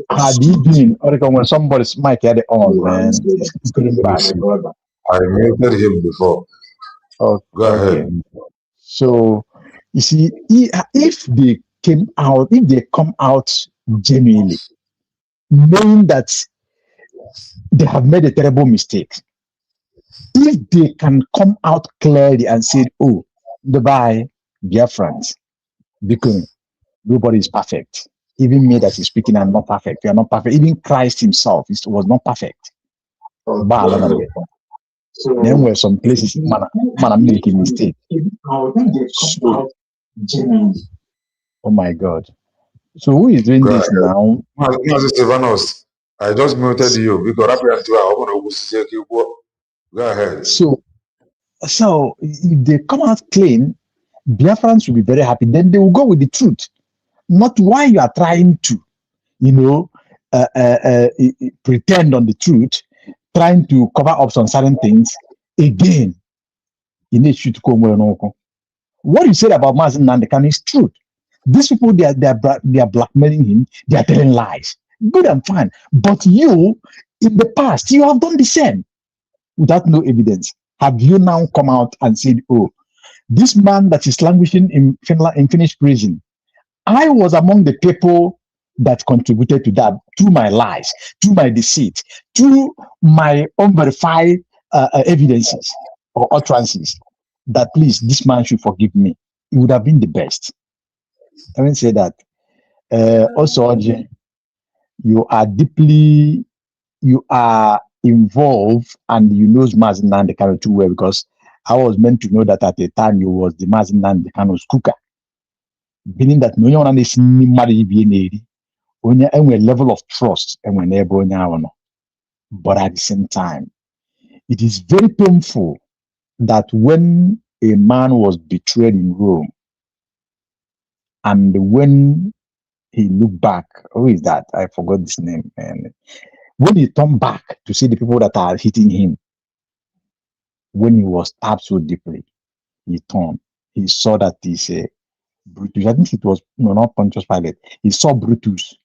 Had he been when somebody's mic had it on, man, it's couldn't back. I muted him before. Oh, go ahead. So you see, if they come out genuinely, knowing that they have made a terrible mistake, if they can come out clearly and say, "Oh, goodbye, dear friends," because nobody is perfect. Even me that is speaking, I'm not perfect. We are not perfect. Even Christ himself was not perfect. Then were some places man making mistake. So, oh my God. So who is doing this now? Stefanos, I just muted you because go ahead. So if they come out clean, Biafrans will be very happy. Then they will go with the truth. Not why you are trying to, pretend on the truth, trying to cover up some certain things. Again, you need to come. What you said about Maazị Nnamdi Kanu is truth. These people, they are blackmailing him. They are telling lies. Good and fine. But you, in the past, you have done the same without no evidence. Have you now come out and said, "Oh, this man that is languishing in Finnish prison, I was among the people that contributed to that through my lies, through my deceit, through my unverified evidences or utterances, that please, this man should forgive me." It would have been the best. Having said that, also, you are involved and you know Maazị Nnamdi Kanu too well, because I was meant to know that at the time you was the Maazị Nnamdi Kanu's cooker. Meaning that no one is only a level of trust and whenever now. But at the same time, it is very painful that when a man was betrayed in Rome and when he looked back. Who is that? I forgot this name. And when he turned back to see the people that are hitting him, when he was stabbed so deeply, he turned. He saw that he's a Brutus. I think it was not Pontius Pilate. He saw Brutus,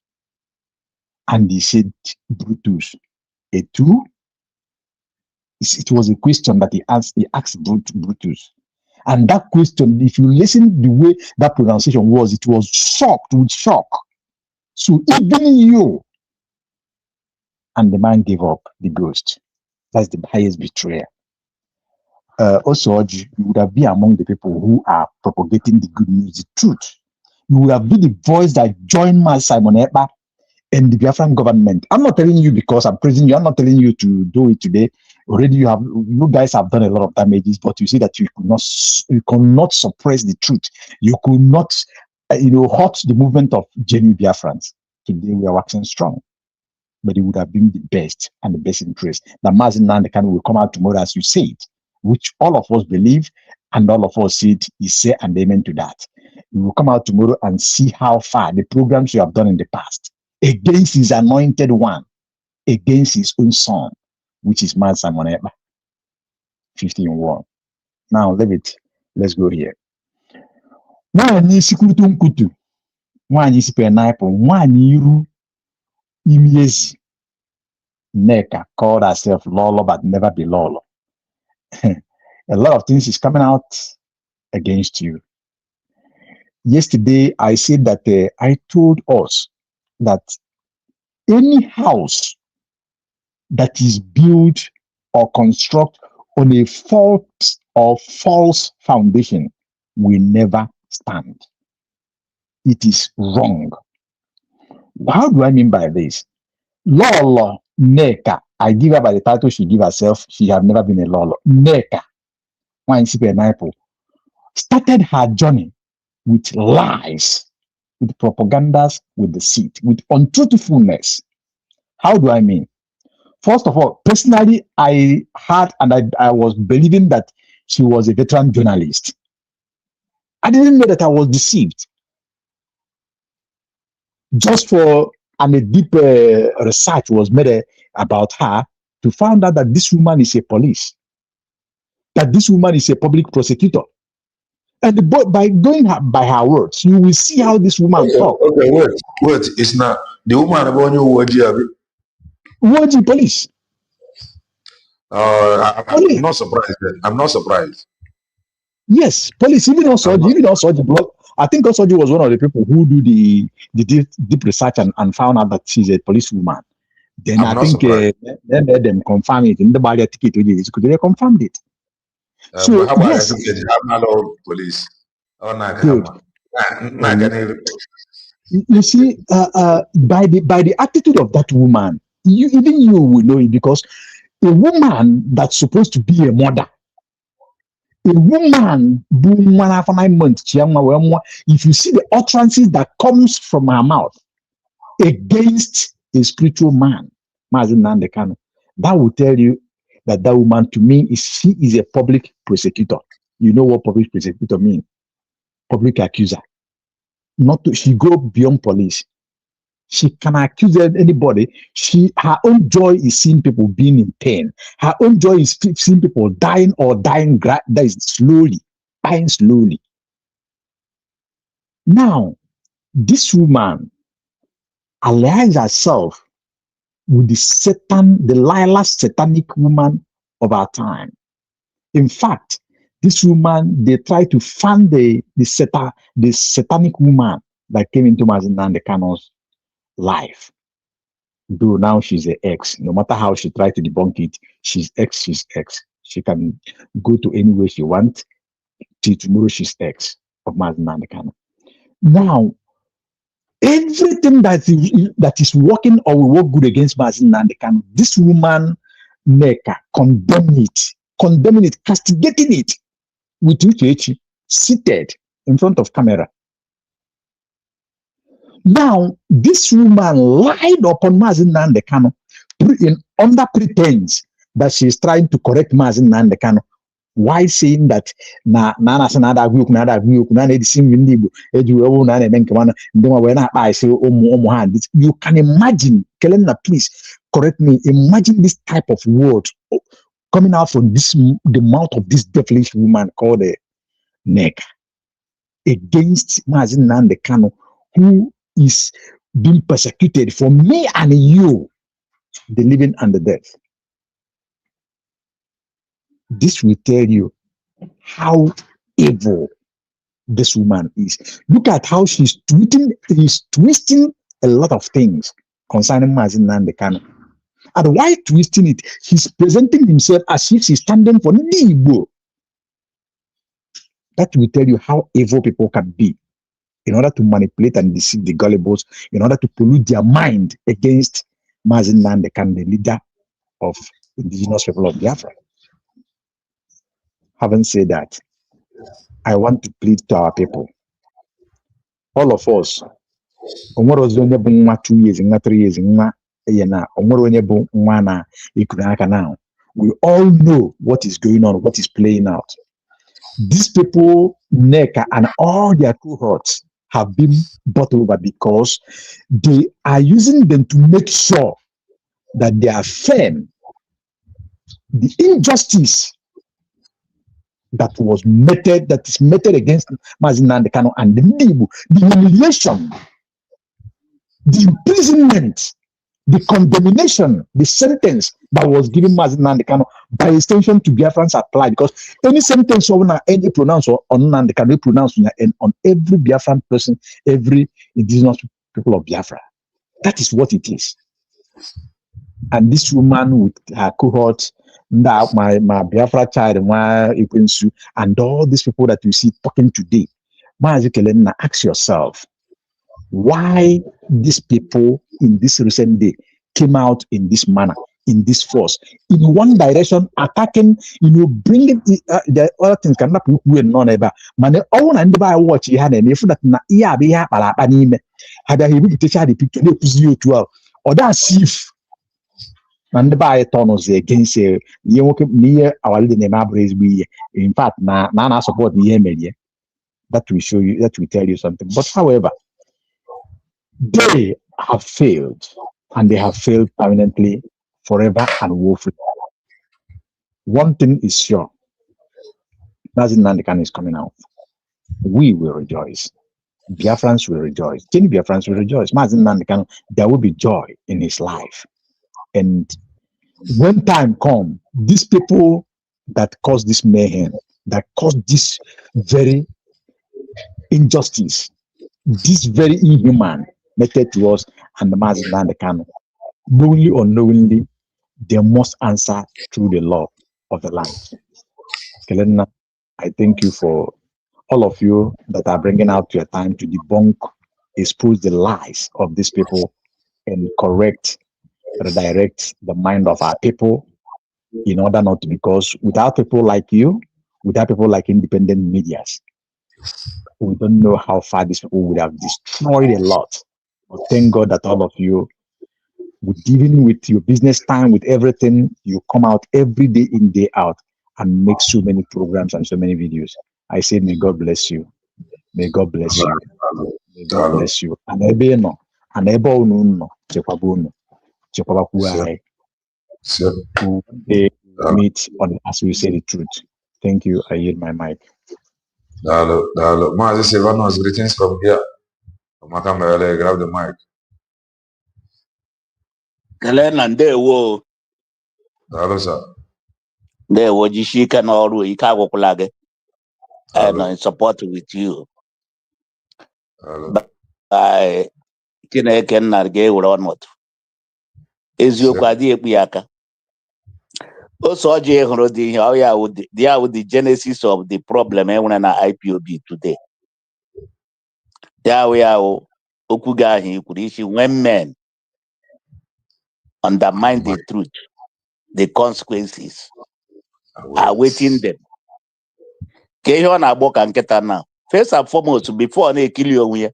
and he said, "Brutus, a two." It was a question that he asked. He asked Brutus, and that question, if you listen the way that pronunciation was, it was shocked with shock. So even you, and the man gave up the ghost. That's the highest betrayal. Also, you would have been among the people who are propagating the good news, the truth. You would have been the voice that joined Mazi Simon Ekpa and the Biafran government. I'm not telling you because I'm praising you. I'm not telling you to do it today. Already, you guys have done a lot of damages, but you see that you cannot suppress the truth. You could not, halt the movement of genuine Biafrans. Today, we are waxing strong. But it would have been the best and the best interest that Mazi Nnamdi Kanu will come out tomorrow, as you said, which all of us believe and all of us said is say and amen to that. We will come out tomorrow and see how far the programs you have done in the past against his anointed one, against his own son, which is Mazi Simon Ekpa. 15-1. Now let's go here. Nwanyi sikurutu nkutu, nwanyi si pineapple, nwanyi iru imiezi. Nneka called herself Lolo but never be Lolo. A lot of things is coming out against you. Yesterday, I said that I told us that any house that is built or construct on a fault or false foundation will never stand. It is wrong. How do I mean by this? Lolo Nneka, I give her by the title she give herself. She have never been a Lolo. Nneka, started her journey with lies, with propagandas, with deceit, with untruthfulness. How do I mean? First of all, personally, I had and I was believing that she was a veteran journalist. I didn't know that I was deceived. Just for a deep research was made about her to find out that this woman is a police, that this woman is a public prosecutor. And by going by her words, you will see how this woman talks. Okay, wait. It's not the woman about you. Word police. I'm not surprised. I'm not surprised. Yes, police. Even also, I think also was one of the people who do the deep research and found out that she's a policewoman. Then I think they made them confirm it in the barrier ticket. They confirmed it. So how about yes, police? good. You see, by the attitude of that woman, even you will know it, because a woman that's supposed to be a mother, a woman, if you see the utterances that comes from her mouth against a spiritual man, Mazi Nnamdi Kanu, that will tell you that that woman, to me, she is a public prosecutor. You know what public prosecutor means? Public accuser. She go beyond police. She can accuse anybody. Her own joy is seeing people being in pain. Her own joy is seeing people dying slowly, dying slowly. Now, this woman allies herself with the last satanic woman of our time. In fact, this woman, they try to fund the satanic woman that came into Mazi Nnamdi Kanu's life. Though now she's an ex. No matter how she tried to debunk it, she's ex. She can go to any way she wants. Till tomorrow, she's ex of Mazi Nnamdi Kanu. Now, everything that is working or will work good against Mazi Nnamdi Kanu, this woman, Nneka, condemning it, castigating it with Uchechi, seated in front of camera. Now, this woman lied upon Mazi Nnamdi Kanu under pretense that she is trying to correct Mazi Nnamdi Kanu Why saying that na group na you can imagine, Kelena, please correct me, imagine this type of word coming out from the mouth of this devilish woman called Nneka against Mazi Nnamdi Kanu, who is being persecuted for me and you, the living and the dead. This will tell you how evil this woman is. Look at how she's twisting a lot of things concerning Mazi Nnamdi Kanu. And why twisting it? He's presenting himself as if he's standing for Igbo. That will tell you how evil people can be in order to manipulate and deceive the gullibles, in order to pollute their mind against Mazi Nnamdi Kanu, the leader of indigenous people of Biafra. Having said that, I want to plead to our people, all of us, 2 years, 3 years, we all know what is going on, what is playing out. These people, Nneka and all their cohorts, have been bought over because they are using them to make sure that they are firm. The injustice that is meted against Mazi Nnamdi Kanu and the Igbo, the humiliation, the imprisonment, the condemnation, the sentence that was given Mazi Nnamdi Kanu by extension to Biafrans apply, because any sentence on any pronounce on Nnamdi Kanu pronounce on every Biafran person, every indigenous people of Biafra. That is what it is. And this woman with her cohort, my Biafra child, and all these people that you see talking today, ask yourself, why these people in this recent day came out in this manner, in this force, in one direction, attacking, bringing the other things cannot be none ever. Man, all and by watch you had, and if that be had a the picture 12 or that sieve. And by tunnels against you near our name. In fact, Nana support the media. That will show you, that will tell you something. But however, they have failed, and they have failed permanently, forever and woefully. One thing is sure, Mazi Nnamdi Kanu is coming out. We will rejoice. Biafrans will rejoice. Kenny Biafrans will rejoice. Mazi Nnamdi Kanu, there will be joy in his life. And when time comes, these people that caused this mayhem, that caused this very injustice, this very inhuman method to us and the Mazi Nnamdi Kanu, knowingly or unknowingly, they must answer through the law of the land. Kelena, I thank you for all of you that are bringing out your time to debunk, expose the lies of these people, and redirect the mind of our people in order not to, because without people like you, without people like independent medias, we don't know how far these people would have destroyed a lot. But thank God that all of you, even with your business time, with everything, you come out every day in, day out, and make so many programs and so many videos. I say, may God bless you. May God bless you. May God bless you. And ebe no, and ebe no, chekwabono, chekwabakuai. They meet on, as we say the truth. Thank you. I yield my mic. Dalo. Mazi Silvanos, greetings from here. Makamele, grab the mic. Kelena ndewo. Dalo, sir. Ndewo jishika na oru ikago kulage. I'm in support with you. By Chineke Narge Uronot. Eziokwu adị ekpu ya aka. Also, they with the genesis of the problem when na IPOB today. There we are. Okugahi Kurishi, when men undermine the truth, the consequences are waiting them. Now. First and foremost, before they kill you,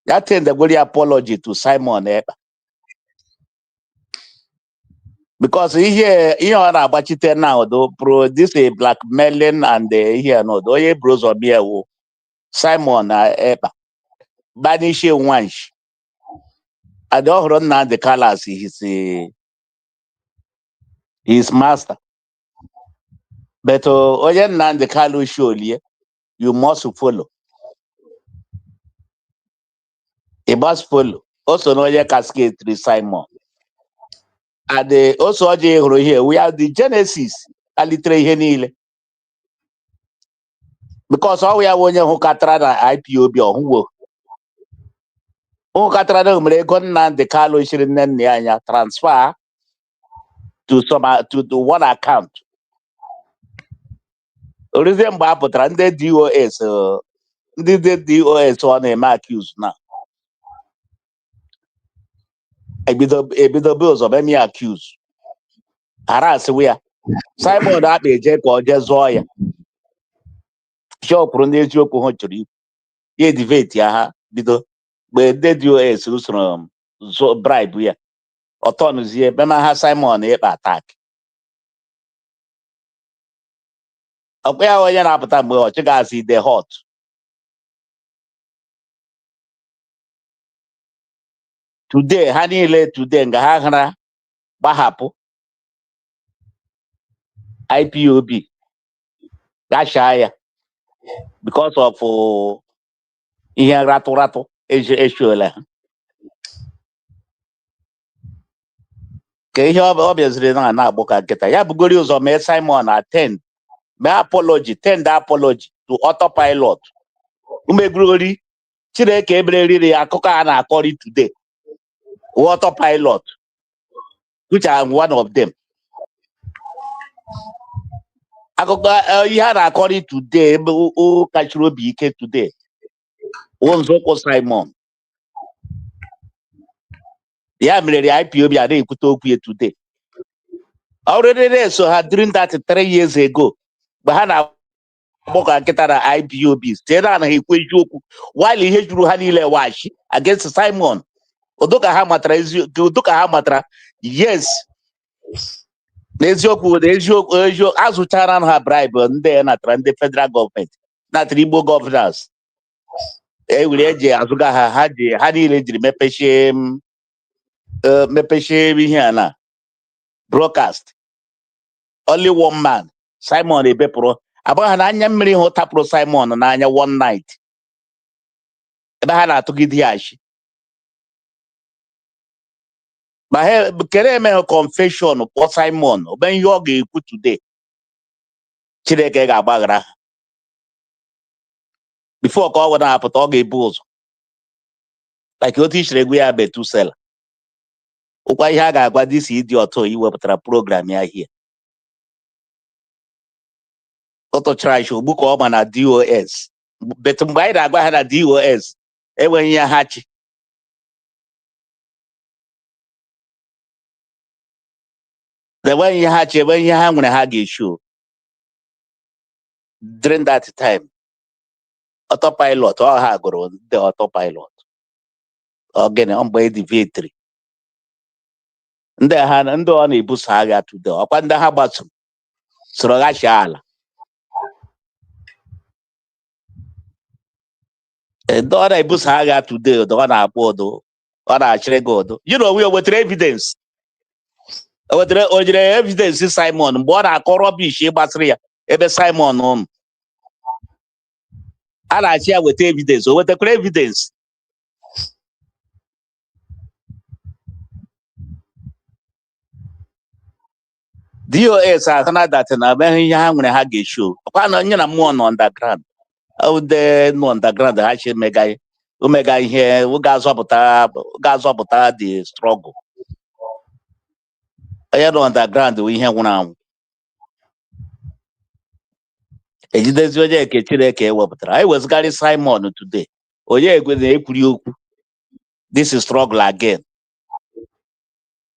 that thing the good apology to Simon Eba. Because here on abachite now though pro this a blackmailing and here no do ye bros or beer Simon banish once. I don't run now the colors his master. But oye nan the color surely you must follow. You must follow. Also no ye cascade to Simon. And also here we have the Genesis alitre because all we are one who catrada IPOB or who catrada umregon the Carlo Shirin transfer to some to one account. Reason Bapo Trande DOS the DOS on a accused now. A bit of bills of any accused. Harass we are Simon that a jack or just Zoya. Show Pronezio Cohotri. Ye debate ya bido but they DOS from so bribe we are. Autonomous here, Bema has Simon attack. Okay, I want to put more. You guys see the hot. Today, honey, late today, Ngahana, Bahapo, IPOB, Gashaya, because of here Rato, Eshuela. Okay, you have obviously not book at get. I have good news of me Simon attend. My apology, tender apology to autopilot. Umegruri, Chile Cabreri, Akoka, according today. Autopilot, which I am one of them. You had according today, who Kachuro BK today. One Zoko Simon. Yeah, I'm ready. IPOB are they could today. Already there, so had during that 3 years ago. But Hana Boka Ketara IPOB. Stay on he joke while he had Hanile Wash against Simon. Odoka Hamatra is Duka Hamatra. Yes. There's your as we turn on her bribe and then at the federal government, not Ribo governors. Ewileje azuga hadi leji mepeshe here broadcast. Only one man, Simon Ebepro. About anya mmiri hota pro Simon na anya one night. Ebe ha na atugidi yashi. But he kere me confession for Simon. Oben yoga ikwu today. Chideke ga-agbaghara. Before ka ọ wena apụta ọ ga-ebu ụzọ. Like otu ishere gwe ya betu sela. Ụkwa ihe a ga-agwa this idiot iwepụtara program ya here. Auto trash ogbu ka ọ ma na DOS. But mgbe anyị na-agwa ha na DOS enweghị ihe ha chi. Enweghị ihe ha chi, enweghị ihe ha nwere ha ga-eshow. During that time, autopilot ọ ha gụrụ the autopilot. Ogene mgbe dị V3. Ndị ọ na-ebuso agha today ọkwa ndị ha gbasoro soro ghachi ala. Ndị ọ na-ebuso agha today ọ na-akpọ odo ọ na-achịrị gị odo. You know we wetere evidence. O jere evidence Simon mgbe ọ na-akọ rubbish gbasara ya ebe Simon nọ. A na-achị ya weta evidence o wetakwara evidence. DOS ahụna that na ebe ihe ha nwere ha ga-eshow. Ọkwa na onye na mmụọ nọ underground. Ude nọ underground ha chi omega ihe ga-azọpụta the struggle. Onye nọ underground bụ ihe nwụrụ anwụ. Ejidezi onye eke Chineke ewepụtara. Anyị wezụgharị Simon today. Onye egwe na-ekwuri okwu. This is struggle again.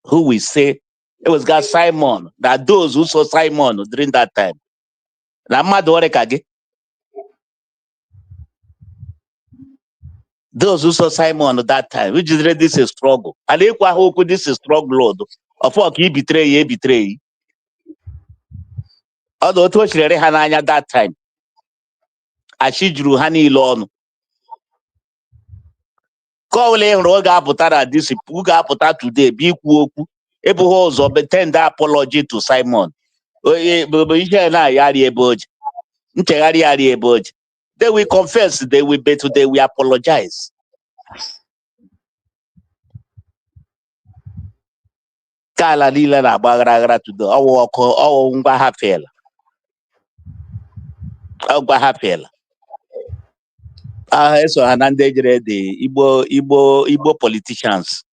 Who will say it was God Simon, that those who saw Simon during that time. Those who saw Simon at that time, which is this is struggle. And this is struggle, Lord. Of all he betray. Although to Hananya that time. Ashidru Hani Lon. Kole Roga Potara this Puga Pota today, be Kuoku, Ebohos or tender apology to Simon. They will confess, they will be today, we apologize. Kala Lila na Bagra to the our Bahafel. Our Bahafel. So Hanandejre the Igbo politicians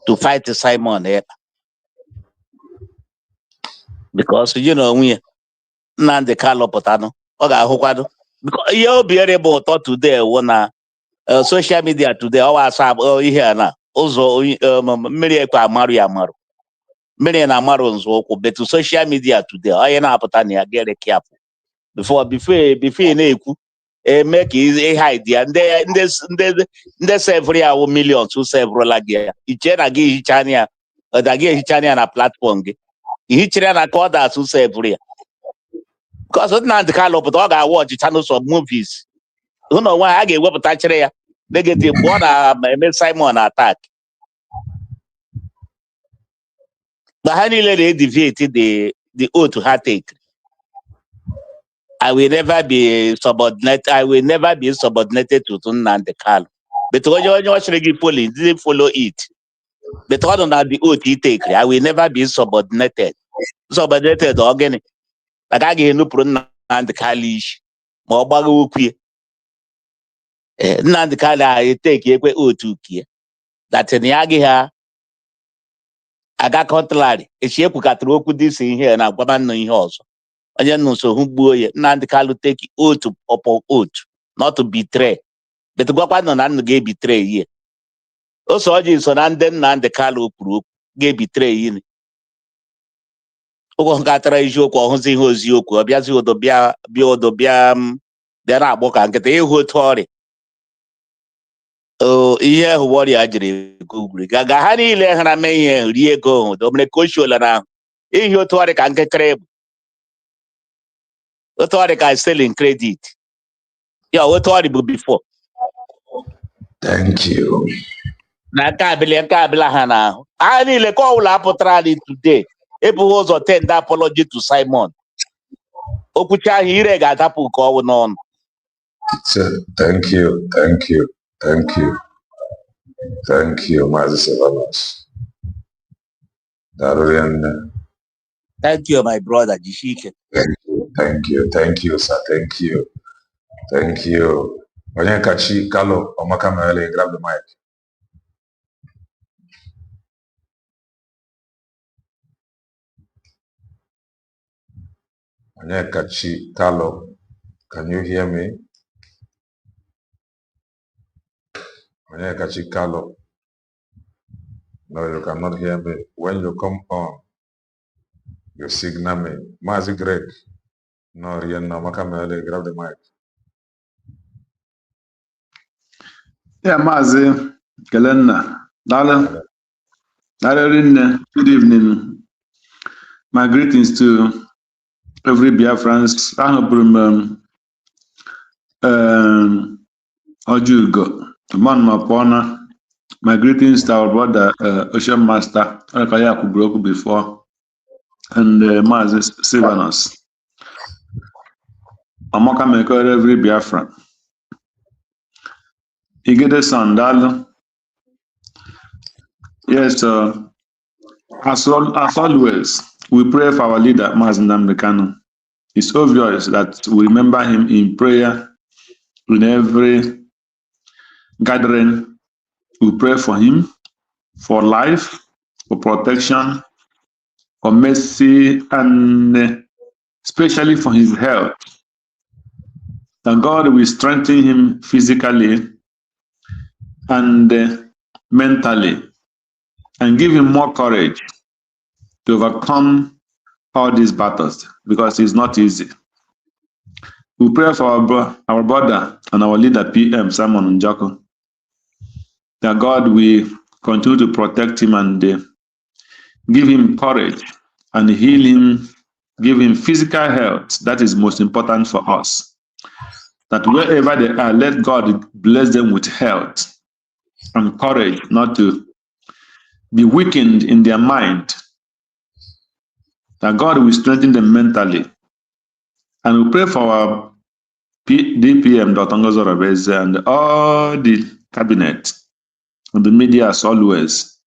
to fight Simon because we Nande Carlo Potano Oga Hokwado because you'll be able to today when social media today our WhatsApp here now also Maria Maru Million Amarons but to social media today I na Potania get careful before Neku make a idea and there's every hour millions to several again. Each Chania na platform. Each na quarter to several. Because not the Carlo, but I watch channels of movies. You know why I get what touch negative one Simon attack. The honey lady defeated the oath to her take. I will never be subordinated. I will never be subordinated to Nande Carlo. But when you actually polling, didn't follow it. But what on the oath he take, I will never be subordinated. Subordinated organic. Like I get no problem Nande Kalish. Mobago queer. Nande Kala, I take ye oath to kia. That's an Yagiha. I got contrary. A shape who got through this in here and I'm going in also. I don't know so who boy Nande Kalu take oath upon oath, not to betray. But the Guapan and gay betray ye. Also, so Nande Kalu gay betray in. Ogongatra joke or Hosing Hosioku, Biazio do Bia, Bio do Biam, then I walk and get a whole Tory. Oh, yeah, who worry Ajri Google. Gagahani Lehana May, Riego, Dominic Koshola. In your Tory can get crab. Authority is selling credit. Yeah, authority before. Thank you. Nakabila. I need a call apotrali today. People was attend apology to Simon. Okucha here got apple going on. Thank you, Mazi Sevanos. Darurian. Thank you, my brother Jishike. Thank you, sir. Thank you. Kachi Kalo Omakamele, grab the mic. Kachi Kalo, can you hear me? Kachi Kalo. No, you cannot hear me. When you come on, you signal me. Mazi Greg. No, Rihanna Makamele, grab the mic. Yeah, Mazi, Galena, Dala, good evening. My greetings to every Biafrans. Ojugo, Man Mapona. My greetings to our brother Ocean Master, Akayaku broke before, and Mazi Silvanus. Amaka make every Biafran. He get a sandal. Yes, as always, we pray for our leader, Mazi Nnamdi Kanu. It's obvious that we remember him in prayer in every gathering. We pray for him, for life, for protection, for mercy, and especially for his health. That God will strengthen him physically and mentally, and give him more courage to overcome all these battles, because it's not easy. We pray for our brother and our leader, PM Simon Njoko, that God will continue to protect him and give him courage, and heal him, give him physical health. That is most important for us. That wherever they are, let God bless them with health and courage, not to be weakened in their mind. That God will strengthen them mentally. And we pray for our DPM, Dr. Ngozo Rabeze, and all the cabinet and the media as always.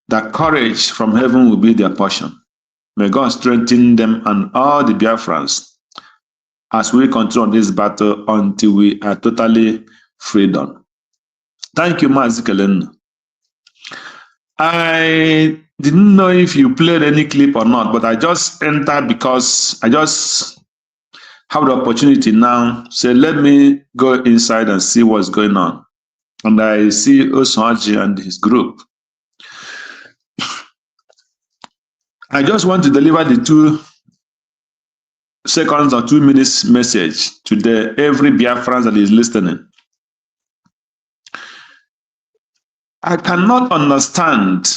That courage from heaven will be their portion. May God strengthen them and all the Biafrans as we continue on this battle until we are totally freedom. Thank you, Mazi Kelen. I didn't know if you played any clip or not, but I just entered because I just have the opportunity now. So let me go inside and see what's going on. And I see Osaji and his group. I just want to deliver the 2 seconds or 2 minutes message to every Biafran that is listening. I cannot understand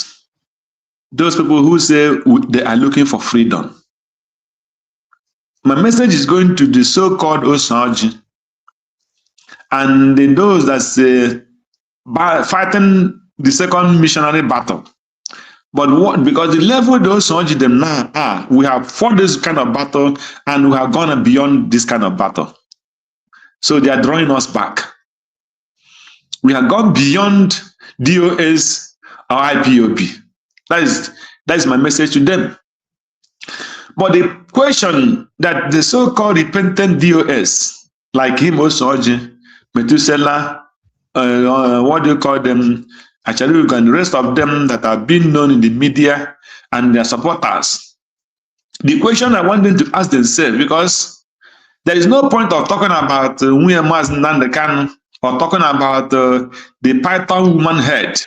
those people who say they are looking for freedom. My message is going to the so-called Osaji and those that say fighting the second missionary battle. But what? Because the level those Osaji them now are, we have fought this kind of battle and we have gone beyond this kind of battle. So they are drawing us back. We have gone beyond DOS or IPOB. That is my message to them. But the question that the so-called repentant DOS, like him, Osaji, Methuselah, what do you call them? Actually, and the rest of them that have been known in the media and their supporters. The question I want them to ask themselves, because there is no point of talking about Uyemaz Nnamdi Kanu or talking about the Python woman head,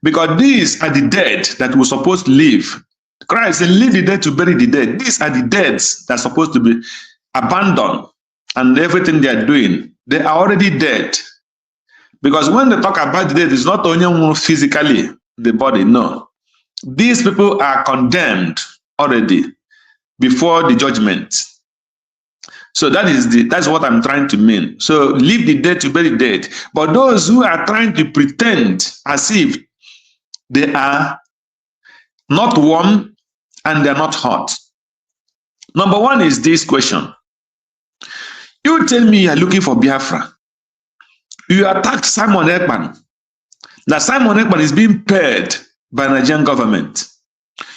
because these are the dead that were supposed to live. Christ said, leave the dead to bury the dead. These are the dead that are supposed to be abandoned, and everything they are doing, they are already dead. Because when they talk about the dead, it's not only physically the body, no. These people are condemned already before the judgment. So that's what I'm trying to mean. So leave the dead to bury the dead. But those who are trying to pretend as if they are not warm and they're not hot. Number one is this question. You tell me you're looking for Biafra. You attacked Simon Ekpan. Now Simon Ekpan is being paid by Nigerian government.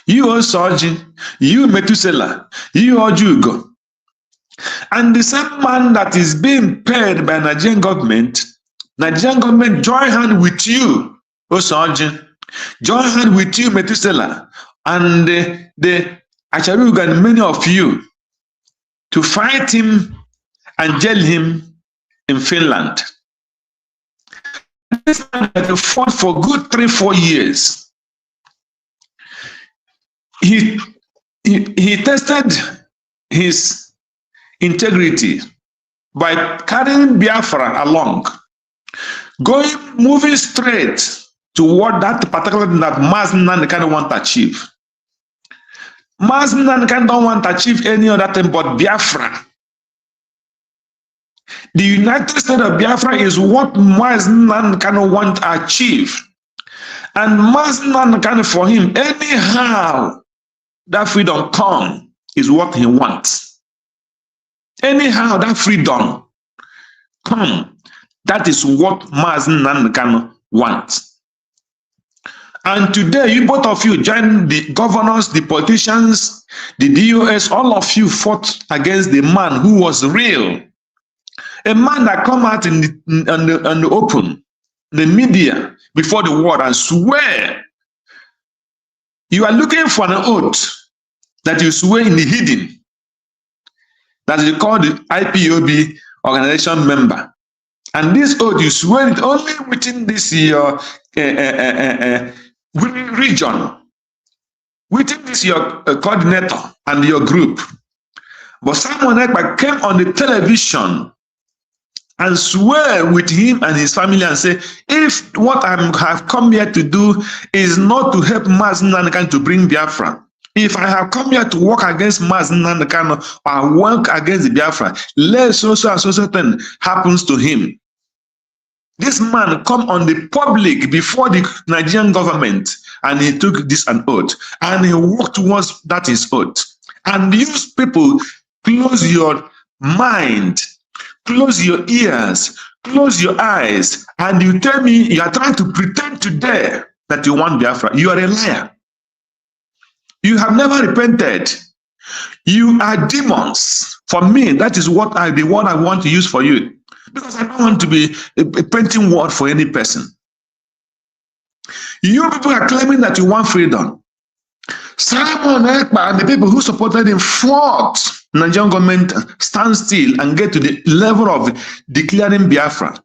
You Osaji, you Methuselah, you Ojugo. And the same man that is being paid by Nigerian government join hand with you, Osaji, join hand with you, Methuselah, and the Acharuga and many of you to fight him and jail him in Finland. This man had fought for good 3-4 years. He tested his integrity by carrying Biafra along, moving straight toward that particular thing that Mazi Nnamdi Kanu want to achieve. Mazi Nnamdi Kanu don't want to achieve any other thing but Biafra. The United States of Biafra is what Mazi Nnamdi Kanu want to achieve. And Mazi Nnamdi Kanu, for him, anyhow that freedom come is what he wants. Anyhow that freedom come, that is what Mazi Nnamdi Kanu wants. And today, you both of you join the governors, the politicians, the DOS, all of you fought against the man who was real. A man that come out in the open, the media, before the world and swear. You are looking for an oath that you swear in the hidden, that you call the IPOB organization member. And this oath, you swear it only within this your region, within this your coordinator and your group. But Simon Ekpa came on the television and swear with him and his family and say, if what I have come here to do is not to help Mazi Nnamdi Kanu to bring Biafra, if I have come here to work against Mazi Nnamdi Kanu or work against the Biafra, let so thing happens to him. This man come on the public before the Nigerian government and he took this an oath and he worked towards that his oath. And these people, close your mind, close your ears, close your eyes, and you tell me you are trying to pretend today that you want Biafra. You are a liar. You have never repented. You are demons. For me, that is what the word I want to use for you. Because I don't want to be a painting word for any person. You people are claiming that you want freedom. Simon Ekpa and the people who supported him fought Nigerian government stand still and get to the level of declaring Biafra.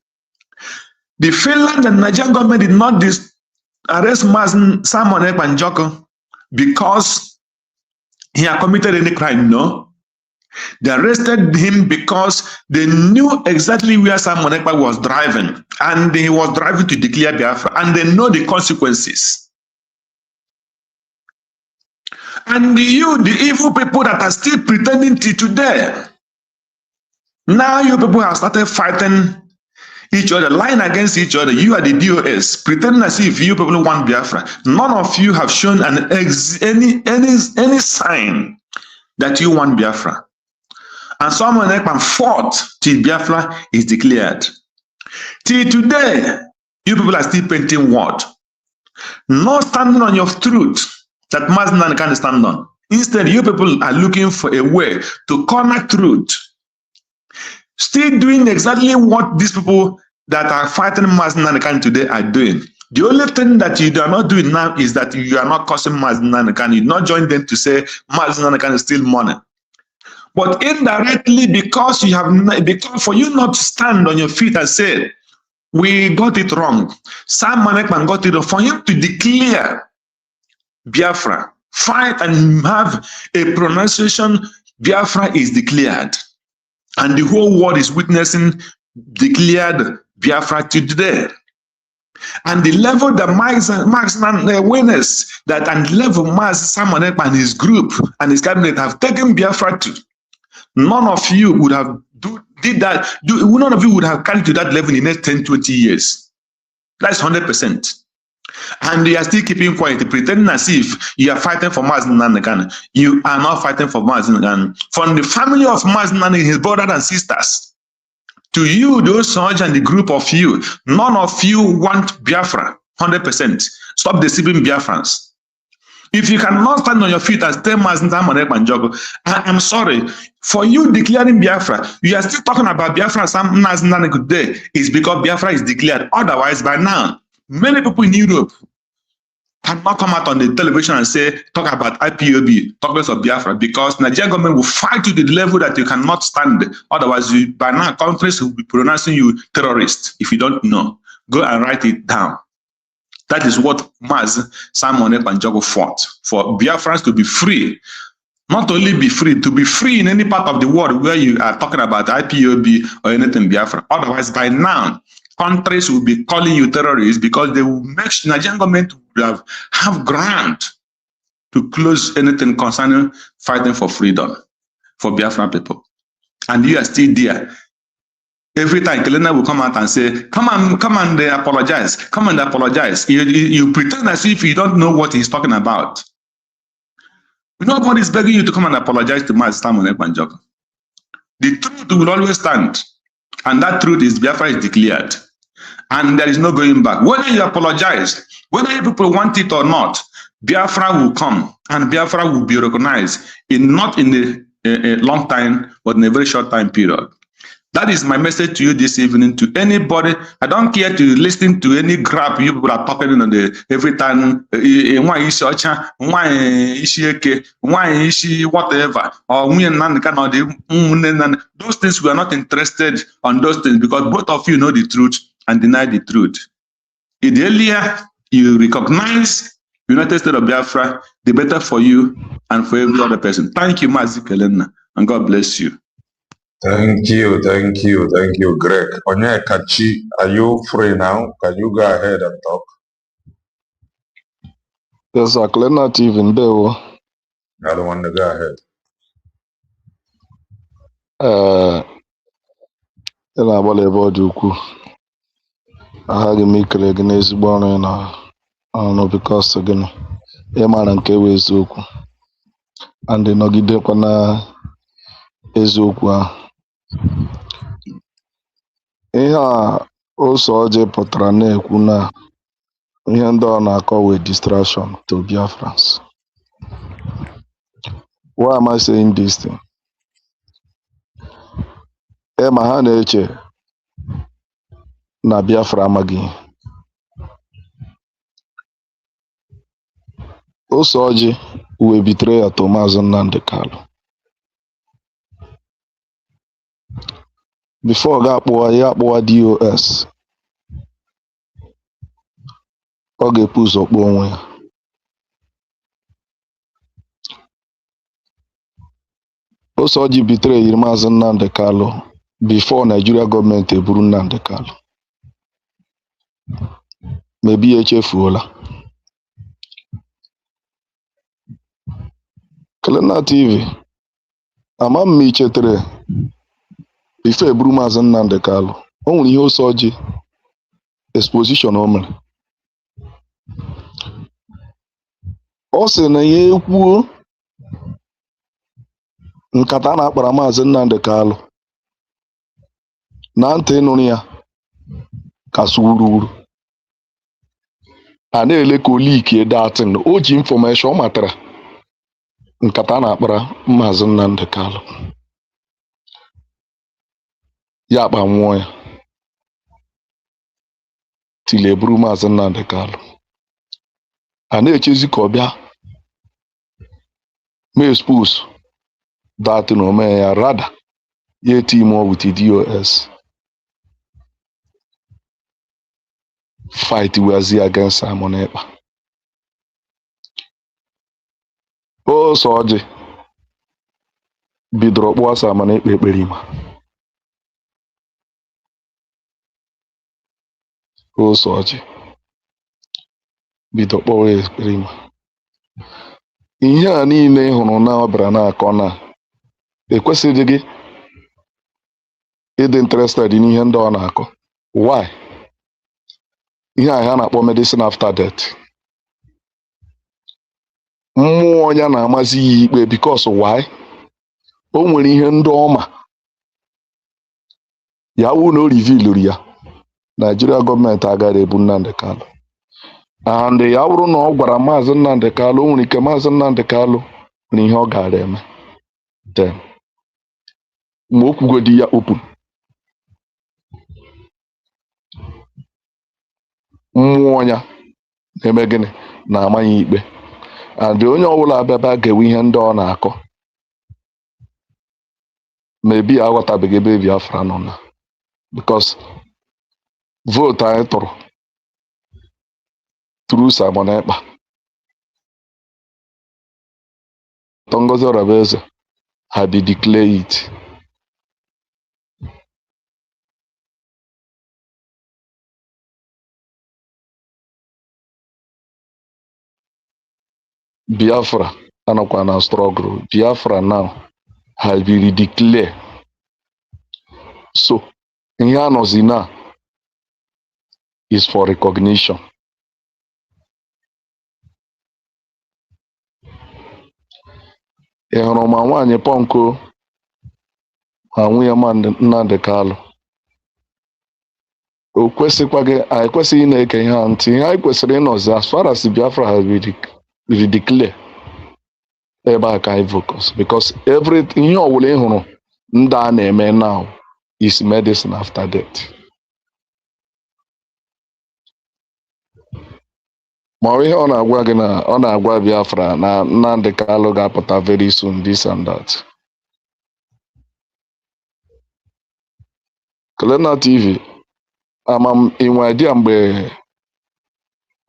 The Finland and Nigerian government did not arrest Simon Ekpa Njoko because he had committed any crime. No. They arrested him because they knew exactly where Simon Ekpa was driving, and he was driving to declare Biafra, and they know the consequences. And you, the evil people that are still pretending to today, now you people have started fighting each other, lying against each other. You are the DOS, pretending as if you people want Biafra. None of you have shown any sign that you want Biafra. And Simon Ekpa fought till Biafra is declared. Till today, you people are still painting what? Not standing on your truth that Mazi Nnamdi Kanu stand on. Instead, you people are looking for a way to corner truth. Still doing exactly what these people that are fighting Mazi Nnamdi Kanu today are doing. The only thing that you are not doing now is that you are not causing Mazi Nnamdi Kanu. You not join them to say Mazi Nnamdi Kanu steal money. But indirectly, because for you not to stand on your feet and say, we got it wrong. Simon Ekpa got it wrong. For him to declare Biafra, fight and have a pronunciation, Biafra is declared. And the whole world is witnessing declared Biafra today. And the level that Max awareness that and the level Simon Ekpa and his group and his cabinet have taken Biafra to, none of you would have none of you would have carried to that level in the next 10, 20 years. That's 100%. And you are still keeping quiet, pretending as if you are fighting for Mazi Nnamdi Kanu. You are not fighting for Mazi Nnamdi Kanu. From the family of Mazi Nnamdi, his brothers and sisters, to you, those Soj and the group of you, none of you want Biafra, 100%. Stop deceiving Biafrans. If you cannot stand on your feet and tell Mazi Nnamdi Kanu, I'm sorry. For you declaring Biafra, you are still talking about Biafra and Mazi Nnamdi Kanu today is because Biafra is declared. Otherwise, by now, many people in Europe cannot come out on the television and say, talk about IPOB, talk about Biafra, because Nigerian government will fight you to the level that you cannot stand. Otherwise, by now, countries will be pronouncing you terrorist. If you don't know, go and write it down. That is what Simon Ekpa fought, for Biafrans to be free. Not only be free, to be free in any part of the world where you are talking about IPOB or anything Biafra. Otherwise, by now, countries will be calling you terrorists because they will make Nigerian government will have grant to close anything concerning fighting for freedom for Biafran people. And you are still there. Every time Kelena will come out and say, come and apologize. Come and apologize. You pretend as if you don't know what he's talking about. Nobody is begging you to come and apologize to Mazi Simon Ekpa. The truth will always stand. And that truth is Biafra is declared. And there is no going back. Whether you apologize, whether you people want it or not, Biafra will come and Biafra will be recognized not in a long time, but in a very short time period. That is my message to you this evening, to anybody. I don't care to listen to any crap you people are talking on the every time, whatever, or those things. We are not interested on those things because both of you know the truth and deny the truth. The earlier you recognize United States of Biafra, the better for you and for every other person. Thank you, Mazi Kelena, and God bless you. Thank you, Greg. Onyekachi, are you free now? Can you go ahead and talk? Yes, sir. Clear TV ndewo. I don't want to go ahead. Ị na-agbalị ebe ọ dị ukwuu. Aghaghị m ikele gị n'ezigbo ọrụ ị na-arụ bikos gịnị ị maara nke bụ eziokwu and nọgidekwa na eziokwu ahụ. Ihe a ose ọjị pụtara na-ekwu na ihe ndị ọ na-akọ wee distraction to Biafrans. Why am I saying this thing? Ma ha na-eche na Biafra amaghị ihe. Ose ọjị wee bitere ya to Maazị Nnamdi Kalu. Before ga-akpụwa ya akpụwa DOS, ọ ga-epu ụzọ kpụọ onwe ya. Ose ọjị bitere yiri Maazị Nnamdi Kalu before Nigeria gọọmenti eburu Nnamdi Kalu. Mebi ya echefuola. Clear TV, ama m ichetere ife eburu Maazị Nnamdi Kalu. O nwere ihe ose ọjị exposition o mere. Ọ sị na ya ekwuo nkata a na-akpara Maazị Nnamdi Kalu na ntị nụrụ ya ka suwuruwuru. A na-ele ka olike datin o ji infọmeshọn ọ matara nkata a na-akpara Maazị Nnamdi Kalu. Ya akpa nwụọ ya tili eburu Maazị Nnamdi Kalu. A na-echezi ka ọ bịa mee expose datin o mee ya rada ya team up with DOS fight wezie against Simon Ekpa. Ose ọjị bidoro kpụwa Simon Ekpa ekperima. Ose ọjị bido kpọwa ya ekperima. Ihe a niile ị hụrụ na ọ bịara na-akọ na ekwesịghị gị ịdị interested n'ihe ndị ọ na-akọ. Why? Ihe a ha na-akpọ medicine after death. Mmụọ ya na-amazi ya ikpe because why? O nwere ihe ndị ọma ya wụ na o revealuru ya. Nigeria gọọmenti agaghị ebu Nnamdi Kalu. And ya bụrụ na ọ gwara Maazị Nnamdi Kalu, o nwere ike Maazị Nnamdi Kalu nwere ihe ọ gara eme. Then mgbe o kwugodi ya open, mmụọ ya na-eme gịnị na-ama ya ikpe. And onye ọbụla abịaba ga-ewe ihe ndị ọ na-akọ mebi aghọtabeghị ebe Biafra nọ na because vote anyị tụrụ through Simon Ekpa, Ngozi Orabeeze had declared it. Biafra anọkwa na struggle. Biafra now has been declared. So ihe anọzi na is for recognition. Ị hụrụ ma nwaanyị Pọnko ma nwunye Nnamdi Kalu. O kwesịkwaghị anyị kwesịghị na-eke ihe a ntị. Ihe anyị kwesịrị ịnọzi as far as Biafra has been declared ebe a ka anyị focus because everything ihe ọbụla ị hụrụ ndị a na-eme now is medicine after death. Ma ihe ọ na-agwa gị na ọ na-agwa Biafra na Nnamdi Kalu ga-apụta very soon this and that. Clear TV, ama m inwe idea mgbe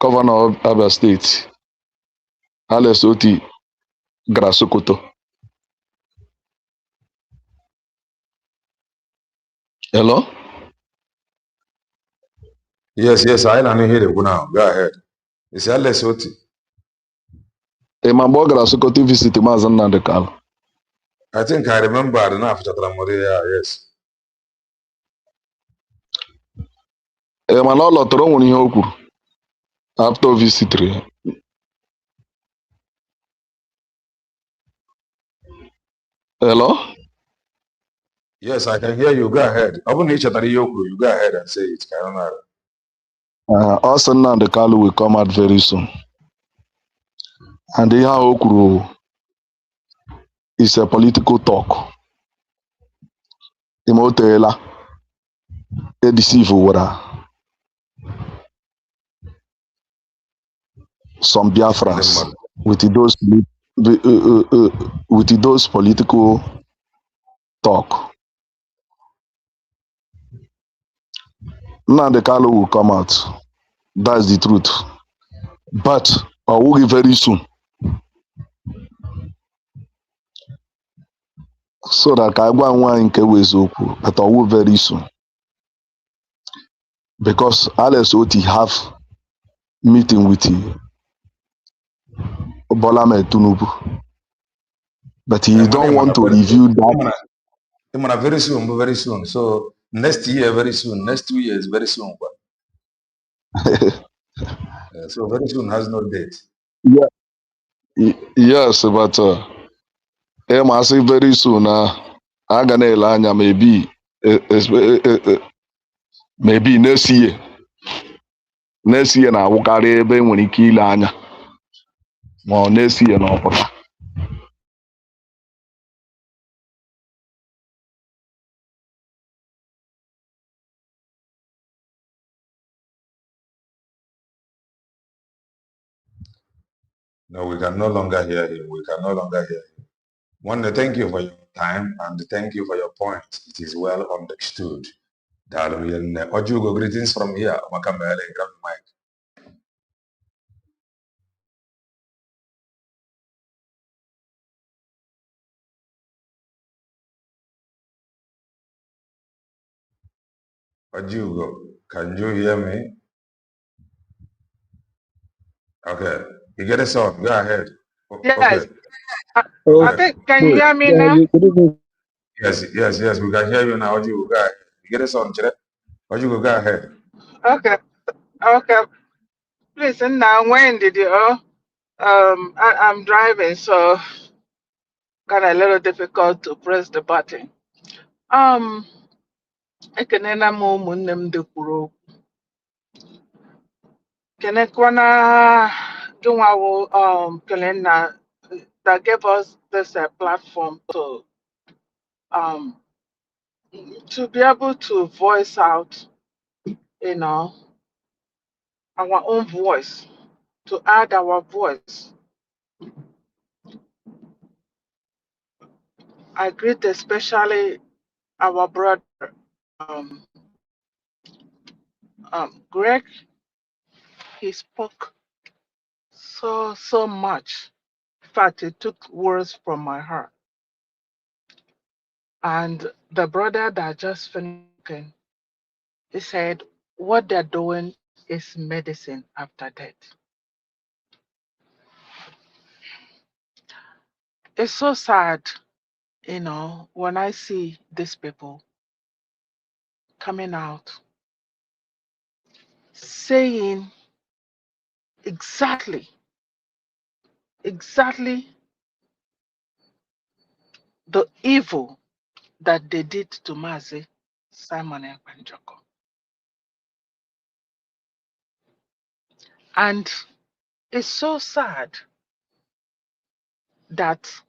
gọvanọ Abia steeti Alex Oti gara Sokoto. Hello? Yes, I don't hear it now. Go ahead. It's Lesotho. Ma mgbe ọ gara Sokoto visit Maazị Nnamdi Kanu. I think I remember the after Moria, yes. Mana ọ lọtara o nwere ihe o kwuru after o visitiri ya. Hello? Yes, I can hear you. Go ahead. I wouldn't you go ahead and say it. Ọ sị Nnamdi Kanu will come out very soon. And ihe ahụ o kwuru is a political talk. Ime o teela deceive some Biafrans with those political talk. Nnamdi Kanu will come out. That's the truth. But I will be very soon. So that ka gwa nwa nke weziokwu, but I will very soon. Because Alex Oti have meeting with Bola Ahmed Tinubu, but he don't want to review that. Very soon. So next year, very soon. Next 2 years, very soon. So very soon has no date. Yeah. Yes, but I say very soon. I'm gonna anya maybe next year. Next year na awụkarị ebe nwere ike ile anya. Ma next year na ọpụta. No, we can no longer hear him. One, thank you for your time and thank you for your point. It is well understood. Ojugo, greetings from here. Makamele, grab the mic. Ojugo, can you hear me? Okay, you get a song. Go ahead. Yes. Okay. I think, can you hear me now? Yes, we can hear you now. Ojugo, go ahead. You get a song, Chere? Ojugo, go ahead. Okay. Please, now when did you? I'm driving, so got a little difficult to press the button. Ekenena m ụmụnne m dekwuru okwu. Kenekwana gịnwawo Kelenna that gave us this platform to be able to voice out, our own voice, to add our voice. I greet especially our brother Greg. He spoke so much. In fact, it took words from my heart. And the brother that just finished, he said, what they're doing is medicine after death. It's so sad, when I see these people coming out saying exactly the evil that they did to Mazi Simon Ekpanjoko. And it's so sad that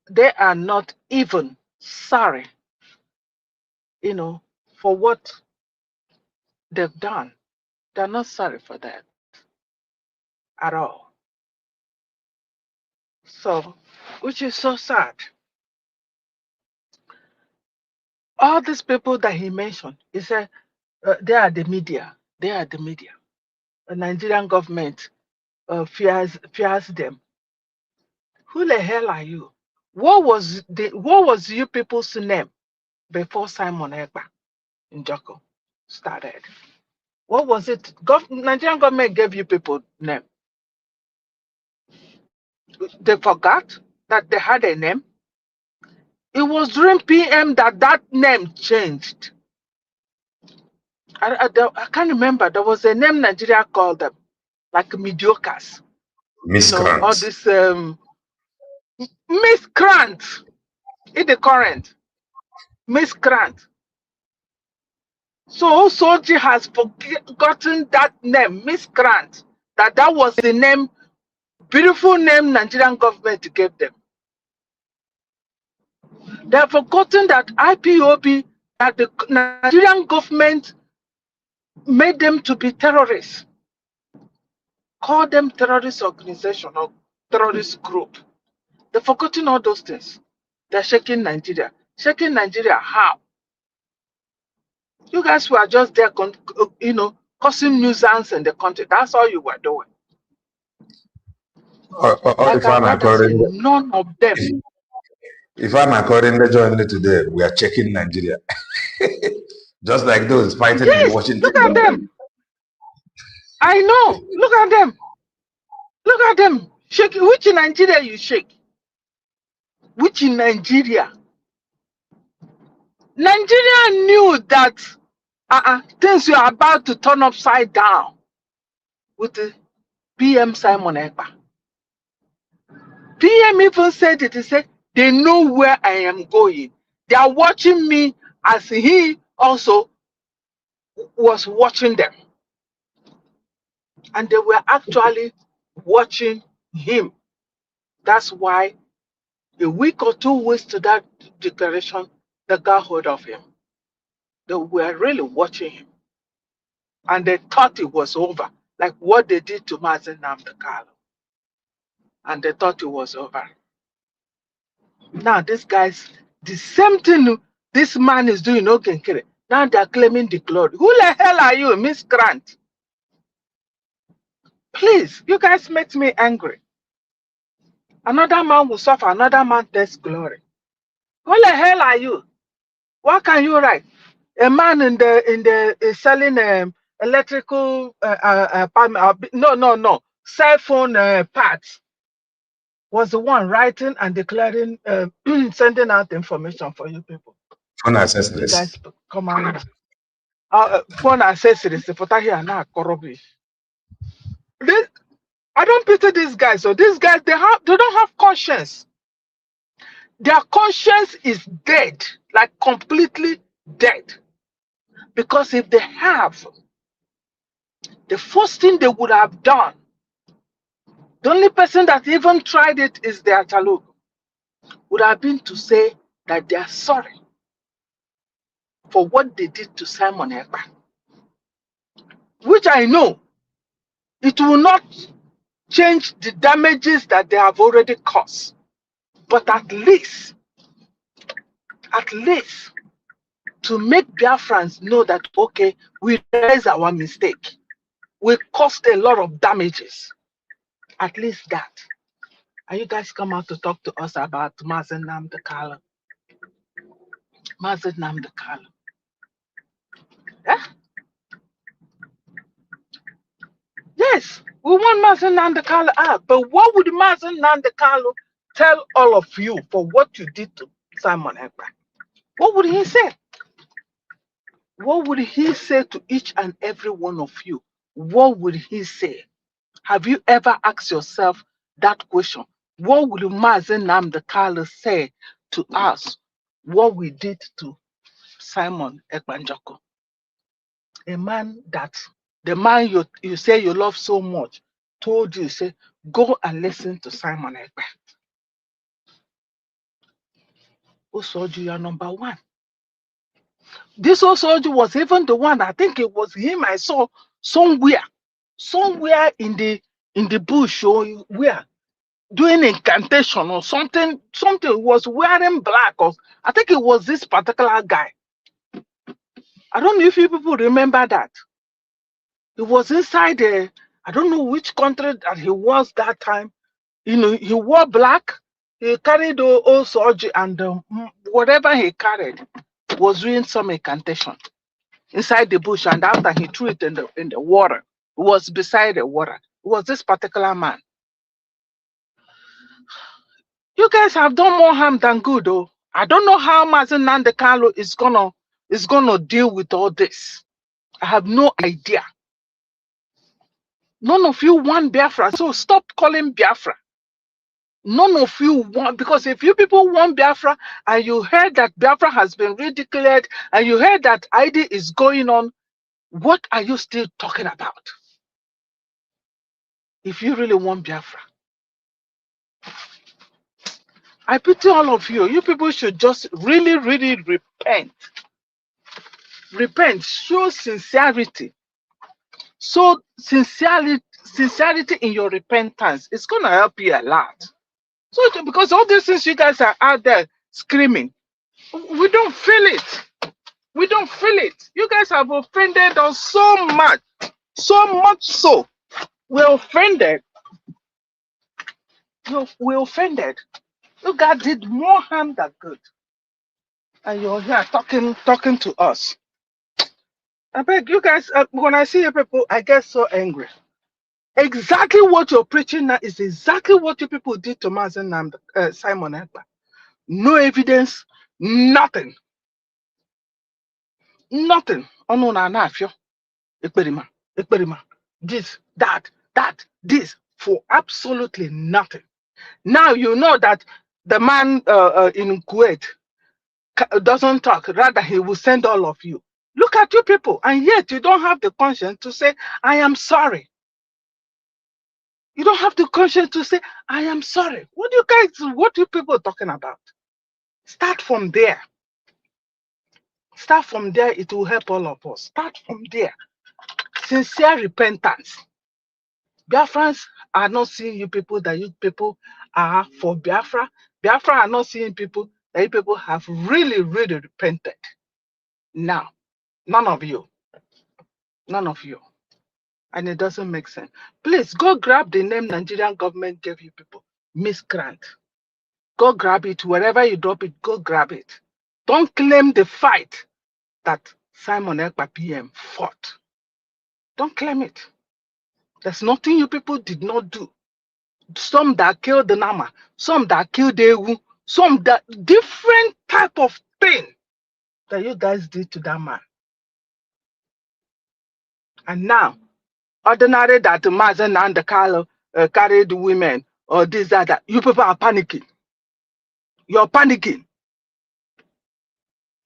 they are not even sorry, for what they've done. They're not sorry for that at all. So, which is so sad. All these people that he mentioned, he said, they are the media. They are the media. The Nigerian government fears them. Who the hell are you? What was you people's name before Simon Ekpa Njoko started? What was it? Nigerian government gave you people name. They forgot that they had a name. It was during PM that name changed. I can't remember. There was a name Nigeria called them, like mediocres. Miscreants. All this miscreants in the current. Miscreant. So Soji has forgotten that name, miscreant. That was the name, beautiful name Nigerian government gave them. They have forgotten that IPOB, that the Nigerian government made them to be terrorists. Call them terrorist organization or terrorist group. They've forgotten all those things. They're shaking Nigeria. Shaking Nigeria how? You guys were just there, causing nuisance in the country. That's all you were doing. Like our brothers say, none of them. If I'm according to joining today, we are checking Nigeria. Just like those fighting in Washington. Look at them. I know. Look at them. Look at them. Shake. Which in Nigeria you shake? Which in Nigeria? Nigeria knew that things were about to turn upside down with the PM Simon Ekpa. PM even said it. He said, they know where I am going. They are watching me as he also was watching them. And they were actually watching him. That's why a week or 2 weeks to that declaration, they got hold of him. They were really watching him. And they thought it was over, like what they did to Mazen Nnamdi Kanu. And they thought it was over. Now, these guys, the same thing this man is doing, okay, now they're claiming the glory. Who the hell are you, Miss Grant? Please, you guys make me angry. Another man will suffer, another man takes glory. Who the hell are you? What can you write? A man in the selling electrical cell phone parts was the one writing and declaring, sending out information for you people. Phone accessories. You guys come on. Phone accessories. I don't pity these guys. So these guys, they don't have conscience. Their conscience is dead, like completely dead. Because if they have, the first thing they would have done, the only person that even tried it is the Atalug, would have been to say that they are sorry for what they did to Simon Ekpa. Which I know, it will not change the damages that they have already caused. But at least, to make Biafrans know that, okay, we raised our mistake. We caused a lot of damages. At least that. And you guys come out to talk to us about Mazen Nnamdi Kanu. Mazen Nnamdi Kanu. Yeah? Yes, we want Mazen Nnamdi Kanu out. But what would Mazen Nnamdi Kanu tell all of you for what you did to Simon Ekpa? What would he say? What would he say to each and every one of you? What would he say? Have you ever asked yourself that question? What would Mazen Nnamdi Kanu say to us? What we did to Simon Ekpa Njoko? A man that, the man you say you love so much, told you, say, go and listen to Simon Ekpa. Osoju, you are number one. This Osoju was even the one, I think it was him I saw somewhere in the bush or where, doing incantation or something was wearing black, or I think it was this particular guy. I don't know if you people remember that. He was inside I don't know which country that he was that time. You know, he wore black He carried also Oji and whatever he carried was doing some incantation inside the bush, and after he threw it in the water, it was beside the water. It was this particular man. You guys have done more harm than good, though. I don't know how Mazen Nandekalo is gonna deal with all this. I have no idea. None of you want Biafra, so stop calling Biafra. None of you want, because if you people want Biafra and you heard that Biafra has been redeclared and you heard that ID is going on, what are you still talking about? If you really want Biafra, I pity all of you. You people should just really, really repent. Repent, show sincerity. So sincerity in your repentance. It's gonna help you a lot. So because all these things you guys are out there screaming, we don't feel it. We don't feel it. You guys have offended us so much so. We're offended. We're offended. You guys did more harm than good. And you're here talking to us. I beg you guys, when I see you people, I get so angry. Exactly what you're preaching now is exactly what you people did to Mazen Simon Ekpa. No evidence, nothing. Nothing. Oh no, no, experiment. This, that, this, for absolutely nothing. Now you know that the man in Kuwait doesn't talk, rather he will send all of you. Look at you people, and yet you don't have the conscience to say, I am sorry. You don't have the conscience to say, I am sorry. What you people talking about? Start from there. Start from there, it will help all of us. Start from there. Sincere repentance. Biafrans are not seeing you people that you people are for Biafra. Biafra are not seeing people that you people have really, really repented. Now, none of you. And it doesn't make sense. Please go grab the name Nigerian government gave you people. Miscreant. Go grab it. Wherever you drop it, go grab it. Don't claim the fight that Simon Ekpa PM fought. Don't claim it. There's nothing you people did not do. Some that killed the Nama, some that killed Ewu, some that different type of thing that you guys did to that man. And now, ordinary that Mazen and the Carlo carried women or this, that, you people are panicking. You're panicking.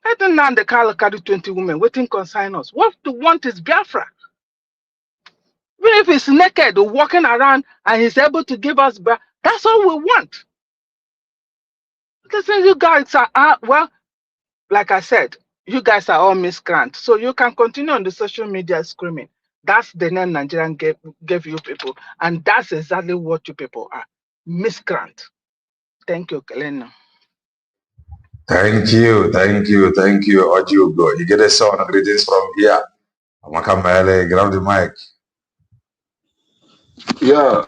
I don't know the Carlo carried 20 women waiting consign us. What we want is Biafra. Even if he's naked or walking around and he's able to give us Biafra, that's all we want. Listen, you guys are, well, like I said, you guys are all miscreants. So you can continue on the social media screaming. That's the name Nigerian gave you people. And that's exactly what you people are. Miscreant. Thank you, Kelena. Thank you, Ojugo. You get a song, greetings from here. Amakamele, grab the mic. Yeah,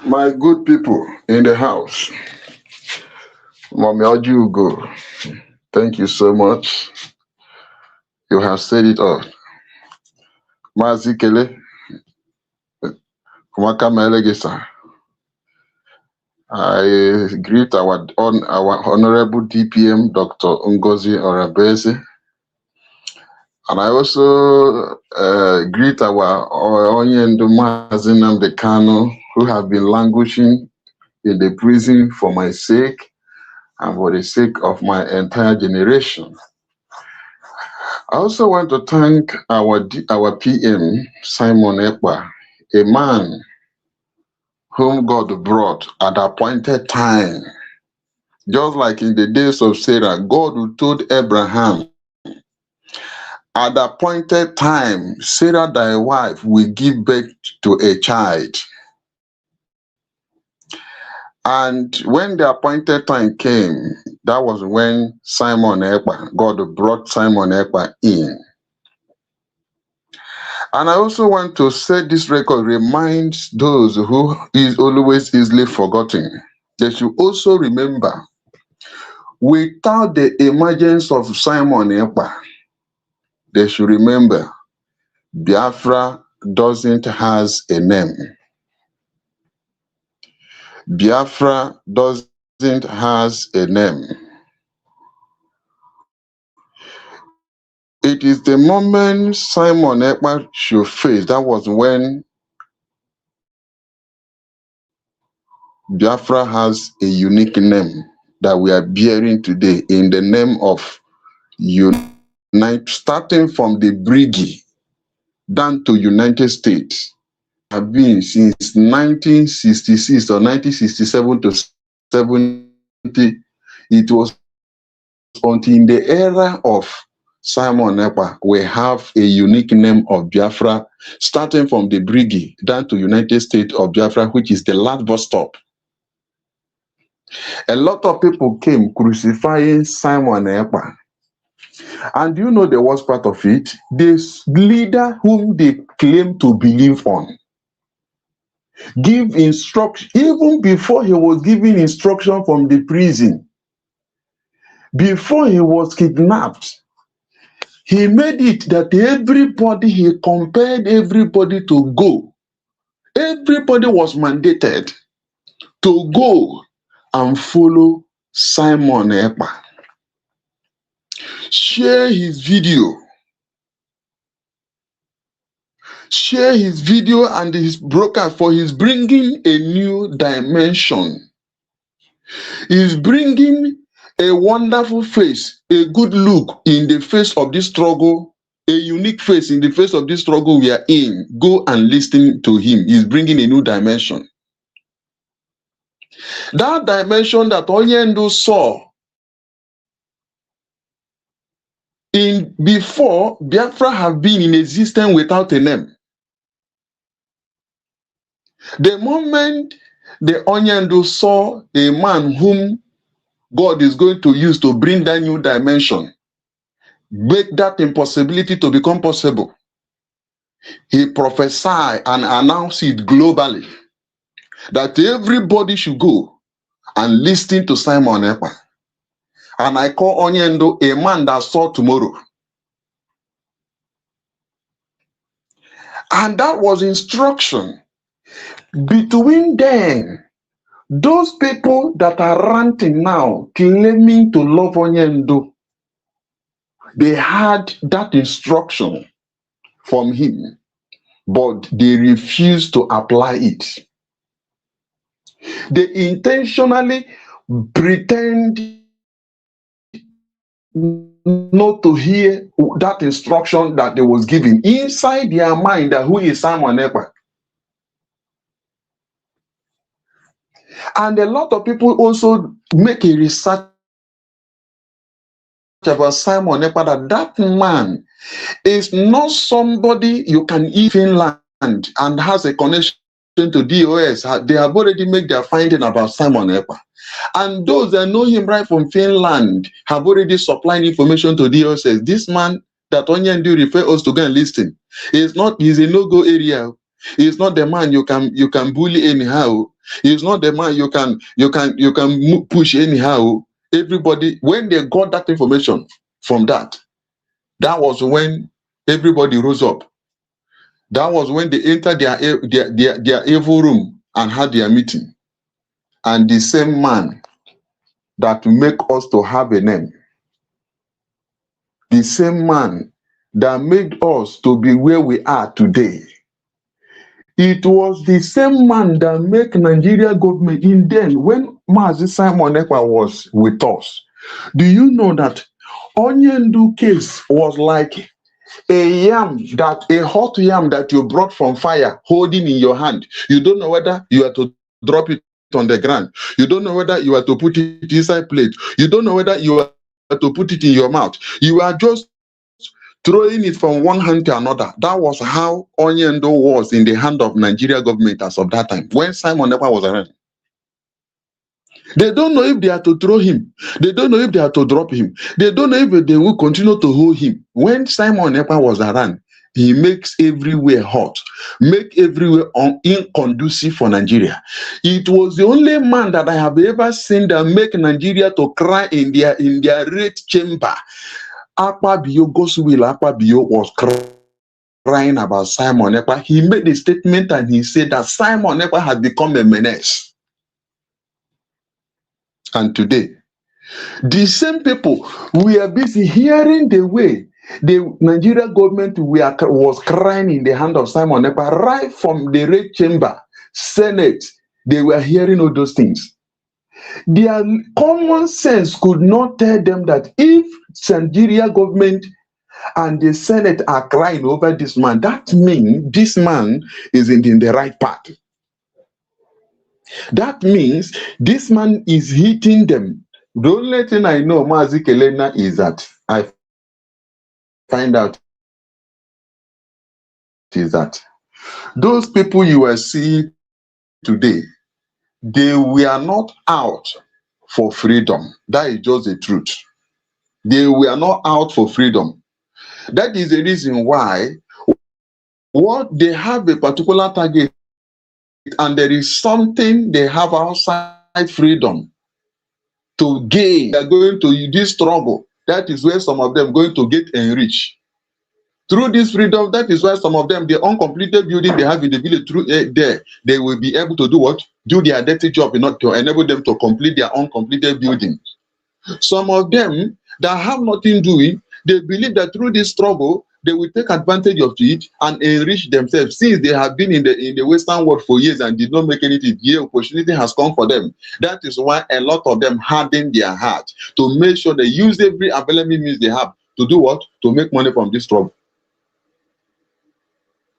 my good people in the house. Mommy Ojugo, thank you so much. You have said it all. Mazikele, Amakamele Gesa. I greet our honorable DPM, Dr. Ngozi Orabese. And I also greet our Onyendu Mazen Nnamdi Kanu, who have been languishing in the prison for my sake and for the sake of my entire generation. I also want to thank our PM, Simon Ekpa, a man whom God brought at the appointed time. Just like in the days of Sarah, God who told Abraham, at the appointed time, Sarah, thy wife, will give birth to a child. And when the appointed time came, that was when Simon Ekpa, God brought Simon Ekpa in. And I also want to set this record reminds those who is always easily forgotten. they should also remember, without the emergence of Simon Ekpa, they should remember Biafra doesn't has a name. Biafra doesn't has a name. It is the moment Simon Ekpa should face. That was when Biafra has a unique name that we are bearing today in the name of Unite, starting from the Briggy down to United States. Have been since 1966 or 1967 to 70. It was until in the era of Simon Ekpa we have a unique name of Biafra, starting from the Briggy down to United States of Biafra, which is the last bus stop. A lot of people came crucifying Simon Ekpa. And you know the worst part of it? This leader whom they claim to believe on give instruction, even before he was giving instruction from the prison, before he was kidnapped, he made it that everybody, he compelled everybody to go. Everybody was mandated to go and follow Simon Ekpa. Share his video. Share his video and his broadcast, for he's bringing a new dimension. He's bringing a wonderful face, a good look in the face of this struggle, a unique face in the face of this struggle we are in. Go and listen to him. He's bringing a new dimension. That dimension that Onyendo saw in before Biafra have been in existence without a name. The moment the Onyendo saw a man whom God is going to use to bring that new dimension, make that impossibility to become possible, he prophesied and announced it globally that everybody should go and listen to Simon Ekpa. And I call Onyendo a man that saw tomorrow. And that was instruction. Between them, those people that are ranting now, claiming to love Onyendo, they had that instruction from him, but they refused to apply it. They intentionally pretend not to hear that instruction that they was given inside their mind, that who is Simon Ekpa. And a lot of people also make a research about Simon Ekpa, that man is not somebody you can even land and has a connection to DOS. They have already made their finding about Simon Ekpa. And those that know him right from Finland have already supplied information to DOS. This man that Onyendo refer us to go and listen, he's a no-go area. He's not the man you can bully anyhow. He's not the man you can push anyhow. Everybody, when they got that information from that was when everybody rose up. That was when they entered their evil room and had their meeting. And the same man that make us to have a name, the same man that made us to be where we are today, it was the same man that make Nigeria government in then when Mazi Simon Ekpa was with us. Do you know that Onyendo case was like a hot yam that you brought from fire, holding in your hand? You don't know whether you are to drop it on the ground. You don't know whether you are to put it inside plate. You don't know whether you are to put it in your mouth. You are just throwing it from one hand to another. That was how Onyendo was in the hand of Nigeria government as of that time, when Simon Ekpa was around. They don't know if they are to throw him. They don't know if they are to drop him. They don't know if they will continue to hold him. When Simon Ekpa was around, He makes everywhere hot, make everywhere inconducive for Nigeria. It was the only man that I have ever seen that make Nigeria to cry in their red chamber. Akpabio Godswill Akpabio was crying about Simon Ekpa. He made a statement and he said that Simon Ekpa has become a menace. And today, the same people, we are busy hearing the way the Nigerian government was crying in the hand of Simon Ekpa, right from the red chamber, Senate. They were hearing all those things. Their common sense could not tell them that if Nigeria government and the Senate are crying over this man, that means this man is in the right path. That means this man is hitting them. The only thing I know, Mazi Kelena, is that I find out is that those people you are seeing today, they were not out for freedom. That is just the truth. They were not out for freedom. That is the reason why what they have a particular target and there is something they have outside freedom to gain. They are going to this struggle. That is where some of them are going to get enriched. Through this freedom, that is why some of them, the uncompleted building they have in the village, through there, they will be able to do what? Do their dirty job, not to enable them to complete their uncompleted building. Some of them that have nothing doing, they believe that through this struggle, they will take advantage of it and enrich themselves. Since they have been in the Western world for years and did not make anything, the opportunity has come for them. That is why a lot of them harden their heart to make sure they use every available means they have to do what? To make money from this struggle.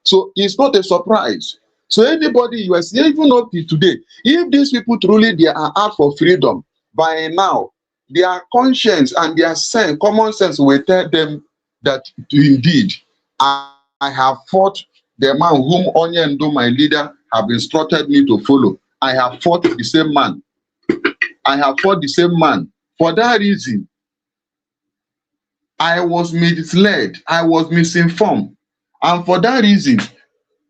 So it's not a surprise. So anybody you are seeing, even up to today, if these people truly they are out for freedom, by now their conscience and their sense, common sense will tell them that indeed I have fought the man whom Onyendo, my leader, have instructed me to follow. I have fought the same man. I have fought the same man. For that reason, I was misled. I was misinformed. And for that reason,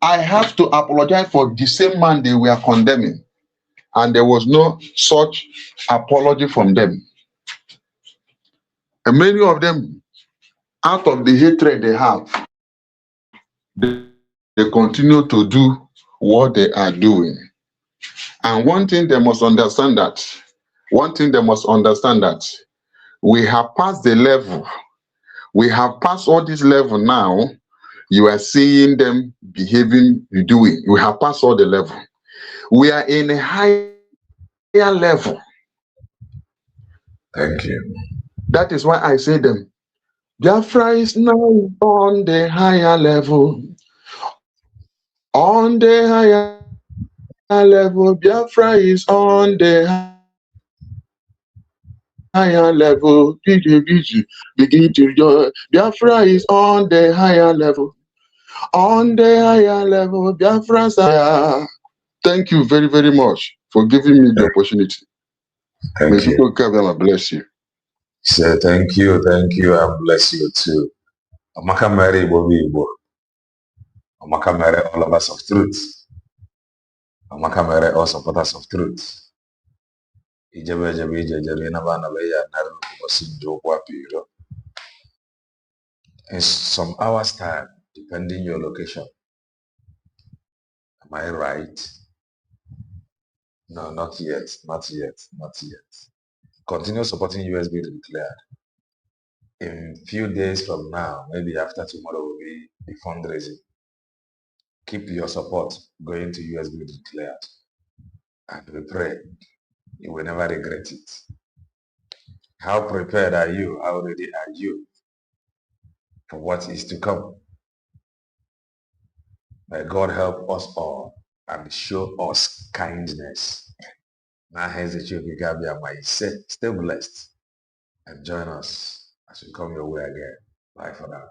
I have to apologize for the same man they were condemning. And there was no such apology from them. And many of them, out of the hatred they have, they continue to do what they are doing. And one thing they must understand that, we have passed the level. We have passed all this level now. You are seeing them behaving, doing. We have passed all the level. We are in a higher level. Thank you. That is why I say them. Biafra is now on the higher level. On the higher level, Biafra is on the higher level. Begin to enjoy. Biafra is on the higher level. On the higher level, Biafra. Thank you very, very much for giving me the opportunity. May people come and bless you. So thank you, and bless you too. Amaka Mary Bobibo. Amaka Mary, all of us of truth. Amaka Mary, all supporters of truth. Ijabe na bana beya naru wasinjo kwa piro. In some hours time, depending your location. Am I right? No, not yet. Continue supporting USB declared. In few days from now, maybe after tomorrow will be the fundraising. Keep your support going to USB declared. And we pray you will never regret it. How prepared are you? How ready are you for what is to come? May God help us all and show us kindness. Now here's the Chief Gabia. Stay blessed and join us as we come your way again. Bye for now.